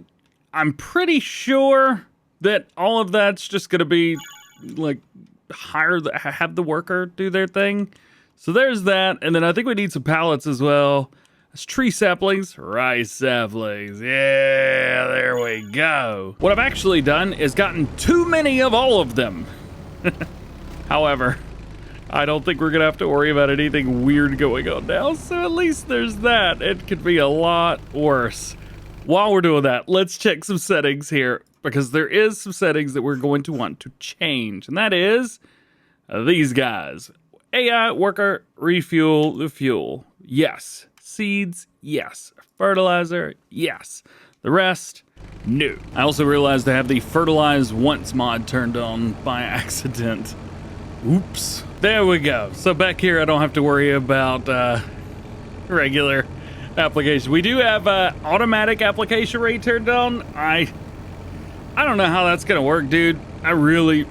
I'm pretty sure that all of that's just going to be, like, have the worker do their thing. So there's that, and then I think we need some pallets as well. That's tree saplings, rice saplings. Yeah, there we go. What I've actually done is gotten too many of all of them. However, I don't think we're gonna have to worry about anything weird going on now, so at least there's that. It could be a lot worse. While we're doing that, let's check some settings here, because there is some settings that we're going to want to change, and that is these guys. AI, worker, refuel the fuel. Yes. Seeds, yes. Fertilizer, yes. The rest, no. I also realized I have the fertilize once mod turned on by accident. Oops. There we go. So back here, I don't have to worry about regular application. We do have automatic application rate turned on. I don't know how that's gonna work, dude. I really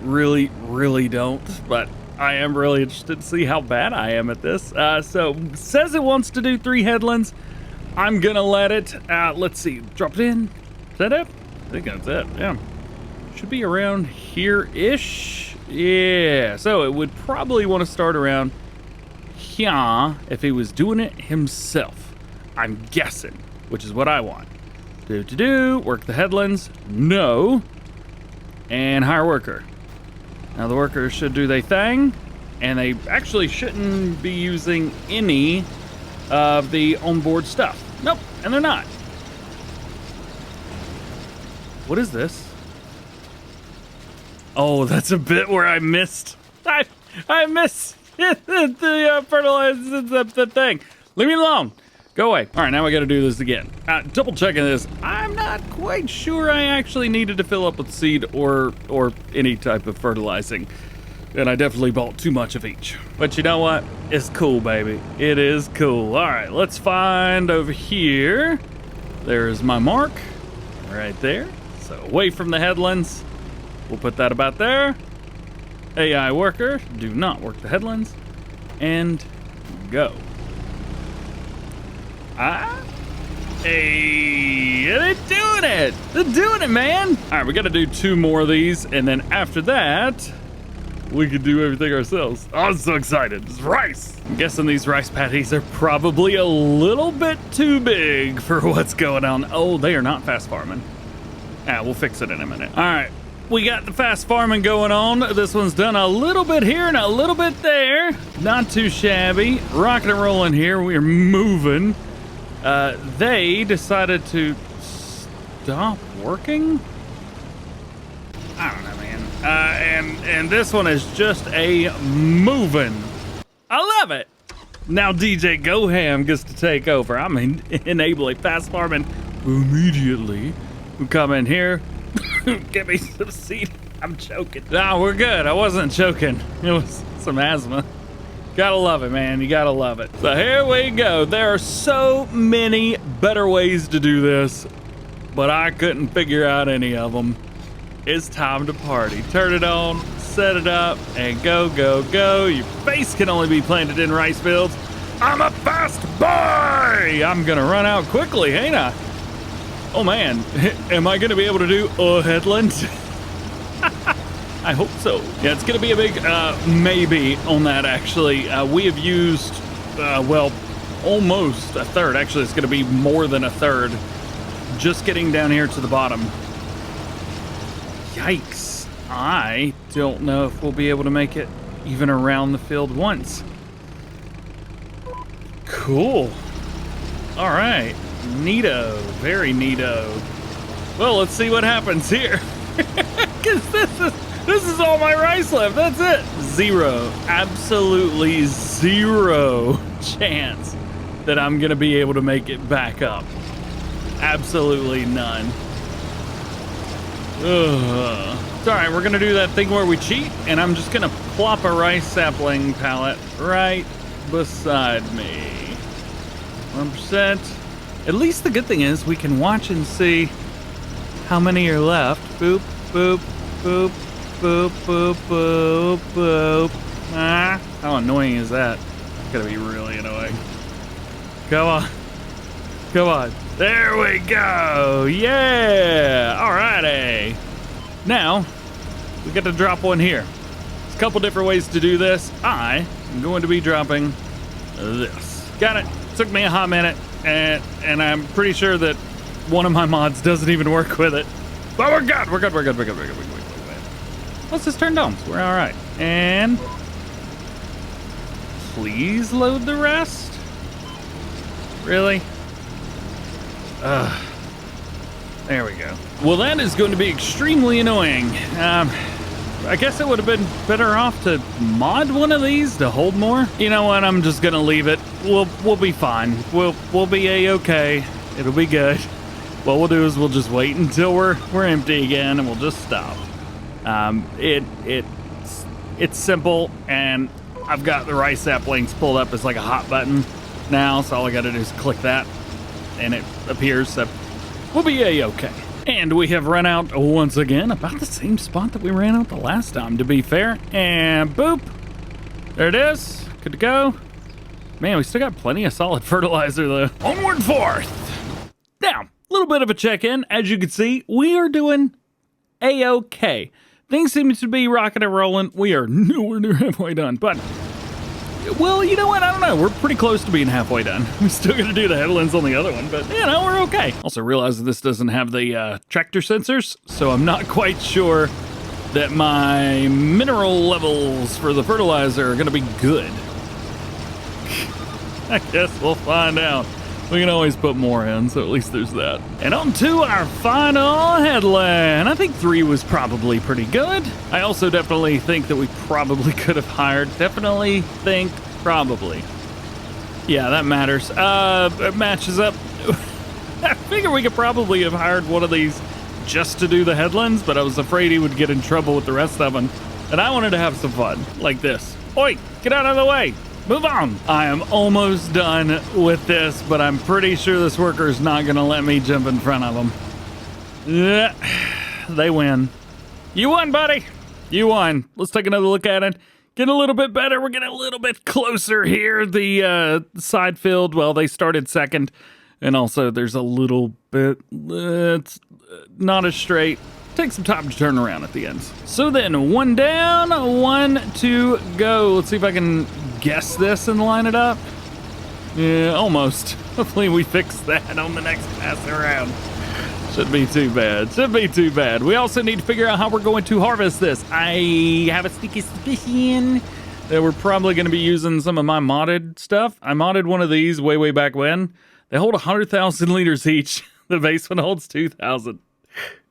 don't, but I am really interested to see how bad I am at this. So, says it wants to do 3 headlands. I'm gonna let it. Let's see. Drop it in. Is that it? I think that's it. Yeah. Should be around here-ish. Yeah. So, it would probably want to start around here if he was doing it himself. I'm guessing, which is what I want. Work the headlands. No. And hire worker. Now the workers should do their thing, and they actually shouldn't be using any of the onboard stuff. Nope, and they're not. What is this? Oh, that's a bit where I missed. I missed the fertilizer, the thing. Leave me alone. Go away. All right, now we got to do this again. Double checking this. I'm not quite sure I actually needed to fill up with seed or any type of fertilizing. And I definitely bought too much of each. But you know what? It's cool, baby. It is cool. All right, let's find over here. There's my mark right there. So away from the headlands. We'll put that about there. AI worker, do not work the headlands. And go. Hey, they're doing it. They're doing it, man. All right, we got to do 2 more of these, and then after that, we can do everything ourselves. Oh, I'm so excited. It's rice. I'm guessing these rice patties are probably a little bit too big for what's going on. Oh, they are not fast farming. We'll fix it in a minute. All right, we got the fast farming going on. This one's done a little bit here and a little bit there. Not too shabby. Rocking and rolling here. We're moving. They decided to stop working? I don't know, man. And this one is just a moving. I love it. Now DjGoHam gets to take over. I'm enabling fast farming immediately. We come in here. Give me some seed. I'm choking. No, we're good. I wasn't choking. It was some asthma. Gotta love it, man. You gotta love it. So here we go. There are so many better ways to do this, but I couldn't figure out any of them. It's time to party. Turn it on, set it up, and go, go, go. Your face can only be planted in rice fields. I'm a fast boy. I'm gonna run out quickly, ain't I? Oh man, am I gonna be able to do a headland? I hope so. Yeah, it's going to be a big maybe on that, actually. We have used, well, almost a third. Actually, it's gonna be more than a third. Just getting down here to the bottom. Yikes. I don't know if we'll be able to make it even around the field once. Cool. All right. Neato. Very neato. Well, let's see what happens here. Because this is all my rice left. That's it. Zero. Absolutely zero chance that I'm going to be able to make it back up. Absolutely none. Ugh. It's all right. We're going to do that thing where we cheat, and I'm just going to plop a rice sapling pallet right beside me. 1%. At least the good thing is we can watch and see how many are left. Boop, boop, boop, boop, boop, boop, boop. Ah, how annoying is that? It's gonna be really annoying. Come on. Come on. There we go. Yeah. Alrighty. Now, we get to drop one here. There's a couple different ways to do this. I am going to be dropping this. Got it. Took me a hot minute, and I'm pretty sure that one of my mods doesn't even work with it. But we're good. We're good. We're good. We're good. We're good. We're good. Let's just turn down. So we're all right. And please load the rest. Really? There we go. Well, that is going to be extremely annoying. I guess it would have been better off to mod one of these to hold more. You know what? I'm just gonna leave it. We'll be fine. We'll be a-okay. It'll be good. What we'll do is we'll just wait until we're empty again, and we'll just stop. It's simple, and I've got the rice saplings pulled up as like a hot button now, so all I gotta do is click that, and it appears. So we'll be a-okay. And we have run out once again, about the same spot that we ran out the last time, to be fair. And boop. There it is. Good to go. Man, we still got plenty of solid fertilizer, though. Onward forth. Now, a little bit of a check-in. As you can see, we are doing a-okay. Things seem to be rocking and rolling. We are nowhere near halfway done, but... well, you know what? I don't know. We're pretty close to being halfway done. We still got to do the headlands on the other one, but, you know, we're okay. Also realize that this doesn't have the tractor sensors, so I'm not quite sure that my mineral levels for the fertilizer are going to be good. I guess we'll find out. We can always put more in, so at least there's that. And on to our final headland. I think 3 was probably pretty good. I also definitely think that we probably could have hired. Definitely think probably. Yeah, that matters. It matches up. I figure we could probably have hired one of these just to do the headlands, but I was afraid he would get in trouble with the rest of them. And I wanted to have some fun, like this. Oi, get out of the way. Move on. I am almost done with this, but I'm pretty sure this worker is not going to let me jump in front of them. Yeah, they win. You won, buddy. You won. Let's take another look at it. Getting a little bit better. We're getting a little bit closer here. The side field, well, they started second. And also there's a little bit, it's not as straight. Takes some time to turn around at the ends. So then 1 down, 1 to go. Let's see if I can guess this and line it up. Yeah, almost. Hopefully we fix that on the next pass around. Shouldn't be too bad. Shouldn't be too bad. We also need to figure out how we're going to harvest this. I have a sneaky suspicion that we're probably going to be using some of my modded stuff. I modded one of these way back when. They hold 100,000 liters each. The base one holds 2,000.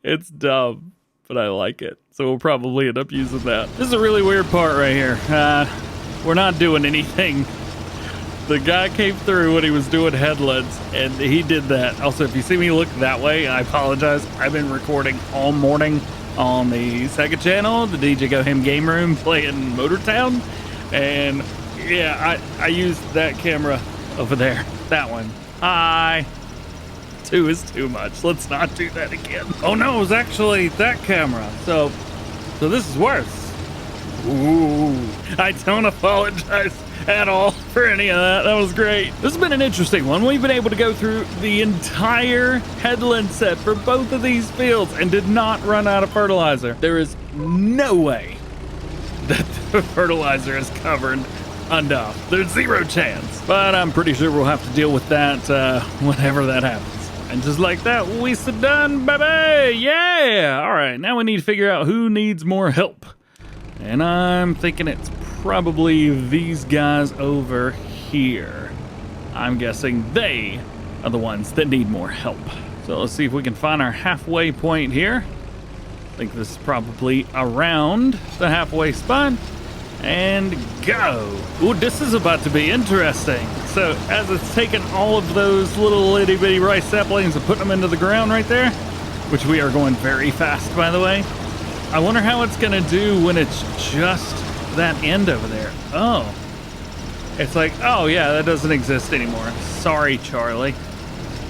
It's dumb, but I like it. So we'll probably end up using that. This is a really weird part right here. We're not doing anything. The guy came through when he was doing headlands, and he did that. Also, if you see me look that way, I apologize. I've been recording all morning on the second channel, the DjGoHam game room, playing Motortown. And yeah, I used that camera over there. That one. Hi. 2 is too much. Let's not do that again. Oh no, it was actually that camera. So this is worse. Ooh, I don't apologize at all for any of that. That was great. This has been an interesting one. We've been able to go through the entire headland set for both of these fields and did not run out of fertilizer. There is no way that the fertilizer has covered enough. There's zero chance. But I'm pretty sure we'll have to deal with that whenever that happens. And just like that, we're done, baby! Yeah! All right, now we need to figure out who needs more help. And I'm thinking it's probably these guys over here. I'm guessing they are the ones that need more help. So let's see if we can find our halfway point here. I think this is probably around the halfway spot. And go. Ooh, this is about to be interesting. So as it's taking all of those little itty bitty rice saplings and putting them into the ground right there, which we are going very fast, by the way. I wonder how it's gonna do when it's just that end over there. Oh, it's like, oh yeah, that doesn't exist anymore. Sorry, Charlie.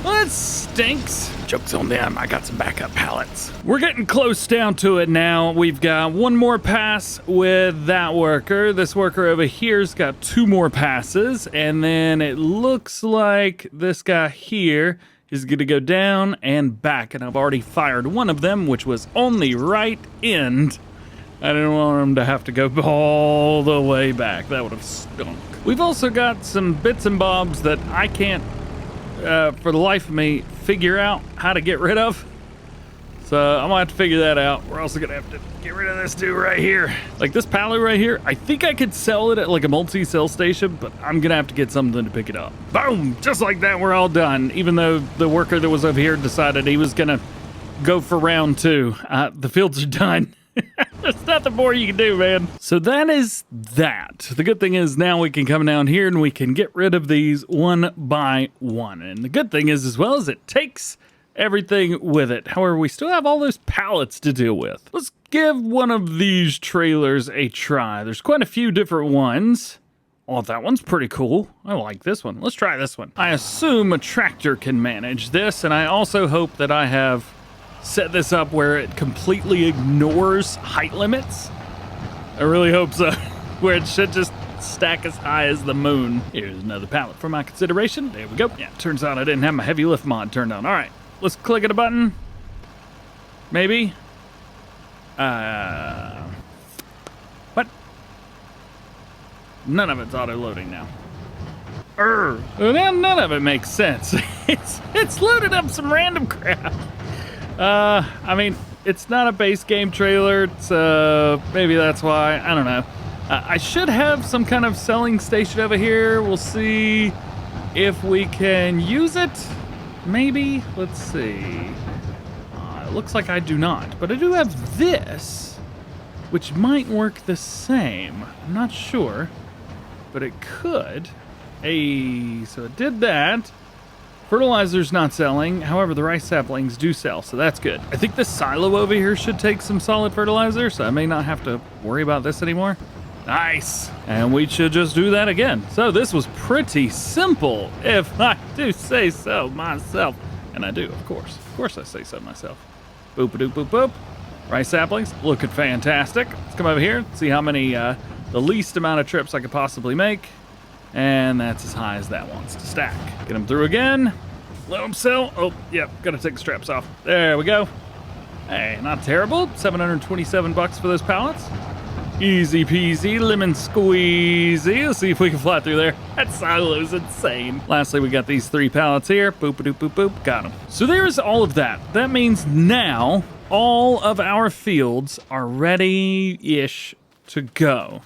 Well, that stinks. Joke's on them, I got some backup pallets. We're getting close down to it now. We've got one more pass with that worker. This worker over here's got 2 more passes. And then it looks like this guy here is gonna go down and back. And I've already fired one of them, which was on the right end. I didn't want him to have to go all the way back. That would have stunk. We've also got some bits and bobs that I can't for the life of me, figure out how to get rid of. So I'm gonna have to figure that out. We're also gonna have to get rid of this dude right here. Like this pallet right here, I think I could sell it at like a multi-sell station, but I'm gonna have to get something to pick it up. Boom! Just like that, we're all done. Even though the worker that was over here decided he was gonna go for round 2. The fields are done. There's nothing more you can do, man. So that is that. The good thing is now we can come down here and we can get rid of these one by one. And the good thing is as well as it takes everything with it. However, we still have all those pallets to deal with. Let's give one of these trailers a try. There's quite a few different ones. Oh, that one's pretty cool. I like this one. Let's try this one. I assume a tractor can manage this, and I also hope that I have set this up where it completely ignores height limits. I really hope so. Where it should just stack as high as the moon. Here's another pallet for my consideration. There we go. Yeah, turns out I didn't have my heavy lift mod turned on. All right, let's click at a button. Maybe. What? None of it's auto-loading now. None of it makes sense. It's loaded up some random crap. I mean, it's not a base game trailer, so maybe that's why. I don't know. I should have some kind of selling station over here. We'll see if we can use it. Maybe. Let's see. It looks like I do not, but I do have this, which might work the same. I'm not sure, but it could. Hey, so it did that. Fertilizer's not selling, however, the rice saplings do sell, so that's good. I think this silo over here should take some solid fertilizer, so I may not have to worry about this anymore. Nice. And we should just do that again. So this was pretty simple, if I do say so myself. And I do, of course. Of course I say so myself. Boop-a-doop, boop, boop. Rice saplings, looking fantastic. Let's come over here, see how many, the least amount of trips I could possibly make. And that's as high as that wants to stack. Get them through again. Let them sell. Oh, yep, gotta take the straps off. There we go. Hey, not terrible. 727 bucks for those pallets. Easy peasy, lemon squeezy. Let's see if we can fly through there. That silo's insane. Lastly, we got these 3 pallets here. Boop, boop, boop, boop. Got them. So there's all of that. That means now all of our fields are ready-ish to go.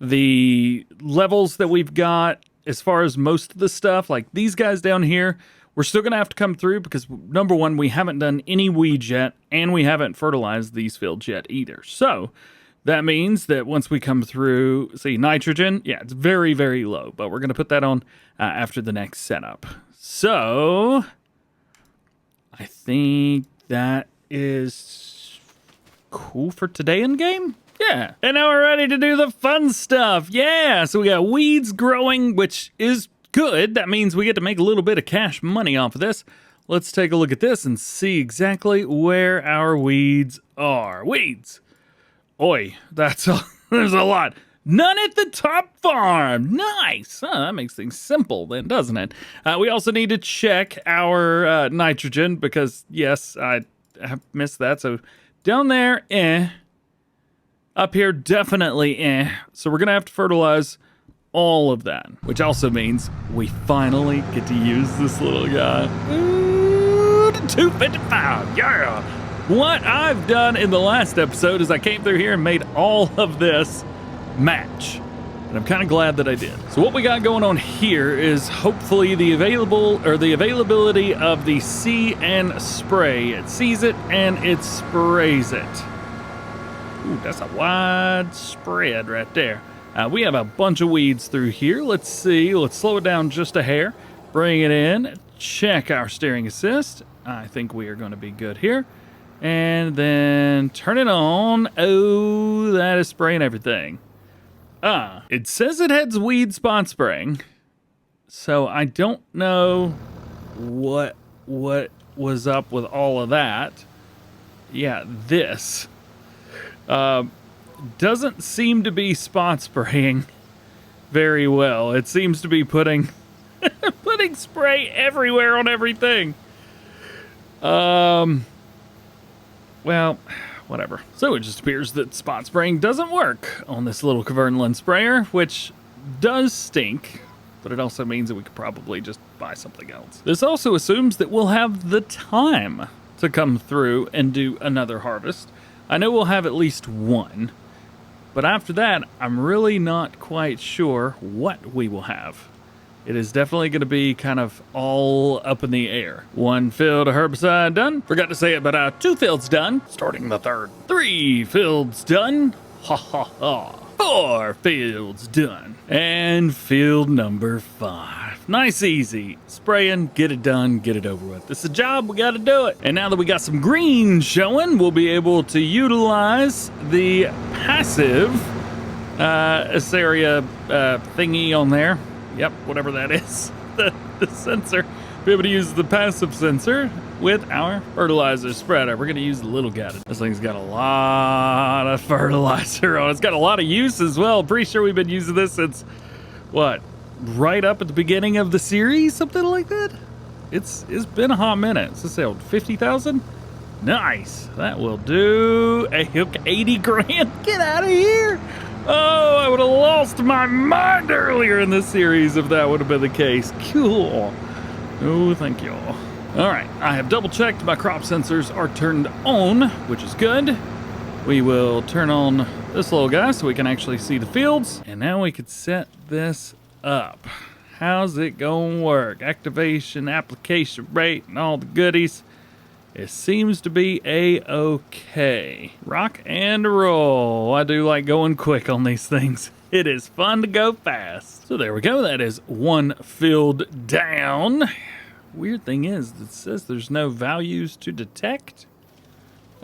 The levels that we've got as far as most of the stuff, like these guys down here, we're still going to have to come through because, number one, we haven't done any weeds yet, and we haven't fertilized these fields yet either. So that means that once we come through, see, nitrogen, yeah, it's very, very low, but we're going to put that on after the next setup. So I think that is cool for today in game. Yeah, and now we're ready to do the fun stuff. Yeah, so we got weeds growing, which is good. That means we get to make a little bit of cash money off of this. Let's take a look at this and see exactly where our weeds are. Weeds. Oi, there's a lot. None at the top farm. Nice. Oh, that makes things simple then, doesn't it? We also need to check our nitrogen because, yes, I have missed that. So down there, Up here, definitely So we're going to have to fertilize all of that, which also means we finally get to use this little guy. Ooh, the 255, yeah! What I've done in the last episode is I came through here and made all of this match. And I'm kind of glad that I did. So what we got going on here is hopefully the availability of the see and spray. It sees it and it sprays it. Ooh, that's a wide spread right there. We have a bunch of weeds through here. Let's see. Let's slow it down just a hair. Bring it in. Check our steering assist. I think we are going to be good here. And then turn it on. Oh, that is spraying everything. It says it has weed spot spraying, so I don't know what was up with all of that. Yeah, this doesn't seem to be spot spraying very well. It seems to be putting spray everywhere on everything. Well, whatever. So it just appears that spot spraying doesn't work on this little Kverneland sprayer, which does stink, but it also means that we could probably just buy something else. This also assumes that we'll have the time to come through and do another harvest. I know we'll have at least one, but after that, I'm really not quite sure what we will have. It is definitely going to be kind of all up in the air. 1 field of herbicide done. Forgot to say it, but 2 fields done. Starting the 3rd. 3 fields done. Ha ha ha. 4 fields done. And field number 5. Nice, easy. Spraying, get it done, get it over with. It's a job, we got to do it. And now that we got some green showing, we'll be able to utilize the passive Asaria thingy on there. Yep, whatever that is, the sensor. Be able to use the passive sensor with our fertilizer spreader. We're gonna use the little guy. This thing's got a lot of fertilizer on it. It's got a lot of use as well. Pretty sure we've been using this since, what, right up at the beginning of the series? Something like that? It's been a hot minute. It's this 50,000? Nice, that will do. 80 grand, get out of here. Oh, I would have lost my mind earlier in this series if that would have been the case. Cool. Oh, thank you. All right, I have double checked my crop sensors are turned on, which is good. We will turn on this little guy so we can actually see the fields. And now we could set this up. How's it gonna work? Activation, application rate, and all the goodies. It seems to be a-okay. Rock and roll. I do like going quick on these things. It is fun to go fast. So there we go. That is 1 field down. Weird thing is, it says there's no values to detect.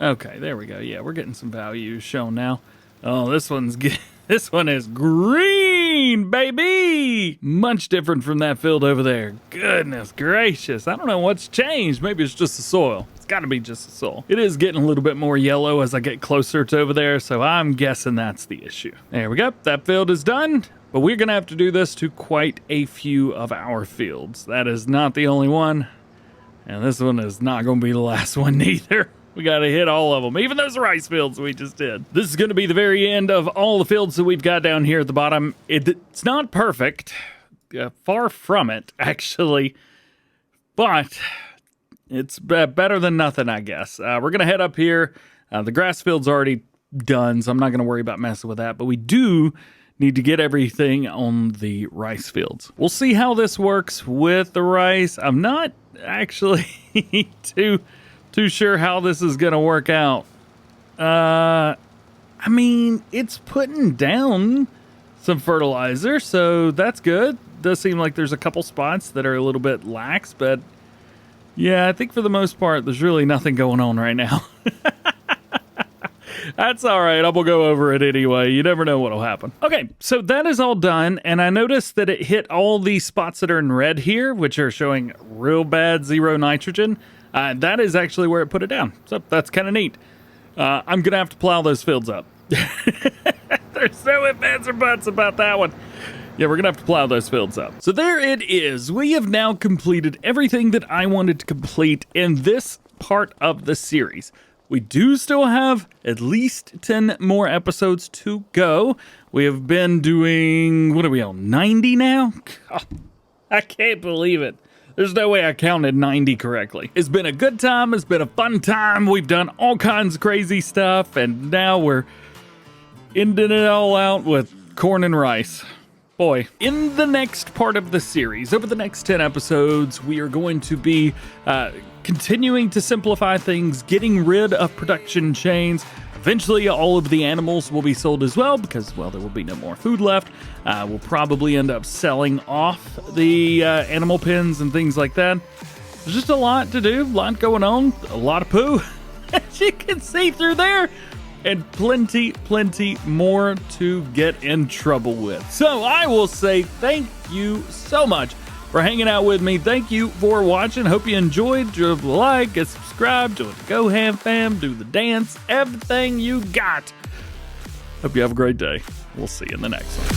Okay, there we go. Yeah, we're getting some values shown now. Oh, this one is green, baby! Much different from that field over there. Goodness gracious. I don't know what's changed. Maybe it's just the soil. It's got to be just the soil. It is getting a little bit more yellow as I get closer to over there, so I'm guessing that's the issue. There we go. That field is done, but we're going to have to do this to quite a few of our fields. That is not the only one, and this one is not going to be the last one neither. We got to hit all of them, even those rice fields we just did. This is going to be the very end of all the fields that we've got down here at the bottom. It's not perfect, far from it, actually, but it's better than nothing, I guess. We're going to head up here. The grass field's already done, so I'm not going to worry about messing with that, but we do need to get everything on the rice fields. We'll see how this works with the rice. I'm not actually too sure how this is gonna work out. I mean, it's putting down some fertilizer, so that's good. Does seem like there's a couple spots that are a little bit lax, but yeah, I think for the most part, there's really nothing going on right now. That's all right. I'm gonna go over it anyway. You never know what'll happen. Okay, so that is all done, and I noticed that it hit all these spots that are in red here, which are showing real bad 0 nitrogen. That is actually where it put it down. So that's kind of neat. I'm going to have to plow those fields up. There's no ifs, ands, or buts about that one. Yeah, we're going to have to plow those fields up. So there it is. We have now completed everything that I wanted to complete in this part of the series. We do still have at least 10 more episodes to go. We have been doing, what are we on, 90 now? God, I can't believe it. There's no way I counted 90 correctly. It's been a good time. It's been a fun time. We've done all kinds of crazy stuff, and now we're ending it all out with corn and rice. Boy, in the next part of the series, over the next 10 episodes, we are going to be continuing to simplify things, getting rid of production chains. Eventually, all of the animals will be sold as well because, well, there will be no more food left. We'll probably end up selling off the animal pens and things like that. There's just a lot to do, a lot going on, a lot of poo, as you can see through there. And plenty more to get in trouble with. So I will say thank you so much for hanging out with me. Thank you for watching. Hope you enjoyed. Drop a like, get subscribed, join the DjGoHam fam, do the dance, everything you got. Hope you have a great day. We'll see you in the next one.